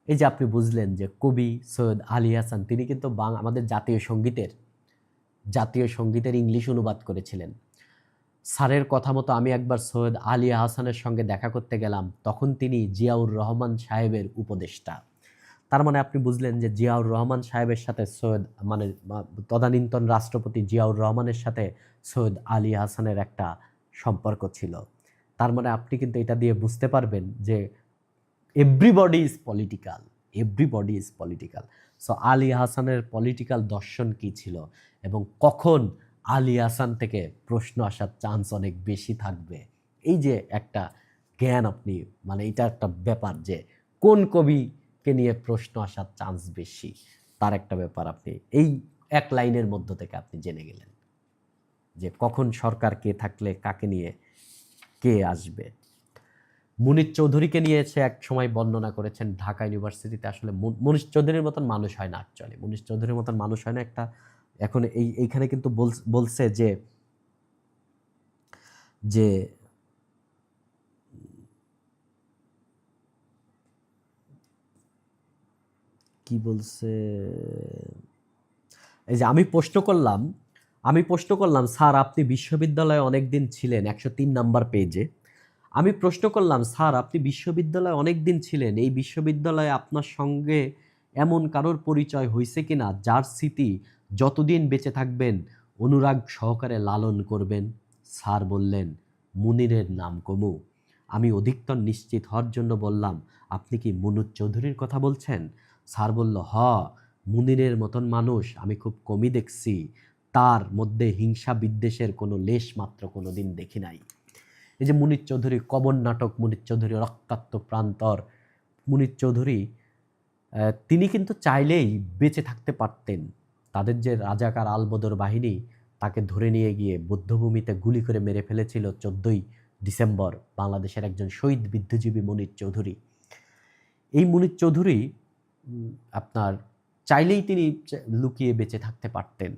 এই যে আপনি বুঝলেন যে কবি সৈয়দ আলী হাসান তিনি কিন্তু আমাদের জাতীয় সঙ্গীতের ইংলিশ অনুবাদ করেছিলেন। স্যারের কথা মতো আমি একবার সৈয়দ আলী হাসানের সঙ্গে দেখা করতে গেলাম, তখন তিনি জিয়াউর রহমান সাহেবের উপদেষ্টা। তার মানে আপনি বুঝলেন যে জিয়াউর রহমান সাহেবের সাথে মানে তদানীন্তন রাষ্ট্রপতি জিয়াউর রহমানের সাথে সৈয়দ আলী হাসানের একটা সম্পর্ক ছিল। তার মানে আপনি কিন্তু এটা দিয়ে বুঝতে পারবেন যে everybody is political. So Ali হাসানের পলিটিক্যাল দর্শন কি ছিল, এবং কখন আলী হাসান থেকে প্রশ্ন আসার চান্স অনেক বেশি থাকবে, এই যে একটা জ্ঞান আপনি মানে এটা একটা ব্যাপার যে কোন কবিকে নিয়ে প্রশ্ন আসার চান্স বেশি, তার একটা ব্যাপার আপনি এই এক লাইনের মধ্য থেকে আপনি জেনে গেলেন যে কখন সরকার কে থাকলে কাকে নিয়ে কে আসবে। মুনির চৌধুরীকে নিয়ে সে এক সময় বর্ণনা করেছেন ঢাকা ইউনিভার্সিটিতে। আসলে মুনির চৌধুরীর মতন মানুষ হয় না, অ্যাকচুয়ালি মুনির চৌধুরীর মতন মানুষ হয় না। একটা এখন এইখানে কিন্তু বলছে যে যে কি বলছে, এই যে আমি প্রশ্ন করলাম স্যার আপনি বিশ্ববিদ্যালয়ে অনেক দিন ছিলেন, 103 নাম্বার পেজে আমি প্রশ্ন করলাম স্যার আপনি বিশ্ববিদ্যালয়ে অনেক দিন ছিলেন, এই বিশ্ববিদ্যালয়ে আপনার সঙ্গে এমন কারোর পরিচয় হয়েছে কিনা যার স্মৃতি যতদিন বেঁচে থাকবেন অনুরাগ সহকারে লালন করবেন? স্যার বললেন মুনিরের নাম কমু। আমি অধিকতর নিশ্চিত হওয়ার জন্য বললাম আপনি কি মুনুর চৌধুরীর কথা বলছেন? স্যার বলল মুনিরের মতন মানুষ আমি খুব কমই দেখছি, তার মধ্যে হিংসা বিদ্বেষের কোনো লেশ মাত্র কোনোদিন দেখি নাই। এই যে মুনীর চৌধুরী কবর নাটক, মুনীর চৌধুরী রক্তাক্ত প্রান্তর, মুনীর চৌধুরী তিনি কিন্তু চাইলেই বেঁচে থাকতে পারতেন। তাদের যে রাজাকার আলবদর বাহিনী তাকে ধরে নিয়ে গিয়ে বৌদ্ধভূমিতে গুলি করে মেরে ফেলেছিল 14ই ডিসেম্বর বাংলাদেশের একজন শহীদ বুদ্ধিজীবী মুনীর চৌধুরী। এই মুনীর চৌধুরী আপনার চাইলেই তিনি লুকিয়ে বেঁচে থাকতে পারতেন,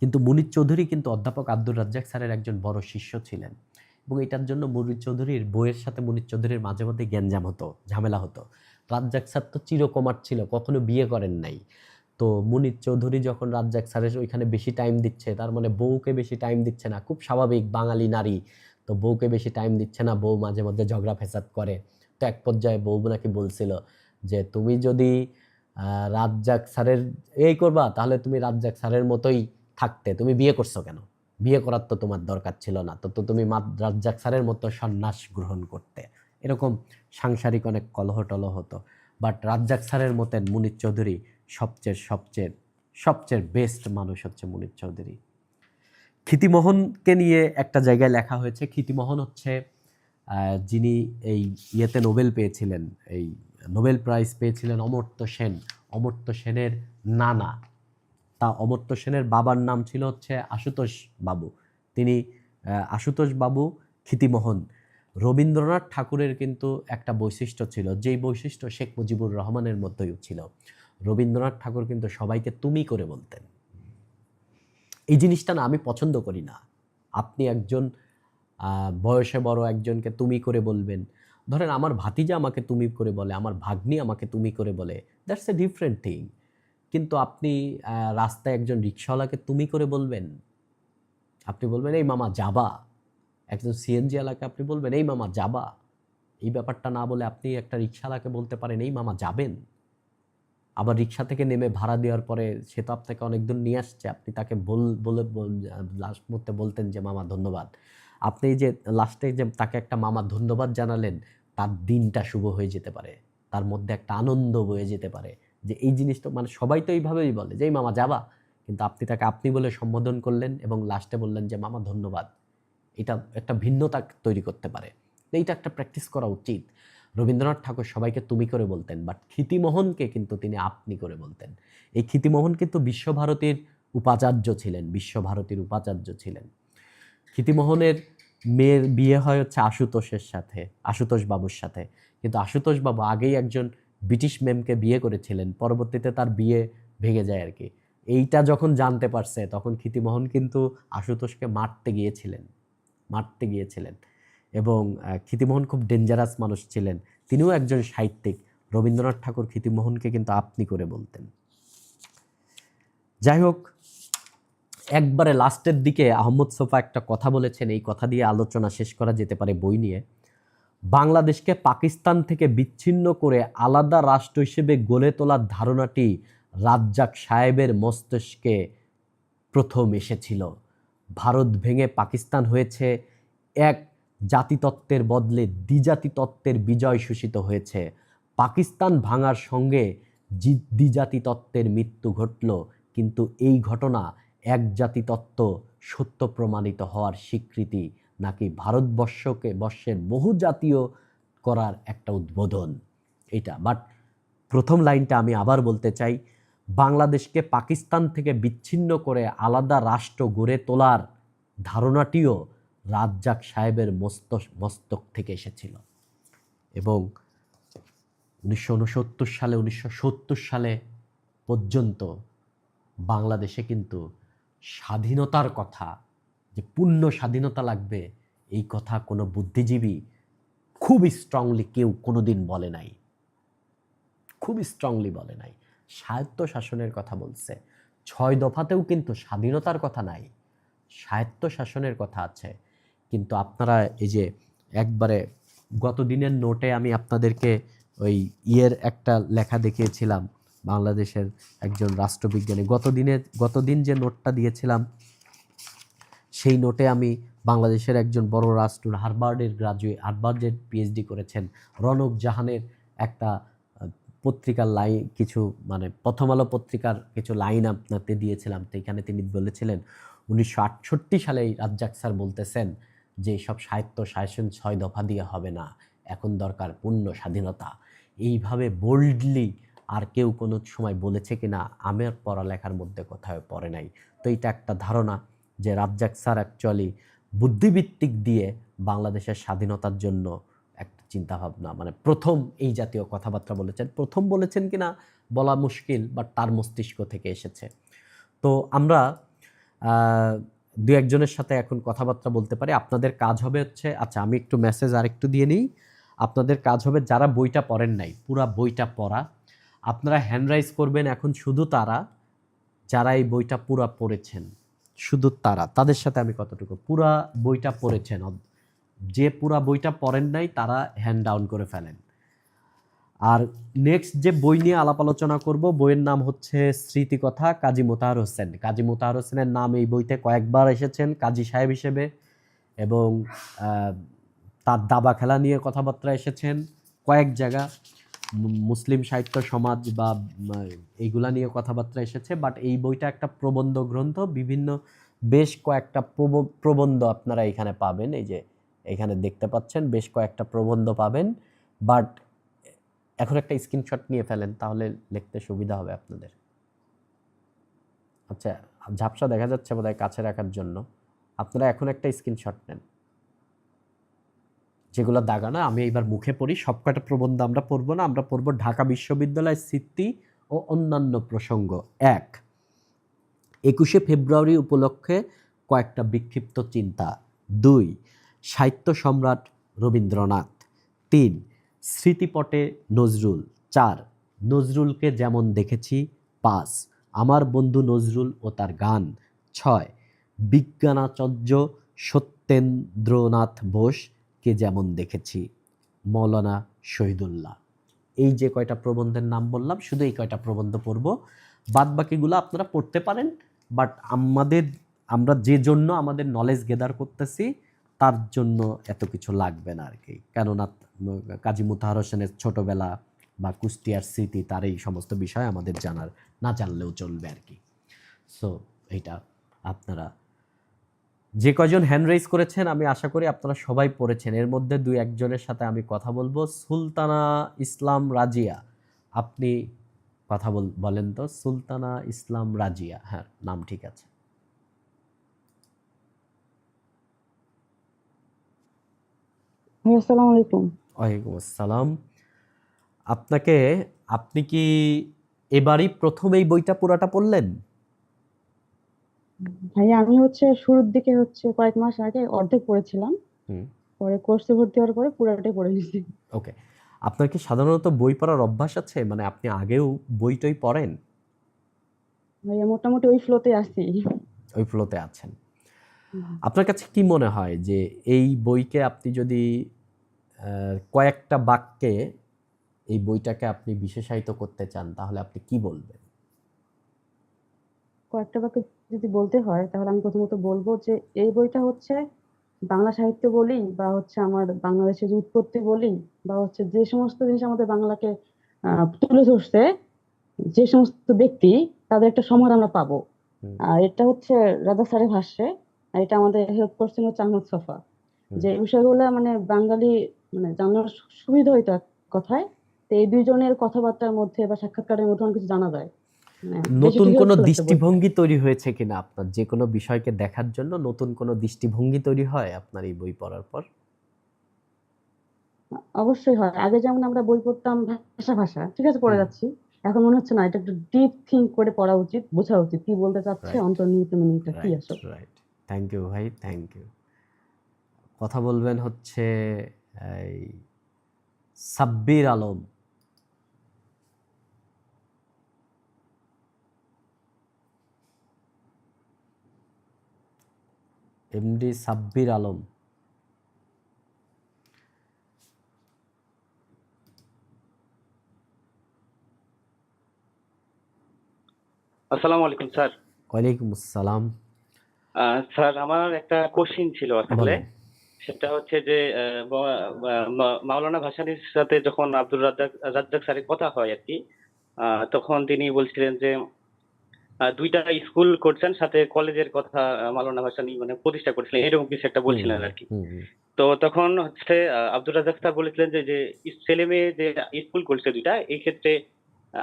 কিন্তু মুনীর চৌধুরী কিন্তু অধ্যাপক আব্দুর রাজ্জাক স্যারের একজন বড় শিষ্য ছিলেন, এবং এটার জন্য মুনীর চৌধুরীর বইয়ের সাথে মুনীর চৌধুরীর মাঝে মধ্যে গ্যাঞ্জাম হতো, ঝামেলা হতো। রাজ্জাক স্যার তো চিরকুমার ছিল, কখনো বিয়ে করেন নাই। তো মুনীর চৌধুরী যখন রাজ্জাক স্যারের ওইখানে বেশি টাইম দিচ্ছে, তার মানে বউকে বেশি টাইম দিচ্ছে না, খুব স্বাভাবিক বাঙালি নারী, তো বউকে বেশি টাইম দিচ্ছে না, বউ মাঝে মধ্যে ঝগড়া ফেসাদ করে। তো এক পর্যায়ে বউ নাকি বলছিল যে তুমি যদি রাজ্জাক স্যারের এই করবা তাহলে তুমি রাজ্জাক স্যারের মতোই থাকতে, তুমি বিয়ে করছো কেন? বিয়ে করার তো তোমার দরকার ছিল না, তো তুমি রাজ্জাক স্যারের মতো সন্ন্যাস গ্রহণ করতে। এরকম সাংসারিক অনেক কলহ টলহ হতো। বাট রাজ্জাক স্যারের মতেন মুনীর চৌধুরী সবচেয়ে সবচেয়ে সবচেয়ে বেস্ট মানুষ হচ্ছে মুনীর চৌধুরী। ক্ষিতিমোহনকে নিয়ে একটা জায়গায় লেখা হয়েছে, ক্ষিতিমোহন হচ্ছে যিনি এই ইয়েতে নোবেল পেয়েছিলেন, এই নোবেল প্রাইজ পেয়েছিলেন অমর্ত্য সেন। অমর্ত্য সেনের নানা, তা অমর্ত্য সেনের বাবার নাম ছিল হচ্ছে আশুতোষ বাবু। তিনি আশুতোষ বাবু ক্ষিতিমোহন। রবীন্দ্রনাথ ঠাকুরের কিন্তু একটা বৈশিষ্ট্য ছিল, যেই বৈশিষ্ট্য শেখ মুজিবুর রহমানের মধ্যেও ছিল। রবীন্দ্রনাথ ঠাকুর কিন্তু সবাইকে তুমি করে বলতেন। এই জিনিসটা না আমি পছন্দ করি না। আপনি একজন বয়সে বড় একজনকে তুমি করে বলবেন, ধরেন আমার ভাতিজা আমাকে তুমি করে বলে, আমার ভাগ্নি আমাকে তুমি করে বলে, দ্যাটস এ ডিফারেন্ট থিং। কিন্তু আপনি রাস্তায় একজন রিক্সাওয়ালাকে তুমি করে বলবেন, আপনি বলবেন এই মামা যাবা। একজন সিএনজি ওয়ালাকে আপনি বলবেন এই মামা যাবা। এই ব্যাপারটা না বলে আপনি একটা রিক্সাওয়ালাকে বলতে পারেন এই মামা যাবেন। আবার রিক্সা থেকে নেমে ভাড়া দেওয়ার পরে সে তো আপনাকে অনেক দূর নিয়ে আসছে, আপনি তাকে বলে লাস্ট মুহূর্তে বলতেন যে মামা ধন্যবাদ। আপনি যে লাস্টে যে তাকে একটা মামা ধন্যবাদ জানালেন, তার দিনটা শুভ হয়ে যেতে পারে, তার মধ্যে একটা আনন্দ বয়ে যেতে পারে। যে এই জিনিসটা মানে সবাই তো এইভাবেই বলে যে এই মামা যাবা, কিন্তু আপনি তাকে আপনি বলে সম্বোধন করলেন এবং লাস্টে বললেন যে মামা ধন্যবাদ। এটা একটা ভিন্নতা তৈরি করতে পারে। এইটা একটা প্র্যাকটিস করা উচিত। রবীন্দ্রনাথ ঠাকুর সবাইকে তুমি করে বলতেন, বাট ক্ষিতিমোহনকে কিন্তু তিনি আপনি করে বলতেন। এই ক্ষিতিমোহন কিন্তু বিশ্বভারতীর উপাচার্য ছিলেন, বিশ্বভারতীর উপাচার্য ছিলেন। ক্ষিতিমোহনের মেয়ের বিয়ে হয় হচ্ছে আশুতোষের সাথে, আশুতোষ বাবুর সাথে। কিন্তু আশুতোষ বাবু আগেই একজন ব্রিটিশ মেমকে বিয়ে করেছিলেন, পরবর্তীতে তার বিয়ে ভেঙে যায় আর কি। এইটা যখন জানতে পারছে তখন ক্ষিতিমোহন কিন্তু আশুতোষকে মারতে গিয়েছিলেন। এবং ক্ষিতিমোহন খুব ডেঞ্জারাস মানুষ ছিলেন, তিনিও একজন সাহিত্যিক। রবীন্দ্রনাথ ঠাকুর ক্ষিতিমোহনকে কিন্তু আপনি করে বলতেন। যাই হোক, একবারে লাস্টের দিকে আহমদ সোফা একটা কথা বলেছেন, এই কথা দিয়ে আলোচনা শেষ করা যেতে পারে বই নিয়ে। বাংলাদেশকে পাকিস্তান থেকে বিচ্ছিন্ন করে আলাদা রাষ্ট্র হিসেবে গড়ে তোলার ধারণাটি রাজ্জাক সাহেবের মস্তিষ্কে প্রথম এসেছিল। ভারত ভেঙে পাকিস্তান হয়েছে, এক জাতিতত্ত্বের বদলে দ্বিজাতি তত্ত্বের বিজয় সূচিত হয়েছে। পাকিস্তান ভাঙার সঙ্গে দ্বিজাতি তত্ত্বের মৃত্যু ঘটল, কিন্তু এই ঘটনা এক জাতি তত্ত্ব সত্য প্রমাণিত হওয়ার স্বীকৃতি, নাকি বর্ষের বহু জাতীয় করার একটা উদ্বোধন। এটা বাট প্রথম লাইনটা আমি আবার বলতে চাই, বাংলাদেশকে পাকিস্তান থেকে বিচ্ছিন্ন করে আলাদা রাষ্ট্র গড়ে তোলার ধারণাটিও রাজ্জাক সাহেবের মস্তক থেকে এসেছিল। এবং 1969 সালে পর্যন্ত বাংলাদেশে কিন্তু স্বাধীনতার কথা, যে পূর্ণ স্বাধীনতা লাগবে, এই কথা কোনো বুদ্ধিজীবী খুবই স্ট্রংলি কেউ কোনোদিন বলে নাই, খুবই স্ট্রংলি বলে নাই। স্বায়ত্ত শাসনের কথা বলছে। 6 দফাতেও কিন্তু স্বাধীনতার কথা নাই, স্বায়ত্ত শাসনের কথা আছে। কিন্তু আপনারা এই যে একবারে গত দিনের নোটে আমি আপনাদেরকে ওই একটা লেখা দেখিয়েছিলাম, বাংলাদেশের একজন রাষ্ট্রবিজ্ঞানী গতদিন যে নোটটা দিয়েছিলাম, সেই নোটে আমি বাংলাদেশের একজন বড় হার্ভার্ডের পিএইচডি করেছেন রনক জাহানের একটা পত্রিকার লাইন, কিছু মানে প্রথম আলো পত্রিকার কিছু লাইন আপনাকে দিয়েছিলাম। তো এখানে তিনি বলেছিলেন 1968 সালে রাজ্জাক স্যার বলতেছেন যে সব সাহিত্য শাসন 6 দফা দিয়ে হবে না, এখন দরকার পূর্ণ স্বাধীনতা, এইভাবে বোল্ডলি আর কেউ কোনো সময় বলেছে কিনা আমার পড়ালেখার মধ্যে কোথাও পড়ে নাই। তো এটা একটা ধারণা যে রাজ্জাক স্যার অ্যাকচুয়ালি বুদ্ধিভিত্তিক দিয়ে বাংলাদেশের স্বাধীনতার জন্য একটা চিন্তাভাবনা, মানে প্রথম এই জাতীয় কথাবার্তা বলেছেন। প্রথম বলেছেন কিনা বলা মুশকিল, বাট তার মস্তিষ্ক থেকে এসেছে। তো আমরা দু একজনের সাথে এখন কথাবার্তা বলতে পারি। আপনাদের কাজ হবে হচ্ছে, আচ্ছা আমি একটু মেসেজ আরেকটু দিয়ে নিই। আপনাদের কাজ হবে যারা বইটা পড়েন নাই পুরা বইটা পড়া। আপনারা হ্যান্ড রাইজ করবেন এখন শুধু তারা যারা এই বইটা পুরা পড়েছেন, শুধু তারা, তাদের সাথে আমি কতটুকু পুরা বইটা পড়েছেন। যে পুরা বইটা পড়েন নাই তারা হ্যান্ড ডাউন করে ফেলেন। আর নেক্সট যে বই নিয়ে আলাপ আলোচনা করব, বইয়ের নাম হচ্ছে স্মৃতিকথা, কাজী মোতাহার হোসেন। কাজী মোতাহার হোসেনের নাম এই বইতে কয়েকবার এসেছেন কাজী সাহেব হিসেবে, এবং তার দাবা খেলা নিয়ে কথাবার্তা এসেছেন কয়েক জায়গা, মুসলিম সাহিত্য সমাজ বা এইগুলা নিয়ে কথাবার্তা এসেছে। বাট এই বইটা একটা প্রবন্ধ গ্রন্থ, বিভিন্ন বেশ কয়েকটা প্রবন্ধ আপনারা এখানে পাবেন। এই যে এখানে দেখতে পাচ্ছেন বেশ কয়েকটা প্রবন্ধ পাবেন। বাট এখন একটা স্ক্রিনশট নিয়ে ফেলেন, তাহলে লিখতে সুবিধা হবে আপনাদের। আচ্ছা, ঝাপসা দেখা যাচ্ছে বোধহয়, কাছে রাখার জন্য আপনারা এখন একটা স্ক্রিনশট নেন, যেগুলো দাগানো। আমি এইবার মুখে পড়ি, সবকটা প্রবন্ধ আমরা পড়বো না, আমরা পড়বো ঢাকা বিশ্ববিদ্যালয়ের স্মৃতি ও অন্যান্য প্রসঙ্গ। 1, 21শে ফেব্রুয়ারি উপলক্ষে কয়েকটা বিক্ষিপ্ত চিন্তা। 2, সাহিত্য সম্রাট রবীন্দ্রনাথ। 3, স্মৃতিপটে নজরুল। 4, নজরুলকে যেমন দেখেছি। 5, আমার বন্ধু নজরুল ও তার গান। 6, বিজ্ঞানাচার্য সত্যেন্দ্রনাথ বোসকে যেমন দেখেছি। মৌলানা শহীদুল্লাহ। এই যে কয়টা প্রবন্ধের নাম বললাম, শুধু এই কয়টা প্রবন্ধ পড়ব, বাদ বাকিগুলো আপনারা পড়তে পারেন। বাট আমরা যে জন্য আমাদের নলেজ গেদার করতেছি তার জন্য এত কিছু লাগবে না আর কি। কেননা কাজী মোতাহার হোসেনের ছোটবেলা বা কুষ্টিয়ার স্মৃতি, তার এই সমস্ত বিষয় আমাদের না জানলেও চলবে আর কি। সো এইটা আপনারা যে কয়জন হ্যান্ড রেইজ করেছেন আমি আশা করি আপনারা সবাই পড়েছেন। এর মধ্যে 2-1 জনের সাথে আমি কথা বলবো। সুলতানা ইসলাম রাজিয়া, আপনি কথা বলেন তো। সুলতানা ইসলাম রাজিয়া, হ্যাঁ নাম ঠিক আছে। আসসালামু আলাইকুম। ওয়ালাইকুম আসসালাম। আপনি কি এবারই প্রথম এই বইটা পুরাটা পড়লেন? ভাইয়া আমি শুরুর দিকে কয়েক মাস আগে অর্ধেক পড়েছিলাম, পরে কোর্সে ভর্তি হওয়ার পরে পুরোটাই পড়ে নিয়েছি। ওকে। আপনার কি সাধারণত বই পড়ার অভ্যাস আছে, মানে আপনি আগেও বই টই পড়েন? ভাইয়া মোটামুটি ওই ফ্লোতে আছি। ওই ফ্লোতে আছেন। আপনার কাছে কি মনে হয় যে এই বইকে আপনি যদি কয়েকটা বাক্যে এই বইটাকে আপনি বিশেষায়িত করতে চান তাহলে আপনি কি বলবেন? কয়েকটা বাক্য যদি বলতে হয় তাহলে আমি প্রথমত বলবো যে এই বইটা বাংলা সাহিত্য বলি বা আমার বাংলাদেশের যে উৎপত্তি বলি বা যে সমস্ত জিনিস আমাদের বাংলাকে তুলে ধরছে, যে সমস্ত ব্যক্তি, তাদের একটা সমাহার আমরা পাবো। আর এটা রাজা স্যারের ভাষ্যে, আর এটা আমাদের হেল্প করছেন আহমদ ছফা। যে বিষয়গুলো মানে বাঙালি মানে জানার সুবিধা হইতো এক কথায়। তো এই দুইজনের কথাবার্তার মধ্যে বা সাক্ষাৎকারের মধ্যে অনেক কিছু জানা যায়। মানে বেশ নতুন একটু কোনো হেল্পফুল একটা বই। দৃষ্টিভঙ্গি তৈরি হয়েছে কিনা আপনার, যে কোনো বিষয়কে দেখার জন্য নতুন কোনো দৃষ্টিভঙ্গি তৈরি হয় আপনার এই বই পড়ার পর? অবশ্যই হয়। আগে যেমন আমরা বই পড়তাম ভাষা ভাষা, ঠিক আছে পড়ে যাচ্ছি, এখন মনে হচ্ছে না, এটা একটু ডিপ থিঙ্ক করে পড়া উচিত, বোঝা উচিত কি বলতে চাচ্ছে, রাইট, অন্তর্নিহিত মিনিংটা কি রাইট, আসলে। রাইট। থ্যাংক ইউ ভাই, থ্যাংক ইউ। কথা বলবেন এই সাব্বির আলম। এমডি সাব্বির আলম। আসসালামু আলাইকুম স্যার। ওয়ালাইকুম আসসালাম। স্যার আমার একটা কোশ্চিন ছিল আসলে। বলেন। সেটা হচ্ছে যে মাওলানা ভাসানীর সাথে যখন আব্দুর রাজ্জাক স্যারের কথা হয় আর কি, তখন তিনি বলছিলেন যে দুইটা স্কুল করছেন, সাথে কলেজের কথা মাওলানা ভাসানী মানে প্রতিষ্ঠা করেছিলেন, এরকম কিছু একটা হুম বলছিলেন আর কি। হুম হুম। তো তখন হচ্ছে আব্দুর রাজ্জাক স্যার বলেছিলেন যে যে ছেলে মেয়ে যে স্কুল করছে দুইটা, এই ক্ষেত্রে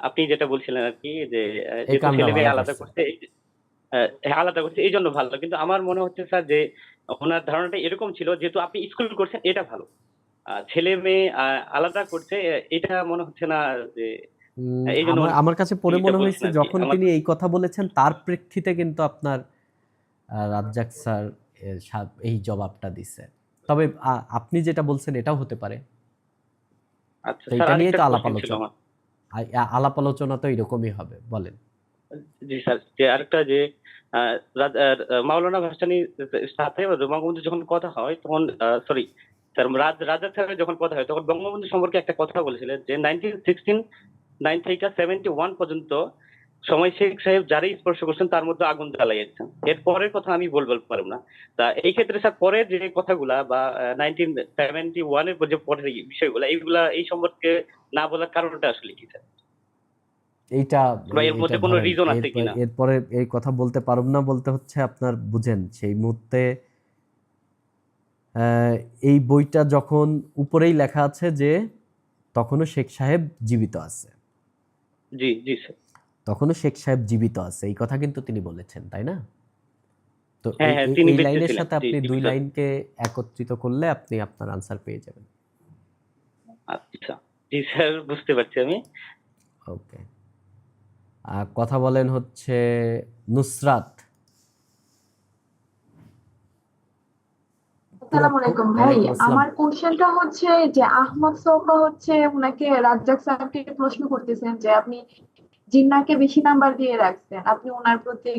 আপনি যেটা বলছিলেন আর কি যে এই যেহেতু কামটা ছেলে ভালো মেয়ে আলাদা করছে। করছে আলাদা করছে এই জন্য ভালো, কিন্তু আমার মনে হচ্ছে স্যার যে ওনার ধারণাটা এরকম ছিল যেহেতু আপনি স্কুল করছেন এটা ভালো, ছেলে মেয়ে আলাদা করছে এটা মনে হচ্ছে না যে এই জন্য আমার উনি আমার কাছে পরে এটা মনে বলছেন হয়েছে আর কি যখন আমার। তিনি এই কথা বলেছেন তার প্রেক্ষিতে কিন্তু আপনার রাজ্জাক স্যার এই জবাবটা দিছে। তবে আপনি যেটা বলছেন এটাও হতে পারে। আচ্ছা তো স্যার, এটা নিয়েই আরেকটা তো আলাপ কোশ্চেন ছিল আলোচনা, আমার। আলাপ আলোচনা তো এরকমই হবে, বলেন। জি স্যার, যে আরেকটা যে মাওলানা ভাসানীর সাথে বঙ্গবন্ধু যখন কথা হয় তখন সরি স্যার রাজার স্যারের যখন কথা হয় তখন বঙ্গবন্ধু সম্পর্কে একটা কথা বলেছিলেন যে 1969 থেকে 71 পর্যন্ত সময় শেখ সাহেব যারাই স্পর্শ করছেন তার মধ্যে আগুন জ্বালাইয়েছেন, এর পরের কথা আমি বলতে পারবো না। তা এই ক্ষেত্রে স্যার পরের যে কথাগুলা বা 1971-এর যে পরের বিষয়গুলা এইগুলা এই সম্পর্কে না বলার কারণটা আসলে কি স্যার, এইটা বা এর এইটা মধ্যে কোনো ধরেন রিজন আছে কিনা? এরপরে এই কথা বলতে পারব না, বলতে হচ্ছে আপনার বুঝেন সেই মুহূর্তে আহ, এই বইটা যখন উপরেই লেখা আছে যে তখনও শেখ সাহেব জীবিত আছে, জি জি স্যার। তখনও শেখ সাহেব জীবিত আছে, এই কথা কিন্তু তিনি বলেছেন, তাই না? তো হ্যাঁ এই হ্যাঁ, এই তিনি এই বেঁচে লাইনের ছিলেন, সাথে জি আপনি জি দুই স্যার। লাইনকে একত্রিত করলে আপনি আপনার আনসার পেয়ে যাবেন। আচ্ছা, জি স্যার, বুঝতে পারছি আমি। ওকে। কথা বলেন হচ্ছে নুসরাত। আপু আসসালামু আপু, আলাইকুম ভাই। ওয়ালাইকুম আসসালাম। আমার কোশ্চেনটা হচ্ছে যে আহমদ সোফা হচ্ছে উনাকে রাজ্জাক স্যারকে প্রশ্ন করতেছেন যে আপনি জিন্নাহকে বেশি নাম্বার দিয়ে রাখছেন, আপনি ওনার প্রতি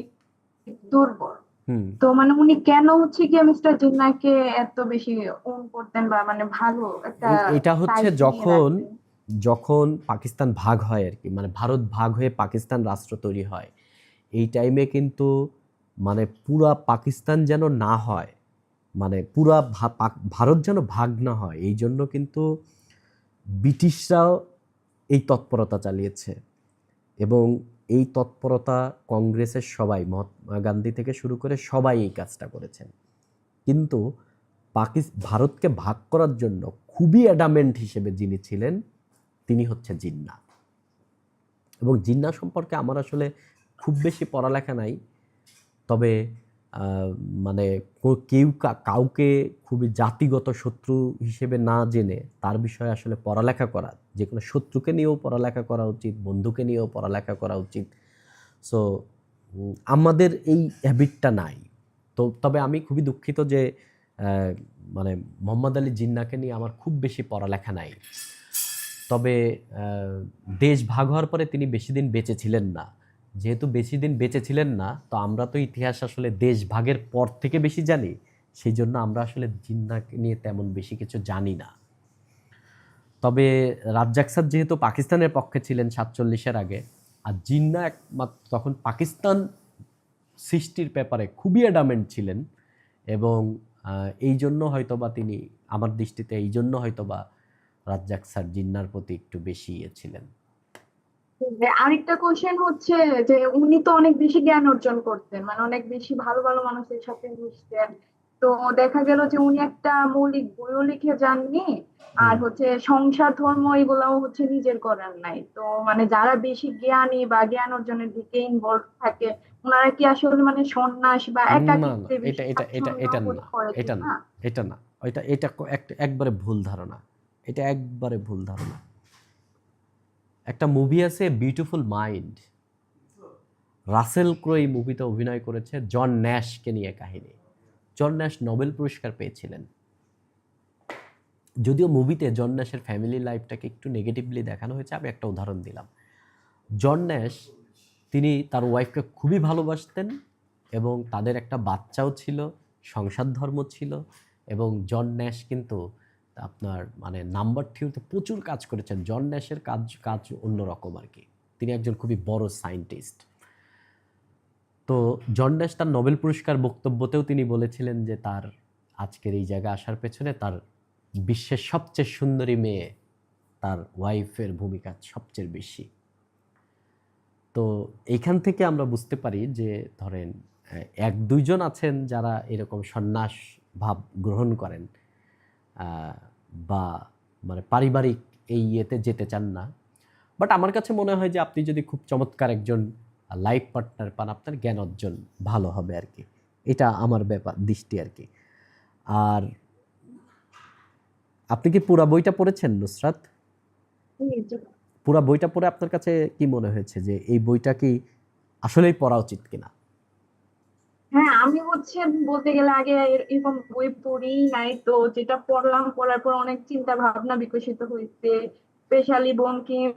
দুর্বল। হুম। তো মানে উনি কেন হচ্ছে গিয়ে মিস্টার জিন্নাহকে এত বেশি ওন করতেন বা মানে ভালো একটা এটা হচ্ছে সাইড নিয়ে যখন রাখতেন? যখন পাকিস্তান ভাগ হয় আর কি, মানে ভারত ভাগ হয়ে পাকিস্তান রাষ্ট্র তৈরি হয়, এই টাইমে কিন্তু মানে পুরা পাকিস্তান যেন না হয়, মানে পুরা ভারত যেন ভাগ না হয়, এই জন্য কিন্তু ব্রিটিশরাও এই তৎপরতা চালিয়েছে। এবং এই তৎপরতা কংগ্রেসের সবাই, মহাত্মা গান্ধী থেকে শুরু করে সবাই এই কাজটা করেছেন। কিন্তু ভারতকে ভাগ করার জন্য খুবই অ্যাডামেন্ট হিসেবে যিনি ছিলেন তিনি হচ্ছে জিন্নাহ। এবং জিন্নাহ সম্পর্কে আমার আসলে খুব বেশি পড়ালেখা নাই, তবে মানে কাউকে খুবই জাতিগত শত্রু হিসেবে না জেনে তার বিষয়ে আসলে পড়ালেখা করা, যে কোনো শত্রুকে নিয়েও পড়ালেখা করা উচিত, বন্ধুকে নিয়েও পড়ালেখা করা উচিত। সো আমাদের এই হ্যাবিটটা নাই। তো তবে আমি খুবই দুঃখিত যে মানে মোহাম্মদ আলী জিন্নাহকে নিয়ে আমার খুব বেশি পড়ালেখা নাই। তবে দেশ ভাগ হওয়ার পরে তিনি বেশি দিন বেঁচে ছিলেন না, যেহেতু বেশি দিন বেঁচে ছিলেন না, তো আমরা তো ইতিহাস আসলে দেশ ভাগের পর থেকে বেশি জানি, সেই জন্য আমরা আসলে জিন্নাহকে নিয়ে তেমন বেশি কিছু জানি না। তবে রাজ্জাক স্যার যেহেতু পাকিস্তানের পক্ষে ছিলেন 47-এর আগে, আর জিন্নাহ একমাত্র তখন পাকিস্তান সৃষ্টির ব্যাপারে খুবই অ্যাডামেন্ট ছিলেন, এবং এই জন্য হয়তোবা তিনি, আমার দৃষ্টিতে এই জন্য হয়তোবা রাজ্জাক স্যার জিন্নাহর প্রতি একটু বেশি ছিলেন। যে আরেকটা কোশ্চেন হচ্ছে যে উনি তো অনেক বেশি জ্ঞান অর্জন করতেন, মানে অনেক বেশি ভালো ভালো মানুষের সাথে মিশতেন। তো দেখা গেল যে উনি একটা মৌলিক বইও লিখে যাননি, আর হুম। হচ্ছে সংসার ধর্ম এগুলাও হচ্ছে নিজের করার নাই। তো মানে যারা বেশি জ্ঞানী বা জ্ঞান অর্জনের দিকে ইনভলভ থাকে ওনারা কি আসলে মানে সন্ন্যাস বা না না, একাকিত্বে বেশি এটা এটা এটা স্বাচ্ছন্দ্য এটা বোধ না, করে এটা না, কিনা? এটা না, এটা এটা একবারে ভুল ধারণা, এটা একবারে ভুল ধারণা। একটা মুভি আছে বিউটিফুল মাইন্ড, রাসেল ক্রো এই মুভিতে অভিনয় করেছে, জন ন্যাশকে নিয়ে কাহিনী। জন ন্যাশ নোবেল পুরস্কার পেয়েছিলেন, যদিও মুভিতে জন ন্যাশের ফ্যামিলি লাইফটাকে একটু নেগেটিভলি দেখানো হয়েছে। আমি একটা উদাহরণ দিলাম, জন ন্যাশ তিনি তার ওয়াইফকে খুবই ভালোবাসতেন এবং তাদের একটা বাচ্চাও ছিল, সংসার ধর্ম ছিল। এবং জন ন্যাশ কিন্তু আপনার মানে নাম্বার থিওরিতে প্রচুর কাজ করেছেন। জন ন্যাশের কাজ অন্যরকম আর কি, তিনি একজন খুবই বড় সায়েন্টিস্ট। তো জন ন্যাশ তার নোবেল পুরস্কার বক্তব্যতেও তিনি বলেছিলেন যে তার আজকের এই জায়গায় আসার পেছনে তার বিশ্বের সবচেয়ে সুন্দরী মেয়ে, তার ওয়াইফের ভূমিকা সবচেয়ে বেশি। তো এইখান থেকে আমরা বুঝতে পারি যে ধরেন এক দুইজন আছেন যারা এরকম সন্ন্যাস ভাব গ্রহণ করেন, বা মানে পারিবারিক এই ইয়েতে যেতে চান না। বাট আমার কাছে মনে হয় যে আপনি যদি খুব চমৎকার একজন লাইফ পার্টনার পান, আপনার জ্ঞান অর্জন ভালো হবে আর কি। এটা আমার দৃষ্টি আর কি। আর আপনি কি পুরা বইটা পড়েছেন নুসরাত? পুরা বইটা পড়ে আপনার কাছে কি মনে হয়েছে যে এই বইটা কি আসলেই পড়া উচিত কিনা? হ্যাঁ, আমি হচ্ছে বলতে গেলে আগে এরকম বই পড়ি নাই, তো যেটা পড়লাম, পড়ার পর অনেক চিন্তা ভাবনা বিকশিত হয়েছে। স্পেশালি বঙ্কিম,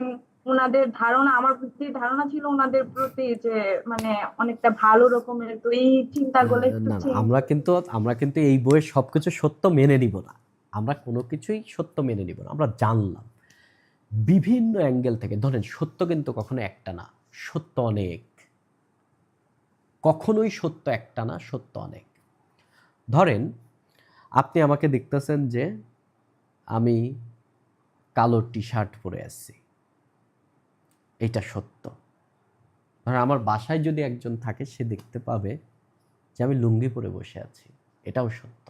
ওনাদের ধারণা, আমার যে ধারণা ছিল ওনাদের প্রতি, যে মানে অনেকটা ভালো রকমের, তো এই চিন্তাগুলো একটু না না, চেঞ্জ। আমরা কিন্তু এই বইয়ের সবকিছু সত্য মেনে নিব না। আমরা কোনো কিছুই সত্য মেনে নিব না। আমরা জানলাম বিভিন্ন অ্যাঙ্গেল থেকে। ধরেন সত্য কিন্তু কখনো একটা না, সত্য অনেক। কখনোই সত্য একটা না, সত্য অনেক। ধরেন আপনি আমাকে দেখতেছেন যে আমি কালো টি শার্ট পরে আছি, এটা সত্য। ধরেন আমার বাসায় যদি একজন থাকে, সে দেখতে পাবে যে আমি লুঙ্গি পরে বসে আছি, এটাও সত্য।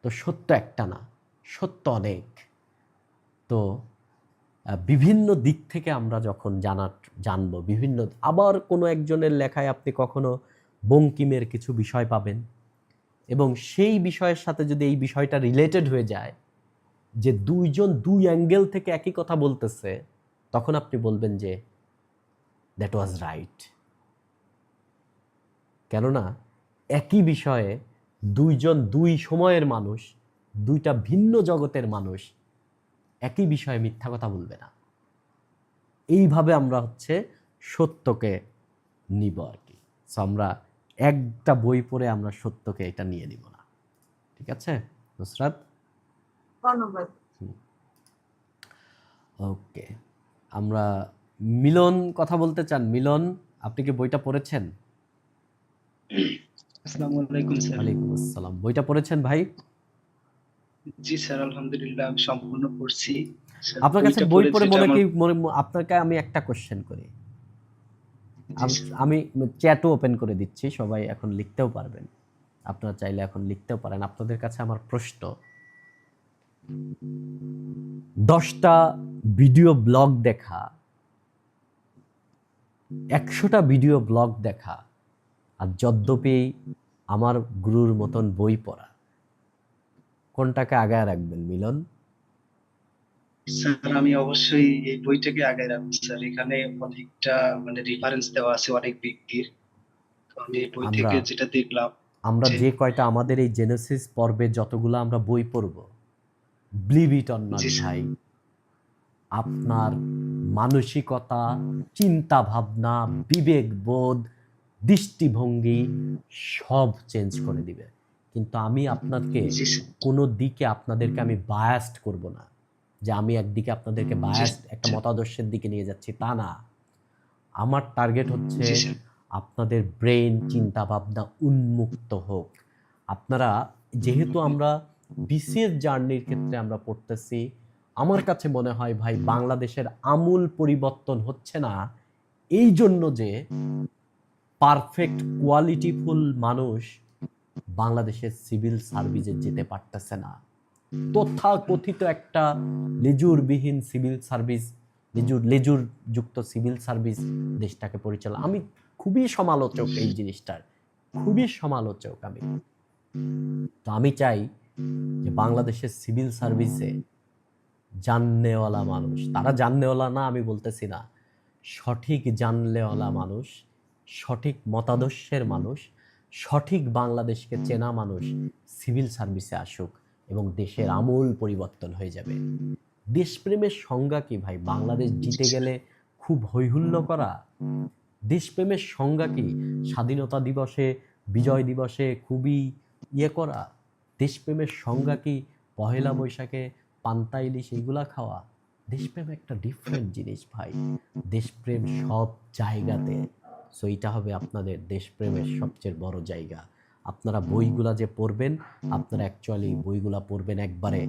তো সত্য একটা না, সত্য অনেক। তো বিভিন্ন দিক থেকে আমরা যখন জানবো বিভিন্ন, আবার কোনো একজনের লেখায় আপনি কখনো বঙ্কিমের কিছু বিষয় পাবেন, এবং সেই বিষয়ের সাথে যদি এই বিষয়টা রিলেটেড হয়ে যায়, যে দুইজন দুই অ্যাঙ্গেল থেকে একই কথা বলতেছে, তখন আপনি বলবেন যে দ্যাট ওয়াজ রাইট। কেননা একই বিষয়ে দুইজন দুই সময়ের মানুষ, দুইটা ভিন্ন জগতের মানুষ একই বিষয়ে মিথ্যা কথা বলবে না। এইভাবে আমরা সত্যকে নিব আর কি। সো আমরা একটা বই পড়ে আমরা সত্যকে এটা নিয়ে নিব না। ঠিক আছে নুসরাত? ধন্যবাদ। ওকে, আমরা মিলন কথা বলতে চান। মিলন, আপনি কি বইটা পড়েছেন? আসসালামু আলাইকুম স্যার। ওয়ালাইকুম আসসালাম। বইটা পড়েছেন ভাই? জি স্যার, আলহামদুলিল্লাহ আমি সম্পূর্ণ পড়ছি। স্যার, আপনার কাছে বইটা বই পড়ে পড়ে যেটা মনে আমার, কি আপনাকে আমি একটা কোশ্চেন করি। জি স্যার। আমি চ্যাটও ওপেন করে দিচ্ছি, সবাই এখন লিখতেও পারবেন। আপনারা চাইলে এখন লিখতেও পারেন। আপনাদের কাছে আমার প্রশ্ন, 10টা ভিডিও ব্লগ দেখা, 100টা ভিডিও ব্লগ দেখা, আর যদ্যপি আমার গুরুর মতন বই পড়া, কোনটাকে আগায় রাখবেন মিলন? স্যার আমি অবশ্যই এই বইটাকে আগায় রাখবো স্যার। এখানে অনেকটা মানে রেফারেন্স দেওয়া আছে অনেক ব্যক্তির। তো আমি এই বই আমরা থেকে যেটা দেখলাম আমরা যে, যে কয়টা আমাদের এই জেনেসিস পর্বে যতগুলো আমরা বই পড়ব, believe it or not G sir. ভাই, আপনার মানসিকতা, চিন্তা ভাবনা, বিবেক বোধ, দৃষ্টিভঙ্গি সব চেঞ্জ করে দিবে। কিন্তু আমি আপনাকে জি স্যার। কোনো দিকে আপনাদেরকে আমি বায়াসড করব না, যে আমি একদিকে আপনাদেরকে বায়াসড একটা মতাদর্শের দিকে নিয়ে যাচ্ছি, তা না। আমার টার্গেট জি স্যার। আপনাদের ব্রেন, চিন্তা ভাবনা উন্মুক্ত হোক। আপনারা, যেহেতু আমরা বিসিএস জার্নির ক্ষেত্রে আমরা পড়তেছি, আমার কাছে মনে হয় ভাই বাংলাদেশের আমূল পরিবর্তন হচ্ছে না এই জন্য যে পারফেক্ট কোয়ালিটিফুল মানুষ বাংলাদেশের সিভিল সার্ভিসে যেতে পারতেছে না। তথাকথিত একটা লেজুরবিহীন সিভিল সার্ভিস, লেজুর যুক্ত সিভিল সার্ভিস দেশটাকে পরিচালনা। আমি খুবই সমালোচক এই জিনিসটার, খুবই সমালোচক আমি। তো আমি চাই যে বাংলাদেশের সিভিল সার্ভিসে জাননেওয়ালা মানুষ, তারা জাননেওয়ালা না আমি বলতেছি না, সঠিক জাননেওয়ালা মানুষ, সঠিক মতাদর্শের মানুষ, সঠিক বাংলাদেশকে চেনা মানুষ সিভিল সার্ভিসে আসুক, এবং দেশের আমূল পরিবর্তন হয়ে যাবে। দেশপ্রেমের সংজ্ঞা কি ভাই? বাংলাদেশ জিতে গেলে খুব হৈহুল্য করা? দেশপ্রেমের সংজ্ঞা কি স্বাধীনতা দিবসে, বিজয় দিবসে খুবই করা? দেশপ্রেমের সংজ্ঞা কি পহেলা বৈশাখে পান্তা ইলিশ এইগুলা খাওয়া? দেশপ্রেম একটা ডিফারেন্ট জিনিস ভাই। দেশপ্রেম সব জায়গাতে। সো এটা হবে আপনাদের দেশপ্রেমের সবচেয়ে বড় জায়গা। আপনারা বইগুলা যে পড়বেন, আপনারা অ্যাকচুয়ালি বইগুলা পড়বেন একবারে,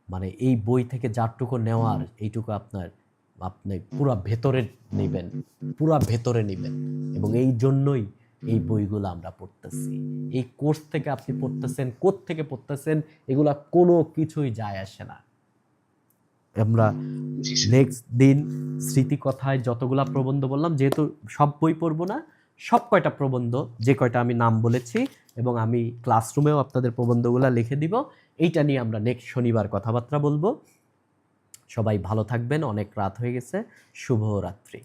মানে এই বই থেকে যারটুকু নেওয়ার এইটুকু আপনার আপনি পুরা ভেতরে নেবেন, পুরা ভেতরে নেবেন। এবং এই জন্যই এই বইগুলো আমরা পড়তেছি। এই কোর্স থেকে আপনি পড়তেছেন, থেকে পড়তেছেন, এগুলা কোনো কিছুই যায় আসে না। আমরা জি স্যার। নেক্সট দিন স্মৃতিকথায় যতগুলা প্রবন্ধ বললাম, যেহেতু সব বই পড়বো না, সব কয়টা প্রবন্ধ যে কয়টা আমি নাম বলেছি, এবং আমি ক্লাসরুমেও আপনাদের প্রবন্ধগুলা লিখে দিব, এইটা নিয়ে আমরা নেক্সট শনিবার কথাবার্তা বলবো। সবাই ভালো থাকবেন, অনেক রাত হয়ে গেছে, শুভরাত্রি।